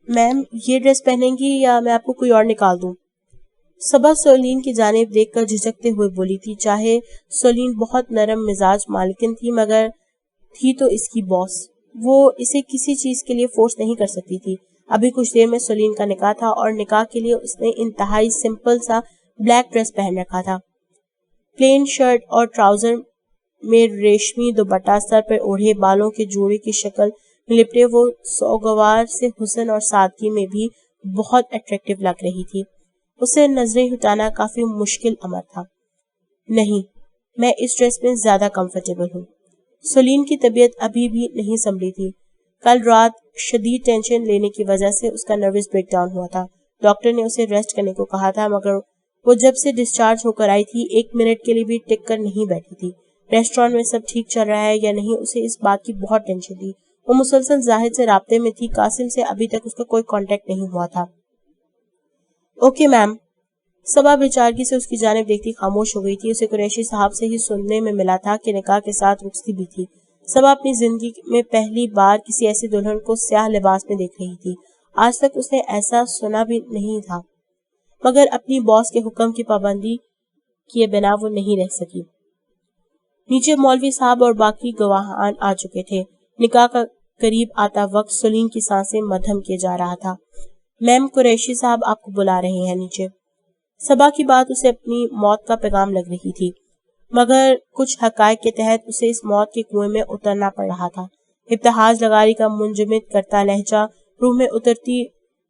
میم یہ ڈریس پہنیں گی یا میں آپ کو کوئی اور نکال دوں؟ صبا سولین کی جانب دیکھ کر جھجکتے ہوئے بولی تھی۔ چاہے سولین بہت نرم مزاج مالکن تھی مگر تھی تو اس کی باس۔ وہ اسے کسی چیز کے لیے فورس نہیں کر سکتی تھی۔ ابھی کچھ دیر میں سولین کا نکاح تھا اور نکاح کے لیے اس نے انتہائی سمپل سا بلیک ڈریس پہن رکھا تھا۔ پلین شرٹ اور ٹراؤزر میں ریشمی دوپٹہ سر پر اوڑھے، بالوں کے جوڑے کی شکل میں لپٹے وہ سوگوار سے حسن اور سادگی میں بھی بہت اٹریکٹیو لگ رہی تھی۔ اسے نظریں ہٹانا کافی مشکل امر تھا۔ نہیں، میں اس ڈریس میں زیادہ کمفرٹیبل ہوں۔ سولین کی طبیعت ابھی بھی نہیں سنبھلی تھی۔ کل رات شدید ٹینشن لینے کی وجہ سے اس کا نروس بریک ڈاؤن ہوا تھا۔ ڈاکٹر نے اسے ریسٹ کرنے کو کہا تھا مگر وہ جب سے ڈسچارج ہو کر آئی تھی ایک منٹ کے لیے بھی ٹک کر نہیں بیٹھی تھی۔ ریسٹورانٹ میں سب ٹھیک چل رہا ہے یا نہیں اسے اس بات کی بہت ٹینشن تھی۔ وہ مسلسل زاہد سے رابطے میں تھی۔ قاسم سے ابھی تک اس کا کوئی کانٹیکٹ نہیں ہوا تھا۔ Okay ma'am. صبا بیچارگی سے اس کی جانب دیکھتی خاموش ہو گئی تھی۔ اسے قریشی صاحب سے ہی سننے میں ملا تھا کہ نکاح کے ساتھ رخصتی بھی تھی۔ صبا اپنی زندگی میں پہلی بار کسی ایسی دلہن کو سیاہ لباس میں دیکھ رہی تھی۔ آج تک اس نے ایسا سنا بھی نہیں تھا مگر اپنی باس کے حکم کی پابندی کیے بنا وہ نہیں رہ سکی۔ نیچے مولوی صاحب اور باقی گواہان آ چکے تھے۔ نکاح کا قریب آتا وقت سولین کی سانسیں مدھم کیے جا رہا تھا۔ میم قریشی صاحب آپ کو بلا رہے ہیں نیچے۔ صبا کی بات اسے اپنی موت کا پیغام لگ رہی تھی مگر کچھ حقائق کے تحت اسے اس موت کے کنویں میں اترنا پڑ رہا تھا۔ ابتہاج لغاری کا منجمد کرتا لہجہ، روح میں اترتی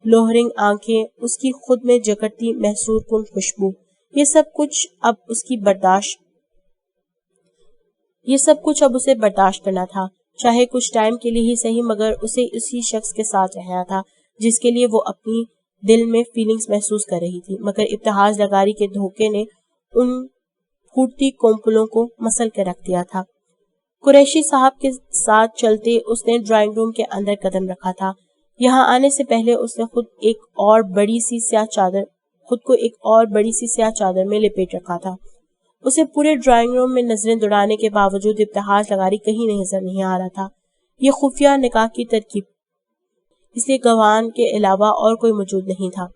لوہرنگ آنکھیں، اس کی خود میں جکڑتی محسور کن خوشبو، یہ سب کچھ اب اسے برداشت کرنا تھا، چاہے کچھ ٹائم کے لیے ہی صحیح مگر اسے اسی شخص کے ساتھ رہنا تھا جس کے لیے وہ اپنی دل میں فیلنگز محسوس کر رہی تھی۔ مگر ابتہاج لغاری کے دھوکے نے ان پھوٹتی کونپلوں کو مسل کے رکھ دیا تھا۔ قریشی صاحب کے ساتھ چلتے اس نے ڈرائنگ روم کے اندر قدم رکھا تھا۔ یہاں آنے سے پہلے اس نے خود کو ایک اور بڑی سی سیاہ چادر میں لپیٹ رکھا تھا۔ اسے پورے ڈرائنگ روم میں نظریں دوڑانے کے باوجود ابتہاج لغاری کہیں نظر نہیں آ رہا تھا۔ یہ خفیہ نکاح کی ترکیب، اس لیے گواہان کے علاوہ اور کوئی موجود نہیں تھا۔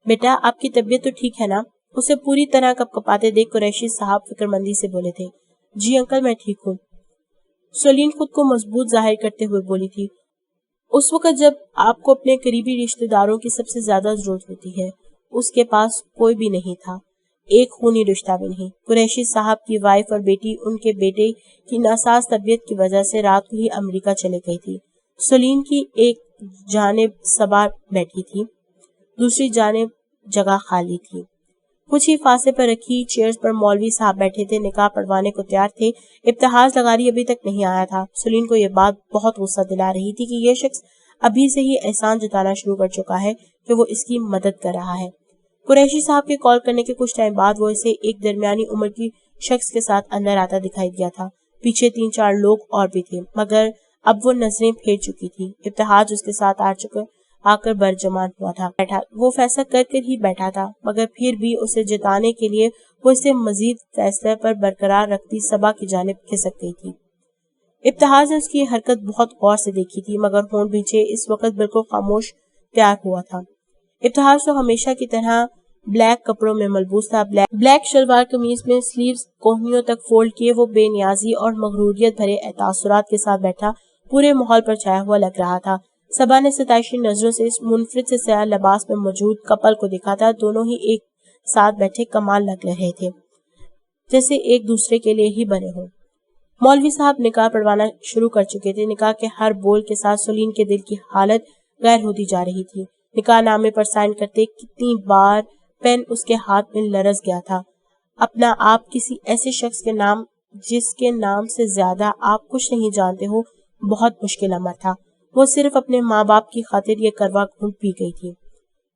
بیٹا آپ کی طبیعت تو ٹھیک ہے نا؟ اسے پوری طرح کپکپاتے دیکھ قریشی صاحب فکر مندی سے بولے تھے۔ جی انکل میں ٹھیک ہوں۔ سولین خود کو مضبوط ظاہر کرتے ہوئے بولی تھی۔ اس وقت جب آپ کو اپنے قریبی رشتہ داروں کی سب سے زیادہ ضرورت ہوتی ہے، اس کے پاس کوئی بھی نہیں تھا، ایک خونی رشتہ بھی نہیں۔ قریشی صاحب کی وائف اور بیٹی ان کے بیٹے کی ناساز طبیعت کی وجہ سے رات کو ہی امریکہ چلے گئی تھی۔ سلیم کی ایک جانب صبا بیٹھی تھی، دوسری جانب جگہ خالی تھی۔ کچھ ہی فاصلے پر رکھی چیئرز پر مولوی صاحب بیٹھے تھے، نکاح پڑھوانے کو تیار تھے۔ ابتحاج لغاری ابھی تک نہیں آیا تھا۔ سلیم کو یہ بات بہت غصہ دلا رہی تھی کہ یہ شخص ابھی سے ہی احسان جتانا شروع کر چکا ہے کہ وہ اس کی مدد کر رہا ہے۔ قریشی صاحب کے کال کرنے کے کچھ ٹائم بعد وہ اسے ایک درمیانی عمر کی شخص کے ساتھ اندر آتا دکھائی دیا تھا۔ پیچھے 3-4 لوگ اور بھی تھے، مگر اب وہ نظریں پھیر چکی تھی۔ ابتحاج اس کے ساتھ آ کر برجمان ہوا تھا۔ وہ فیصلہ کر ہی بیٹھا تھا، مگر پھر بھی اسے جتانے کے لیے وہ اسے مزید فیصلے پر برقرار رکھتی صبا کی جانب کھسک گئی تھی۔ ابتحاج نے اس کی حرکت بہت غور سے دیکھی تھی، مگر ہونٹ بھینچے اس وقت بالکل خاموش تیار ہوا تھا۔ ابتحاج تو ہمیشہ کی طرح بلیک کپڑوں میں ملبوس تھا، بلیک شلوار قمیض میں سلیوز کوہنیوں تک فولڈ کیے وہ بے نیازی اور مغروریت بھرے تاثرات کے ساتھ بیٹھا پورے ماحول پر چھایا ہوا لگ رہا تھا۔ صبا نے ستائشی نظروں سے اس منفرد سے سیاہ لباس میں موجود کپل کو دیکھا تھا۔ دونوں ہی ایک ساتھ بیٹھے کمال لگ رہے تھے، جیسے ایک دوسرے کے لیے ہی بنے ہوں۔ مولوی صاحب نکاح پڑھوانا شروع کر چکے تھے۔ نکاح کے ہر بول کے ساتھ سلیم کے دل کی حالت غیر ہوتی جا رہی تھی۔ نکاح نامے پر سائن کرتے کتنی بار پین اس کے ہاتھ میں لرز گیا تھا۔ اپنا آپ کسی ایسے شخص کے نام جس کے نام سے زیادہ آپ کچھ نہیں جانتے ہو بہت مشکل امر تھا۔ وہ صرف اپنے ماں باپ کی خاطر یہ کروا گھونٹ پی گئی تھی۔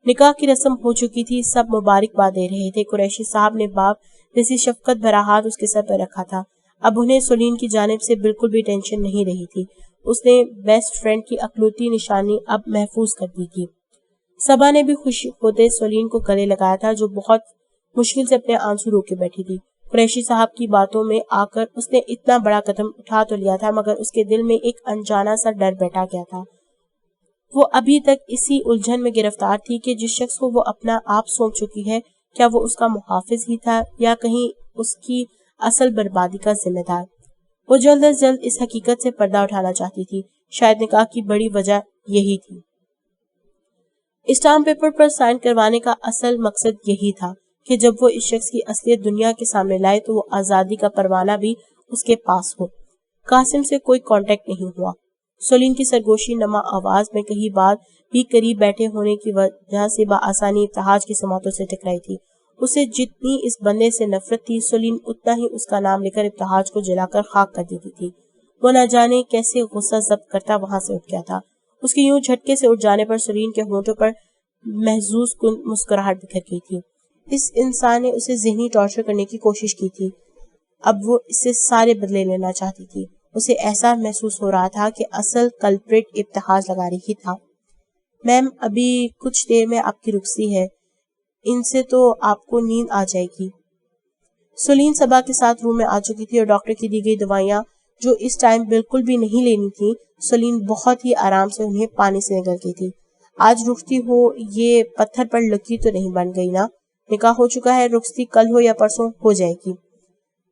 نکاح کی رسم ہو چکی تھی، سب مبارکباد دے رہے تھے۔ قریشی صاحب نے باپ جیسی شفقت بھرا ہاتھ اس کے سر پر رکھا تھا۔ اب انہیں سلیم کی جانب سے بالکل بھی ٹینشن نہیں رہی تھی۔ اس نے بیسٹ فرینڈ کی اکلوتی نشانی اب محفوظ کر دی تھی۔ صبا نے بھی خوش ہوتے سلیم کو گلے لگایا تھا، جو بہت مشکل سے اپنے آنسو روکے بیٹھی تھی۔ قریشی صاحب کی باتوں میں آ کر اس نے اتنا بڑا قدم اٹھا تو لیا تھا، مگر اس کے دل میں ایک انجانا سا ڈر بیٹھا گیا تھا۔ وہ ابھی تک اسی الجھن میں گرفتار تھی کہ جس شخص کو وہ اپنا آپ سونپ چکی ہے، کیا وہ اس کا محافظ ہی تھا یا کہیں اس کی اصل بربادی کا ذمہ دار۔ وہ جلد از جلد اس حقیقت سے پردہ اٹھانا چاہتی تھی۔ شاید نکاح کی بڑی وجہ یہی تھی۔ اسٹامپ پیپر پر سائن کروانے کا اصل مقصد یہی تھا کہ جب وہ اس شخص کی اصلیت دنیا کے سامنے لائے تو وہ آزادی کا پروانہ بھی اس کے پاس ہو۔ قاسم سے کوئی کانٹیکٹ نہیں ہوا۔ سلیم کی سرگوشی نما آواز میں کہیں بات بھی قریب بیٹھے ہونے کی وجہ سے بآسانی ابتحاج کی سماعتوں سے ٹکرائی تھی۔ اسے جتنی اس بندے سے نفرت تھی، سلیم اتنا ہی اس کا نام لے کر ابتحاج کو جلا کر خاک کر دیتی تھی۔ وہ نہ جانے کیسے غصہ ضبط کرتا وہاں سے اٹھ گیا تھا۔ اس کے یوں جھٹکے سے اٹھ جانے پر سلیم کے ہونٹوں پر محظوظ کن مسکراہٹ بکھر گئی تھی۔ اس انسان نے اسے ذہنی ٹارچر کرنے کی کوشش کی تھی، اب وہ اس سے سارے بدلے لینا چاہتی تھی۔ اسے ایسا محسوس ہو رہا تھا کہ اصل کلپریٹ ابتحاج لغاری ہی تھا۔ میم، ابھی کچھ دیر میں آپ کی رخصتی ہے، ان سے تو آپ کو نیند آ جائے گی۔ سلیم صبا کے ساتھ روم میں آ چکی تھی اور ڈاکٹر کی دی گئی دوائیاں جو اس ٹائم بالکل بھی نہیں لینی تھی، سلیم بہت ہی آرام سے انہیں پانی سے نگل گئی تھی۔ آج رخصتی ہو، یہ پتھر پر لکیر تو نہیں بن گئی نا؟ نکاح ہو چکا ہے، رخصتی کل ہو یا پرسوں ہو جائے گی۔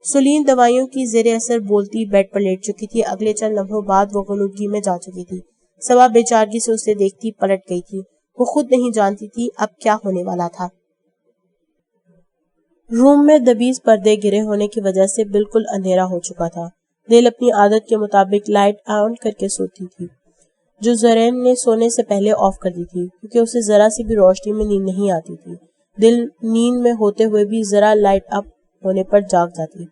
سلیم دوائیوں کی زیر اثر بولتی بیڈ پر لیٹ چکی تھی۔ اگلے چند لمحوں بعد وہ غنودگی میں جا چکی تھی۔ صبا بے چارگی سے اسے دیکھتی پلٹ گئی تھی۔ وہ خود نہیں جانتی تھی اب کیا ہونے والا تھا۔ روم میں دبیز پردے گرے ہونے کی وجہ سے بالکل اندھیرا ہو چکا تھا۔ دل اپنی عادت کے مطابق لائٹ آن کر کے سوتی تھی، جو زرین نے سونے سے پہلے آف کر دی تھی، کیونکہ اسے ذرا سی بھی روشنی میں نیند نہیں آتی تھی۔ دل نیند میں ہوتے ہوئے بھی ذرا لائٹ اپ ہونے پر جاگ جاتی۔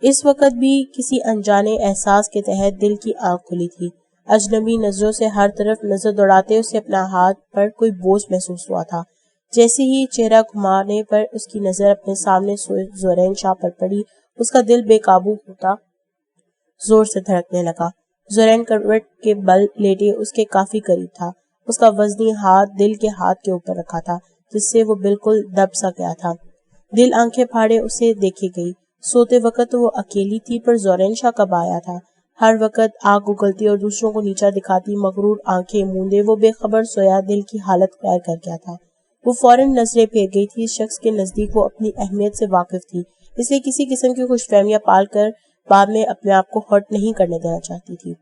اس وقت بھی کسی انجانے احساس کے تحت دل کی آنکھ کھلی تھی۔ اجنبی نظروں سے ہر طرف نظر دوڑاتے اسے اپنا ہاتھ پر کوئی بوجھ محسوس ہوا تھا۔ جیسے ہی چہرہ گھمانے پر اس کی نظر اپنے سامنے سوئے زرین شاہ پر پڑی، اس کا دل بے قابو ہوتا زور سے دھڑکنے لگا۔ زرین کروٹ کے بل لیٹے اس کے کافی قریب تھا۔ اس کا وزنی ہاتھ دل کے ہاتھ کے اوپر رکھا تھا، جس سے وہ بالکل دب سا گیا تھا۔ دل آنکھیں پھاڑے اسے دیکھے گئی۔ سوتے وقت وہ اکیلی تھی، پر زرین شاہ کب آیا تھا؟ ہر وقت آنکھ اگلتی اور دوسروں کو نیچا دکھاتی مغرور آنکھیں موندے وہ بے خبر سویا دل کی حالت اختیار کر گیا تھا۔ وہ فوراً نظریں پھیر گئی تھی۔ اس شخص کے نزدیک وہ اپنی اہمیت سے واقف تھی، اس لیے کسی قسم کی خوش فہمیاں پال کر بعد میں اپنے آپ کو ہرٹ نہیں کرنے دینا چاہتی تھی۔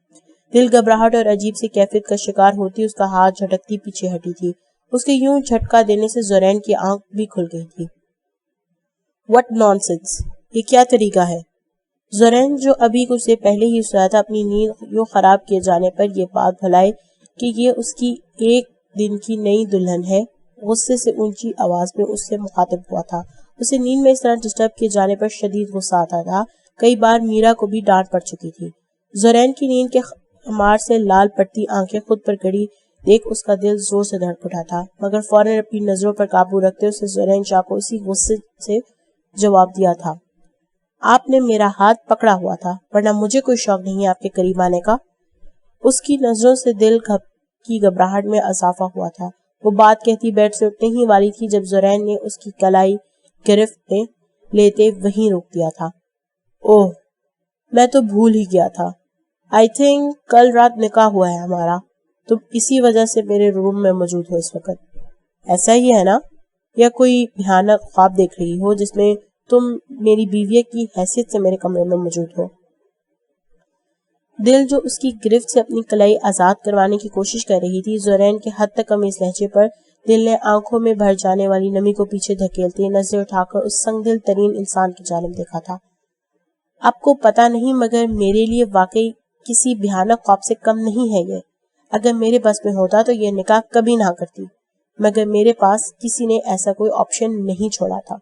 دل گھبراہٹ اور عجیب سی کیفیت کا شکار ہوتی اس کا ہاتھ جھٹکتی پیچھے ہٹی تھی. اس کے یوں جھٹکا دینے سے زورین کی آنکھ بھی کھل گئی تھی. وٹ نانسنس، یہ کیا طریقہ ہے؟ زورین جو ابھی کچھ دیر پہلے ہی سویا تھا اپنی نیند یوں خراب کیے جانے پر یہ بات بھلائے کہ یہ اس کی ایک دن کی نئی دلہن ہے، غصے سے اونچی آواز میں اس سے مخاطب ہوا تھا. اسے نیند میں اس طرح ڈسٹرب کیے جانے پر شدید غصہ آتا تھا. کئی بار میرا کو بھی ڈانٹ پڑ چکی تھی. زورین کی نیند کے خمار سے لال پڑتی آنکھیں خود پر گڑی دیکھ اس کا دل زور سے دھڑک اٹھا تھا، مگر فوراً اپنی نظروں پر قابو رکھتے اسے زورین شاہ کو اسی غصے سے جواب دیا تھا. آپ نے میرا ہاتھ پکڑا ہوا تھا، ورنہ مجھے کوئی شوق نہیں آپ کے قریب آنے کا. اس کی نظروں سے دل کی گھبراہٹ میں اضافہ ہوا تھا. وہ بات کہتی بیڈ سے اٹھنے ہی والی تھی جب زورین نے اس کی کلائی گرفت میں لیتے وہیں روک دیا تھا. اوہ، میں تو بھول ہی گیا تھا. آئی تھنک کل رات نکاح ہوا ہے ہمارا. تم اسی وجہ سے میرے روم میں موجود ہو اس وقت. ایسا ہی ہے نا؟ یا کوئی بھیانک خواب دیکھ رہی ہو جس میں تم میری بیوی کی حیثیت سے میرے کمرے میں موجود ہو؟ دل جو اس کی گرفت سے اپنی کلائی آزاد کروانے کی کوشش کر رہی تھی. زورین کے حد تک امیز لہجے پر دل نے آنکھوں میں بھر جانے والی نمی کو پیچھے دھکیلتے نظریں اٹھا کر اس سنگ دل ترین انسان کی جانب دیکھا تھا. آپ کو پتا نہیں مگر میرے لیے واقعی کسی بھیانک خواب سے کم نہیں ہے یہ. اگر میرے بس میں ہوتا تو یہ نکاح کبھی نہ کرتی، مگر میرے پاس کسی نے ایسا کوئی آپشن نہیں چھوڑا تھا.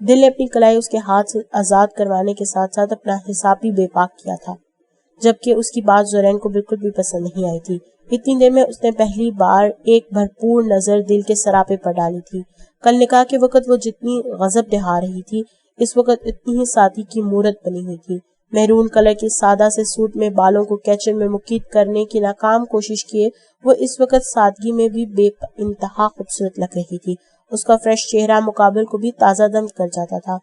دل نے اپنی کلائی اس کے ہاتھ سے آزاد کروانے کے ساتھ ساتھ اپنا حساب بھی بے پاک کیا تھا، جبکہ اس کی بات زورین کو بالکل بھی پسند نہیں آئی تھی. اتنی دیر میں اس نے پہلی بار ایک بھرپور نظر دل کے سراپے پر ڈالی تھی. کل نکاح کے وقت وہ جتنی غضب دہا رہی تھی اس وقت اتنی ہی سادگی کی مورت بنی ہوئی تھی. میرون کلر کے سادہ سے سوٹ میں بالوں کو کیچن میں مکید کرنے کی ناکام کوشش کیے وہ اس وقت سادگی میں بھی بے انتہا خوبصورت لگ رہی تھی. اس کا فریش چہرہ مقابل کو بھی تازہ دم کر جاتا تھا،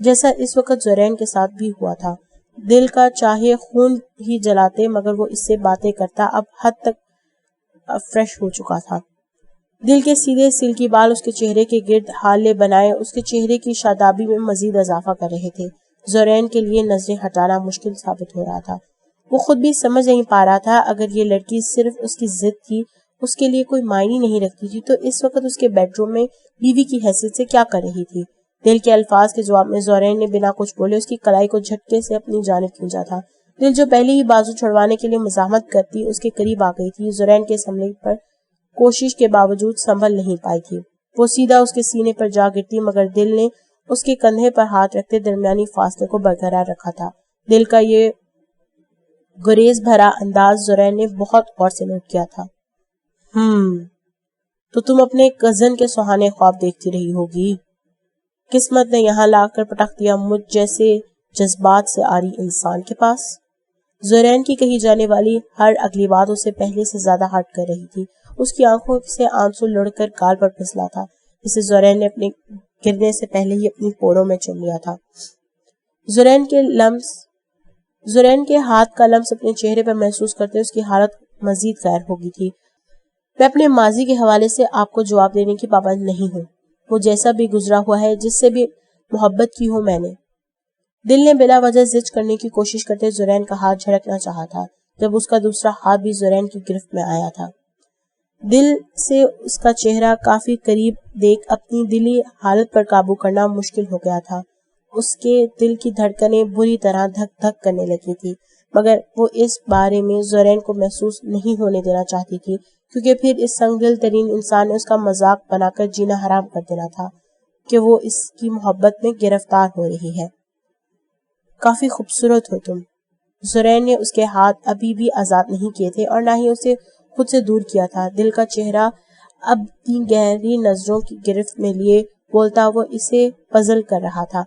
جیسا اس وقت زورین کے ساتھ بھی ہوا تھا. دل کا چاہے خون ہی جلاتے مگر وہ اس سے باتیں کرتا اب حد تک فریش ہو چکا تھا. دل کے سیدھے سلکی بال اس کے چہرے کے گرد ہالے بنائے اس کے چہرے کی شادابی میں مزید اضافہ کر رہے تھے. زورین کے لیے نظریں ہٹانا مشکل ثابت ہو رہا تھا. وہ خود بھی سمجھ نہیں پا رہا تھا اگر یہ لڑکی صرف اس کی ضد تھی، اس کے لیے کوئی معنی نہیں رکھتی تھی، تو اس وقت اس کے بیڈ روم میں بیوی کی حیثیت سے کیا کر رہی تھی. دل کے الفاظ کے جواب میں زورین نے بنا کچھ بولے اس کی کلائی کو جھٹکے سے اپنی جانب کھینچا تھا. دل جو پہلے ہی بازو چھڑوانے کے لیے مزاحمت کرتی اس کے قریب آ گئی تھی. زورین کے سنبھلنے پر کوشش کے باوجود سنبھل نہیں پائی تھی. وہ سیدھا اس کے سینے پر جا گرتی مگر دل نے اس کے کندھے پر ہاتھ رکھتے درمیانی فاصلے کو برقرار رکھا تھا. دل کا یہ گریز بھرا انداز زورین نے بہت غور سے نوٹ کیا تھا. تو تم اپنے کزن کے سہانے خواب دیکھتی رہی ہوگی. قسمت نے یہاں لا کر پٹک دیا مجھ جیسے جذبات سے آری انسان کے پاس. زورین کی کہی جانے والی ہر اگلی بات اسے پہلے سے زیادہ ہرٹ کر رہی تھی. اس کی آنکھوں سے آنسو لڑ کر گال پر پھسلا تھا جسے زورین نے اپنے گرنے سے پہلے ہی اپنی پوروں میں چم لیا تھا. زورین کے ہاتھ کا لمس اپنے چہرے پر محسوس کرتے اس کی حالت مزید غیر ہو گئی تھی. میں اپنے ماضی کے حوالے سے آپ کو جواب دینے کی پابند نہیں ہوں. وہ جیسا بھی گزرا ہوا ہے، جس سے بھی محبت کی ہو میں نے. دل نے بلا وجہ زج کرنے کی کوشش کرتے زورین کا ہاتھ جھڑکنا چاہا تھا جب اس کا دوسرا ہاتھ بھی زورین کی گرفت میں آیا تھا. دل سے اس کا چہرہ کافی قریب دیکھ اپنی دلی حالت پر قابو کرنا مشکل ہو گیا تھا. اس کے دل کی دھڑکنیں بری طرح دھک دھک کرنے لگی تھی مگر وہ اس بارے میں زورین کو محسوس نہیں ہونے دینا چاہتی تھی کیونکہ پھر اس سنگ دل ترین انسان نے اس کا مذاق بنا کر جینا حرام کر دینا تھا کہ وہ اس کی محبت میں گرفتار ہو رہی ہے. کافی خوبصورت ہو تم. زورین نے اس کے ہاتھ ابھی بھی آزاد نہیں کیے تھے اور نہ ہی اسے خود سے دور کیا تھا. دل کا چہرہ اب بھی گہری نظروں کی گرفت میں لیے بولتا وہ اسے پزل کر رہا تھا.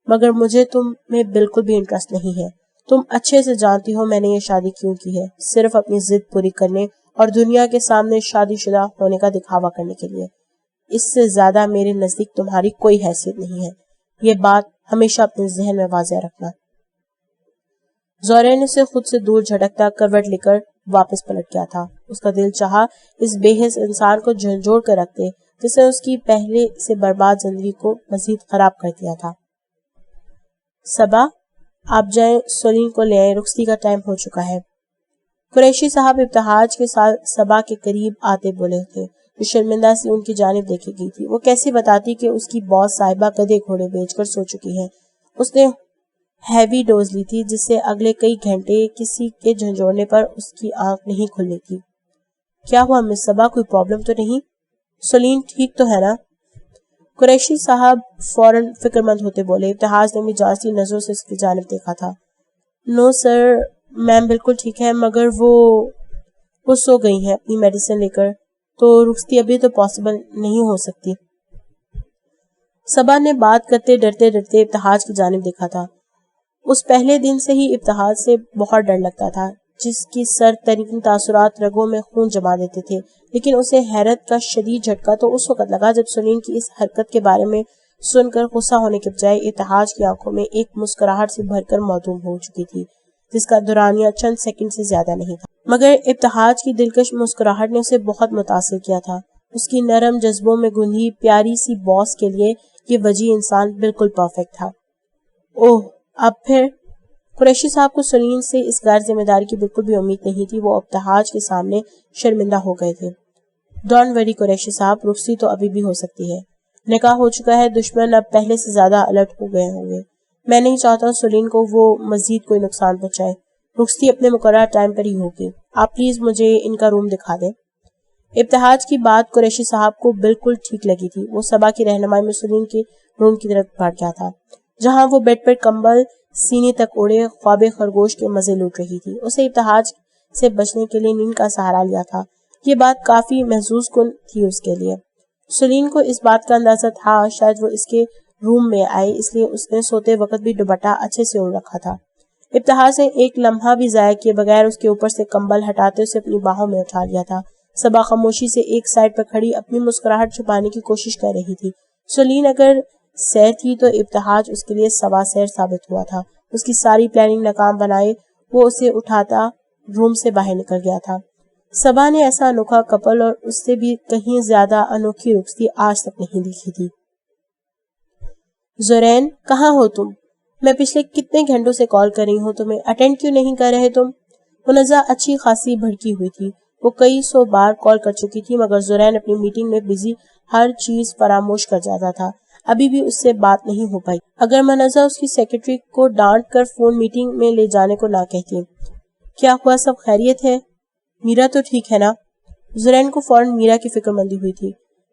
مگر مجھے تم میں بالکل بھی انٹرسٹ نہیں ہے. تم اچھے سے جانتی ہو میں نے یہ شادی کیوں کی ہے، صرف اپنی ضد پوری کرنے اور دنیا کے سامنے شادی شدہ ہونے کا دکھاوا کرنے کے لیے. اس سے زیادہ میرے نزدیک تمہاری کوئی حیثیت نہیں ہے. یہ بات ہمیشہ اپنے ذہن میں واضح رکھنا. زورین سے خود سے دور جھٹکتا کروٹ لے کر واپس پلٹ گیا تھا. اس کا دل چاہا اس بے حس انسان کو جھنجھوڑ کر رکھتے جس نے اس کی پہلے سے برباد زندگی کو مزید خراب کر دیا تھا. صبا، آپ جائیں سولین کو لے آئیں، رخصتی کا ٹائم ہو چکا ہے. قریشی صاحب ابتہاج کے ساتھ صبا کے قریب آتے بولے تھے، جو شرمندہ سے ان کی جانب دیکھی گئی تھی۔ وہ کیسے بتاتی کہ اس کی باس صاحبہ گدھے گھوڑے بیچ کر سو چکی ہے۔ اس نے ہیوی ڈوز لی تھی جس سے اگلے کئی گھنٹے کسی کے جھنجھوڑنے پر اس کی آنکھ نہیں کھلنی تھی۔ کیا ہوا مس صبا، کوئی پرابلم تو نہیں؟ سلیم ٹھیک تو ہے نا؟ قریشی صاحب فوراً فکر مند ہوتے بولے۔ ابتہاج نے بھی جانچتی نظروں سے اس کی جانب دیکھا تھا۔ نو سر، میم بالکل ٹھیک ہے، مگر وہ سو گئی ہیں اپنی میڈیسن لے کر، تو رخصتی ابھی تو پاسبل نہیں ہو سکتی۔ صبا نے بات کرتے ڈرتے ڈرتے ابتہاج کی جانب دیکھا تھا۔ اس پہلے دن سے ہی ابتہاج سے بہت ڈر لگتا تھا، جس کی سرد ترین تاثرات رگوں میں خون جما دیتے تھے، لیکن اسے حیرت کا شدید جھٹکا تو اس وقت لگا جب سلیم کی اس حرکت کے بارے میں سن کر غصہ ہونے کے بجائے ابتہاج کی آنکھوں میں ایک مسکراہٹ سے بھر کر معدوم ہو چکی تھی، جس کا دورانیہ چند سیکنڈ سے زیادہ نہیں تھا۔ مگر ابتہاج کی دلکش مسکراہٹ نے اسے بہت متاثر کیا تھا۔ اس کی نرم جذبوں میں گندھی پیاری سی باس کے لیے یہ وجیح انسان بالکل پرفیکٹ تھا۔ اوہ، اب پھر؟ قریشی صاحب کو سلیم سے اس غیر ذمہ داری کی بالکل بھی امید نہیں تھی۔ وہ ابتہاج کے سامنے شرمندہ ہو گئے تھے۔ ڈونٹ وری قریشی صاحب، رخصتی تو ابھی بھی ہو سکتی ہے۔ نکاح ہو چکا ہے، دشمن اب پہلے سے زیادہ الرٹ ہو گئے ہوں گے۔ میں نہیں چاہتا سلیم کو وہ مزید کوئی نقصان پہنچائے۔ رخصتی اپنے مقررہ ٹائم پر ہی ہوگی۔ آپ پلیز مجھے ان کا روم دکھا دیں۔ ابتہاج کی بات قریشی صاحب کو بالکل ٹھیک لگی تھی۔ وہ صبا کی رہنمائی میں سلیم کے روم کی طرف بڑھ گیا تھا، جہاں وہ بیڈ پر کمبل سینے تک اڑے خواب خرگوش کے مزے لوٹ رہی تھی۔ اسے ابتہاج سے بچنے کے لیے نیند کا سہارا لیا تھا۔ یہ بات کافی محظوظ کن تھی اس کے لیے۔ سلیم کو اس بات کا اندازہ تھا شاید وہ اس کے روم میں آئے، اس لیے اس نے سوتے وقت بھی دوپٹہ اچھے سے اوڑھ رکھا تھا۔ ابتہاج نے ایک لمحہ بھی ضائع کیے بغیر اس کے اوپر سے کمبل ہٹاتے اسے اپنی باہوں میں اٹھا لیا تھا۔ صبا خاموشی سے ایک سائڈ پر کھڑی اپنی مسکراہٹ چھپانے کی کوشش کر رہی تھی۔ سلیم اگر سیر تھی تو ابتہاج اس کے لیے سوا سیر ثابت ہوا تھا۔ اس کی ساری پلاننگ ناکام بنائے وہ اسے اٹھاتا روم سے باہر نکل گیا تھا۔ صبا نے ایسا انوکھا کپل اور اس سے بھی کہیں زیادہ انوکھی رخصتی آج تک نہیں دیکھی تھی۔ زورین، کہاں ہو تم؟ میں پچھلے کتنے گھنٹوں سے کال کر رہی ہوں تمہیں، اٹینڈ کیوں نہیں کر رہے تم؟ منزہ اچھی خاصی بھڑکی ہوئی تھی۔ وہ کئی سو بار کال کر چکی تھی، مگر زورین اپنی میٹنگ میں بزی ہر چیز فراموش کر جاتا تھا۔ ابھی بھی اس سے بات نہیں ہو پائی۔ اگر منزہ اس کی سیکرٹری کو ڈانٹ کر فون میٹنگ میں لے جانے کو نہ کہتی۔ کیا ہوا، سب خیریت ہے؟ میرا تو ٹھیک ہے نا؟ زورین کو فوراً میرا کی فکر مندی ہوئی تھی۔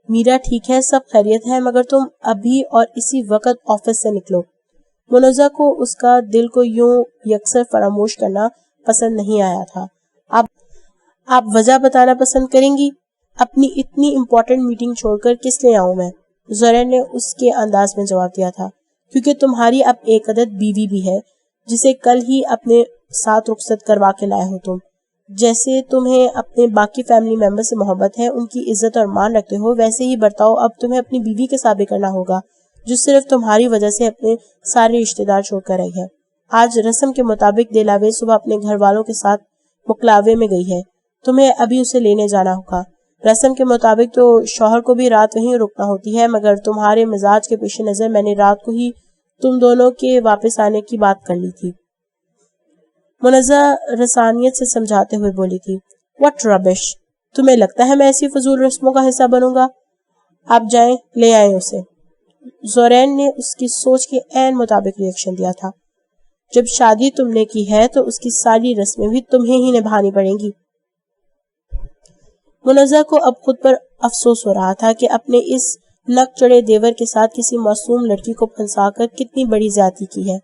میرا ٹھیک ہے، سب خیریت ہے، مگر تم ابھی اور اسی وقت آفس سے نکلو۔ منزہ کو اس کا دل کو یوں یکسر فراموش کرنا پسند نہیں آیا تھا۔ آپ وجہ بتانا پسند کریں گی؟ اپنی اتنی امپورٹنٹ میٹنگ چھوڑ کر کس لیے آؤں میں؟ زورین نے اس کے انداز میں جواب دیا تھا۔ کیونکہ تمہاری اب ایک عدد بیوی بھی ہے، جسے کل ہی اپنے ساتھ رخصت کروا کے لائے ہو تم۔ جیسے تمہیں اپنے باقی فیملی ممبر سے محبت ہے، ان کی عزت اور مان رکھتے ہو، ویسے ہی برتاؤ اب تمہیں اپنی بیوی کے ساتھ بھی کرنا ہوگا، جو صرف تمہاری وجہ سے اپنے سارے رشتہ دار چھوڑ کر رہی ہے۔ آج رسم کے مطابق دلاوے صبح اپنے گھر والوں کے ساتھ مکلاوے میں گئی ہے، تمہیں ابھی اسے لینے جانا ہوگا۔ رسم کے مطابق تو شوہر کو بھی رات وہیں رکنا ہوتی ہے، مگر تمہارے مزاج کے پیش نظر میں نے رات کو ہی تم دونوں کے واپس آنے کی بات کر لی تھی۔ منزہ رسانیت سے سمجھاتے ہوئے بولی تھی۔ واٹ ربش! تمہیں لگتا ہے میں ایسی فضول رسموں کا حصہ بنوں گا؟ آپ جائیں، لے آئیں اسے۔ زورین نے اس کی سوچ کے عین مطابق ری ایکشن دیا تھا۔ جب شادی تم نے کی ہے تو اس کی ساری رسمیں بھی تمہیں ہی نبھانی پڑیں گی۔ منزہ کو اب خود پر افسوس ہو رہا تھا کہ اپنے اس نک چڑھے دیور کے ساتھ کسی معصوم لڑکی کو پھنسا کر کتنی بڑی زیادتی کی ہے۔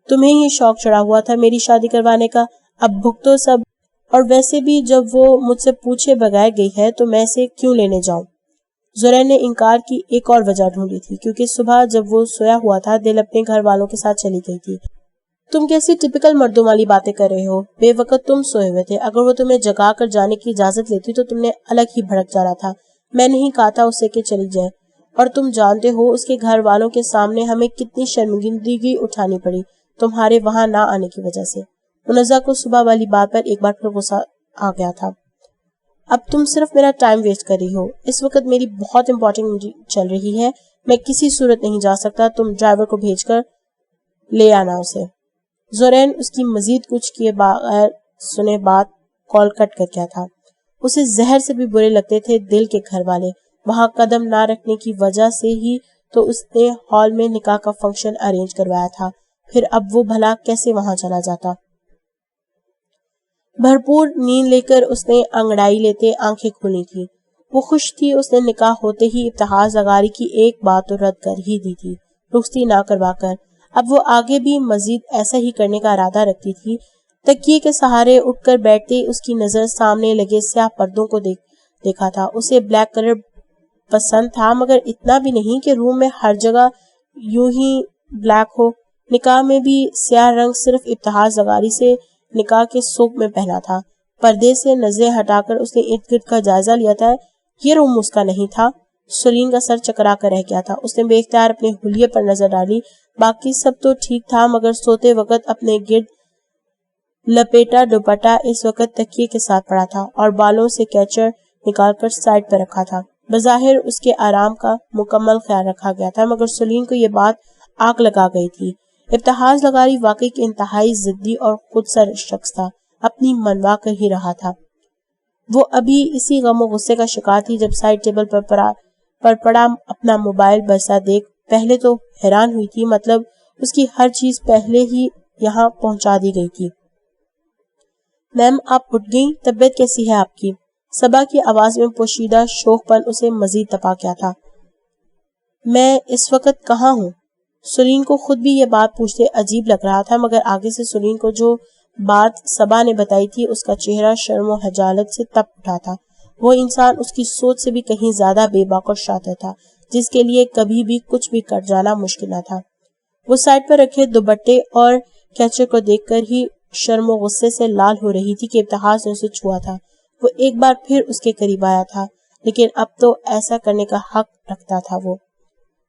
تمہیں ہی شوق چڑھا ہوا تھا میری شادی کروانے کا، اب بھگتو سب۔ اور ویسے بھی جب وہ مجھ سے پوچھے بغیر گئی ہے تو میں اسے کیوں لینے جاؤں؟ زورین نے انکار کی ایک اور وجہ ڈھونڈی تھی، کیونکہ صبح جب وہ سویا ہوا تھا دل اپنے گھر والوں کے ساتھ چلی گئی تھی۔ تم کیسی ٹپیکل مردوں والی باتیں کر رہے ہو؟ بے وقت تم سوئے ہوئے تھے، اگر وہ تمہیں جگا کر جانے کی اجازت لیتی تو تم نے الگ ہی بھڑک جانا تھا۔ میں نہیں کہا تھا اسے کہ چلی جائے، اور تم جانتے ہو اس کے گھر والوں کے سامنے ہمیں کتنی شرمندگی اٹھانی پڑی تمہارے وہاں نہ آنے کی وجہ سے۔ منزہ کو صبح والی بات پر ایک بار پھر غصہ آ گیا تھا۔ اب تم صرف میرا ٹائم ویسٹ کر رہی ہو، اس وقت میری بہت امپورٹنٹ میٹنگ چل رہی ہے، میں کسی صورت نہیں جا سکتا، تم ڈرائیور کو بھیج کر لے آنا اسے۔ زورین اس کی مزید کچھ کیے بغیر سنے بات کال کٹ کر گیا تھا۔ اسے زہر سے بھی برے لگتے تھے دل کے گھر والے، وہاں قدم نہ رکھنے کی وجہ سے ہی تو اس نے ہال میں نکاح کا فنکشن ارینج کروایا تھا، پھر اب وہ بھلا کیسے وہاں چلا جاتا۔ بھرپور نیند لے کر اس نے انگڑائی لیتے آنکھیں کھولی تھی۔ وہ خوش تھی، اس نے نکاح ہوتے ہی ابتہاج لغاری کی ایک بات تو رد کر ہی دی تھی، رخصتی نہ کروا کر۔ اب وہ آگے بھی مزید ایسا ہی کرنے کا ارادہ رکھتی تھی۔ تکیے کے سہارے اٹھ کر بیٹھتے اس کی نظر سامنے لگے سیاہ پردوں کو دیکھا تھا۔ اسے بلیک کلر پسند تھا، مگر اتنا بھی نہیں کہ روم میں ہر جگہ یوں ہی بلیک ہو۔ نکاح میں بھی سیاہ رنگ صرف ابتہاج لغاری سے نکاح کے سوگ میں پہنا تھا۔ پردے سے نظریں ہٹا کر اس نے ارد گرد کا جائزہ لیا تھا۔ یہ روم اس کا نہیں تھا۔ سلین کا سر چکرا کر رہ گیا تھا۔ اس نے بے اختیار اپنے حلیے پر نظر ڈالی، باقی سب تو ٹھیک تھا، مگر سوتے وقت اپنے گرد لپیٹا دوپٹہ اس وقت تکیے کے ساتھ پڑا تھا اور بالوں سے کیچر نکال کر سائڈ پر رکھا تھا۔ بظاہر اس کے آرام کا مکمل خیال رکھا گیا تھا، مگر سلین کو یہ بات آگ لگا گئی تھی۔ ابتہاج لغاری واقعی کے انتہائی ضدی اور خود سر شخص تھا، اپنی منوا کر ہی رہا تھا۔ وہ ابھی اسی غم و غصے کا شکار تھی جب سائڈ ٹیبل پر پڑا اپنا موبائل بجتا دیکھ پہلے تو حیران ہوئی تھی، مطلب اس کی ہر چیز پہلے ہی یہاں پہنچا دی گئی تھی۔ میم آپ اٹھ گئیں، طبیعت کیسی ہے آپ کی؟ صبا کی آواز میں پوشیدہ شوق پن اسے مزید تپا کیا تھا۔ میں اس وقت کہاں ہوں؟ سلین کو خود بھی یہ بات پوچھتے عجیب لگ رہا تھا، مگر آگے سے سلین کو جو بات صبا نے بتائی تھی اس کا چہرہ شرم و خجالت سے تپ اٹھا تھا۔ وہ انسان اس کی سوچ سے بھی کہیں زیادہ بے باک اور شاطر تھا، جس کے لیے کبھی بھی کچھ بھی کر جانا مشکل نہ تھا۔ وہ سائڈ پر رکھے دوپٹے اور کیچر کو دیکھ کر ہی شرم و غصے سے لال ہو رہی تھی کہ ابتہاج نے اسے چھوا تھا۔ وہ ایک بار پھر اس کے قریب آیا تھا، لیکن اب تو ایسا کرنے کا حق رکھتا تھا۔ وہ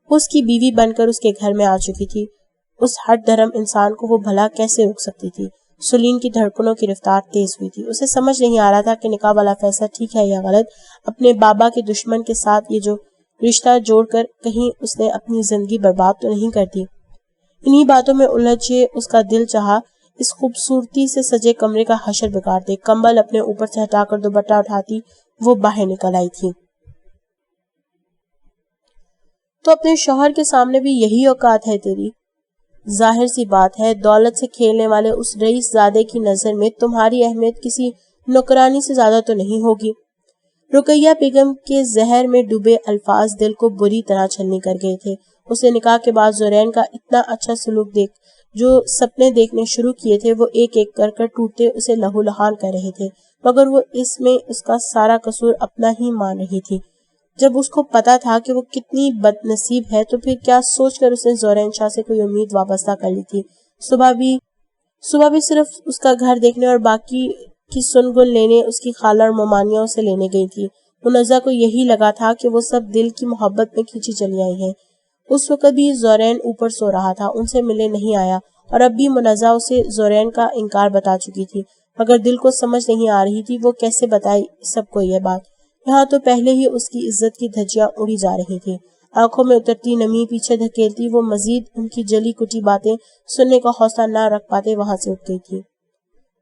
اس کی بیوی بن کر اس کے گھر میں آ چکی تھی، اس ہٹ دھرم انسان کو وہ بھلا کیسے روک سکتی تھی؟ سلین کی دھڑکنوں کی رفتار تیز ہوئی تھی۔ اسے سمجھ نہیں آ رہا تھا کہ نکاح والا فیصلہ ٹھیک ہے یا غلط۔ اپنے بابا کے دشمن کے ساتھ یہ جو رشتہ جوڑ کر کہیں اس نے اپنی زندگی برباد تو نہیں کر دی؟ انہی باتوں میں الجھے اس کا دل چاہا اس خوبصورتی سے سجے کمرے کا حشر بگاڑ دے۔ کمبل اپنے اوپر سے ہٹا کر دوپٹہ اٹھاتی وہ باہر نکل آئی تھی۔ تو اپنے شوہر کے سامنے بھی یہی اوقات ہے تیری؟ ظاہر سی بات ہے دولت سے کھیلنے والے اس رئیس زادے کی نظر میں تمہاری اہمیت کسی نوکرانی سے زیادہ تو نہیں ہوگی۔ رقیہ بیگم کے زہر میں ڈوبے الفاظ دل کو بری طرح چھلنی کر گئے تھے۔ اسے نکاح کے بعد زورین کا اتنا اچھا سلوک دیکھ جو سپنے دیکھنے شروع کیے تھے وہ ایک ایک کر کر ٹوٹتے اسے لہو لہان کر رہے تھے، مگر وہ اس میں اس کا سارا قصور اپنا ہی مان رہی تھی۔ جب اس کو پتا تھا کہ وہ کتنی بد نصیب ہے تو پھر کیا سوچ کر اس نے زورین شاہ سے کوئی امید وابستہ کر لی تھی۔ صبح بھی صرف اس کا گھر دیکھنے اور باقی کی سن گن لینے اس کی خالہ اور ممانیوں سے لینے گئی تھی۔ منزہ کو یہی لگا تھا کہ وہ سب دل کی محبت میں کھینچی چلی آئی ہیں۔ اس وقت بھی زورین اوپر سو رہا تھا، ان سے ملنے نہیں آیا، اور اب بھی منزہ اسے زورین کا انکار بتا چکی تھی، مگر دل کو سمجھ نہیں آ رہی تھی وہ کیسے بتائے سب کو یہ بات۔ یہاں تو پہلے ہی اس کی عزت کی دھجیاں اڑی جا رہی تھی۔ آنکھوں میں اترتی نمی پیچھے دھکیلتی وہ مزید ان کی جلی کٹی باتیں سننے کا حوصلہ نہ رکھ پاتے وہاں سے اٹھ گئی تھی۔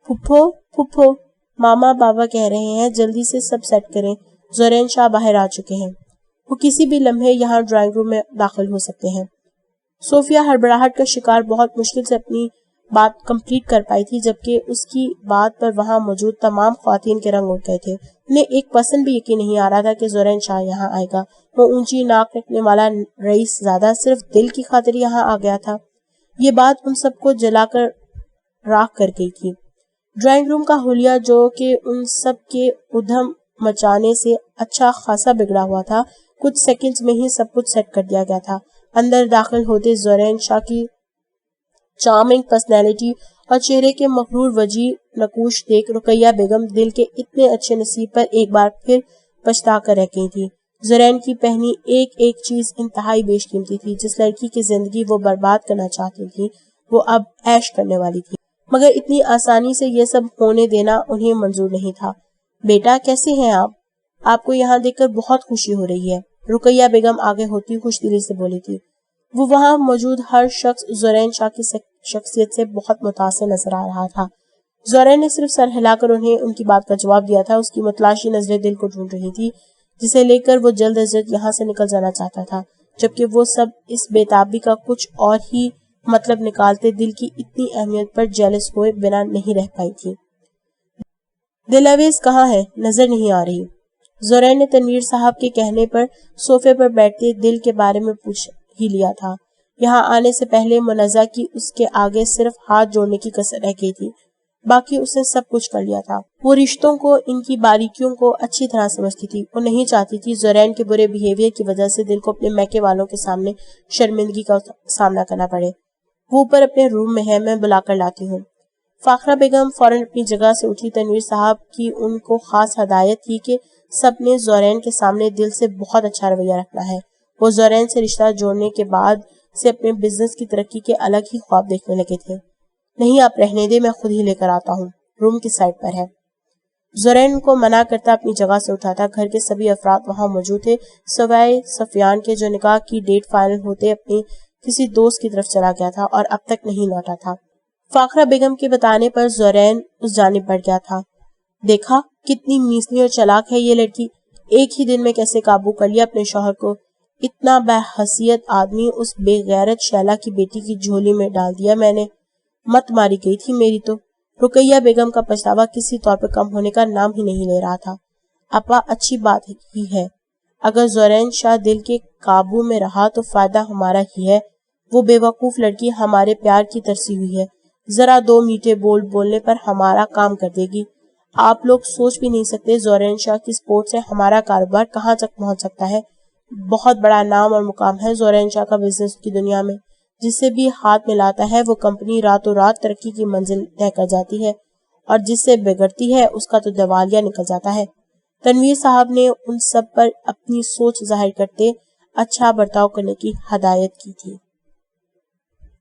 پھپھو ماما بابا کہہ رہے ہیں جلدی سے سب سیٹ کریں، زورین شاہ باہر آ چکے ہیں، وہ کسی بھی لمحے یہاں ڈرائنگ روم میں داخل ہو سکتے ہیں۔ صوفیہ ہڑبڑاہٹ کا شکار بہت مشکل سے اپنی بات کمپلیٹ کر پائی تھی، جبکہ اس کی بات پر وہاں موجود تمام خواتین کے رنگ اٹھ گئے تھے۔ انہیں 1% بھی یقین نہیں آ رہا تھا کہ زورین شاہ یہاں آئے گا۔ وہ اونچی ناک رکھنے والا رئیس زادہ صرف دل کی خاطر یہاں آ گیا تھا۔ یہ بات ان سب کو جلا کر راکھ کر گئی تھی۔ ڈرائنگ روم کا حلیہ جو کہ ان سب کے ادھم مچانے سے اچھا خاصا بگڑا ہوا تھا، کچھ سیکنڈز میں ہی سب کچھ سیٹ کر دیا گیا تھا۔ اندر داخل ہوتے زورین شاہ کی چارمنگ پرسنالٹی اور چہرے کے مغرور وجیح نقوش دیکھ رقیہ بیگم دل کے اتنے اچھے نصیب پر ایک بار پھر پچھتا کر رہ گئی تھی۔ زورین کی پہنی ایک ایک چیز انتہائی بیش قیمتی تھی۔ جس لڑکی کی زندگی وہ برباد کرنا چاہتی تھی وہ اب عیش کرنے والی تھی، مگر اتنی آسانی سے یہ سب ہونے دینا انہیں منظور نہیں تھا۔ بیٹا کیسے ہیں آپ کو یہاں دیکھ کر بہت خوشی ہو رہی ہے، رقیہ بیگم آگے ہوتی خوش دلی سے بولی تھی۔ وہ وہاں موجود ہر شخص زورین شاہ کی شخصیت سے بہت متاثر نظر آ رہا تھا۔ زورین نے صرف سر ہلا کر انہیں ان کی بات کا جواب دیا تھا۔ اس کی متلاشی نظریں دل کو ڈھونڈ رہی تھی، جسے لے کر وہ جلد از جلد یہاں سے نکل جانا چاہتا تھا، جبکہ وہ سب اس بے تابی کا کچھ اور ہی مطلب نکالتے دل کی اتنی اہمیت پر جیلس ہوئے بنا نہیں رہ پائی تھی۔ دلاویز کہاں ہے؟ نظر نہیں آ رہی۔ زورین نے تنویر صاحب کے کہنے پر صوفے پر بیٹھتے دل کے بارے میں پوچھ ہی لیا تھا۔ یہاں آنے سے پہلے منزہ کی اس کے آگے صرف ہاتھ جوڑنے کی کسر رہ گئی تھی، باقی اس نے سب کچھ کر لیا تھا۔ وہ رشتوں کو، ان کی باریکیوں کو اچھی طرح سمجھتی تھی۔ وہ نہیں چاہتی تھی زورین کے برے بیہیویئر کی وجہ سے دل کو اپنے میکے والوں کے سامنے شرمندگی کا سامنا کرنا پڑے۔ وہ اوپر اپنے روم میں ہے، میں بلا کر لاتی ہوں۔ فاخرہ بیگم فوراً اپنی جگہ سے اٹھی۔ تنویر صاحب کی ان کو خاص ہدایت تھی کہ سب نے زورین کے سامنے دل سے بہت اچھا رویہ رکھنا ہے۔ وہ زورین سے رشتہ جوڑنے کے بعد سے اپنے بزنس کی ترقی کے الگ ہی خواب دیکھنے لگے تھے۔ نہیں، آپ رہنے دیں، میں خود ہی لے کر آتا ہوں، روم کی سائڈ پر ہے۔ زورین کو منع کرتا اپنی جگہ سے اٹھا تھا۔ گھر کے سبھی افراد وہاں موجود تھے سوائے سفیان کے، جو نکاح کی ڈیٹ فائنل ہوتے اپنی کسی دوست کی طرف چلا گیا تھا اور اب تک نہیں لوٹا تھا۔ فاخرہ بیگم کے بتانے پر زورین اس جانب بڑھ گیا تھا۔ دیکھا کتنی میسنی اور چالاک ہے یہ لڑکی، ایک ہی دن میں کیسے قابو کر لیا اپنے شوہر کو۔ اتنا باحیثیت آدمی اس بے غیرت شیلا کی بیٹی کی جھولی میں ڈال دیا میں نے، مت ماری گئی تھی میری تو۔ رقیہ بیگم کا پچھتاوا کسی طور پر کم ہونے کا نام ہی نہیں لے رہا تھا۔ اپا اچھی بات ہی ہے، اگر زورین شاہ دل کے قابو میں رہا تو فائدہ ہمارا ہی ہے۔ وہ بے وقوف لڑکی ہمارے پیار کی ترسی ہوئی ہے، ذرا دو میٹھے بول بولنے پر ہمارا کام کر دے گی۔ آپ لوگ سوچ بھی نہیں سکتے زورین شاہ کی سپورٹ سے ہمارا کاروبار کہاں تک پہنچ سکتا ہے۔ بہت بڑا نام اور مقام ہے زورین شاہ کا بزنس کی دنیا میں، جسے بھی ہاتھ میں لاتا ہے وہ کمپنی راتوں رات ترقی کی منزل طے کر جاتی ہے، اور جس سے بگڑتی ہے اس کا تو دیوالیہ نکل جاتا ہے۔ تنویر صاحب نے ان سب پر اپنی سوچ ظاہر کرتے اچھا برتاؤ کرنے کی ہدایت کی تھی۔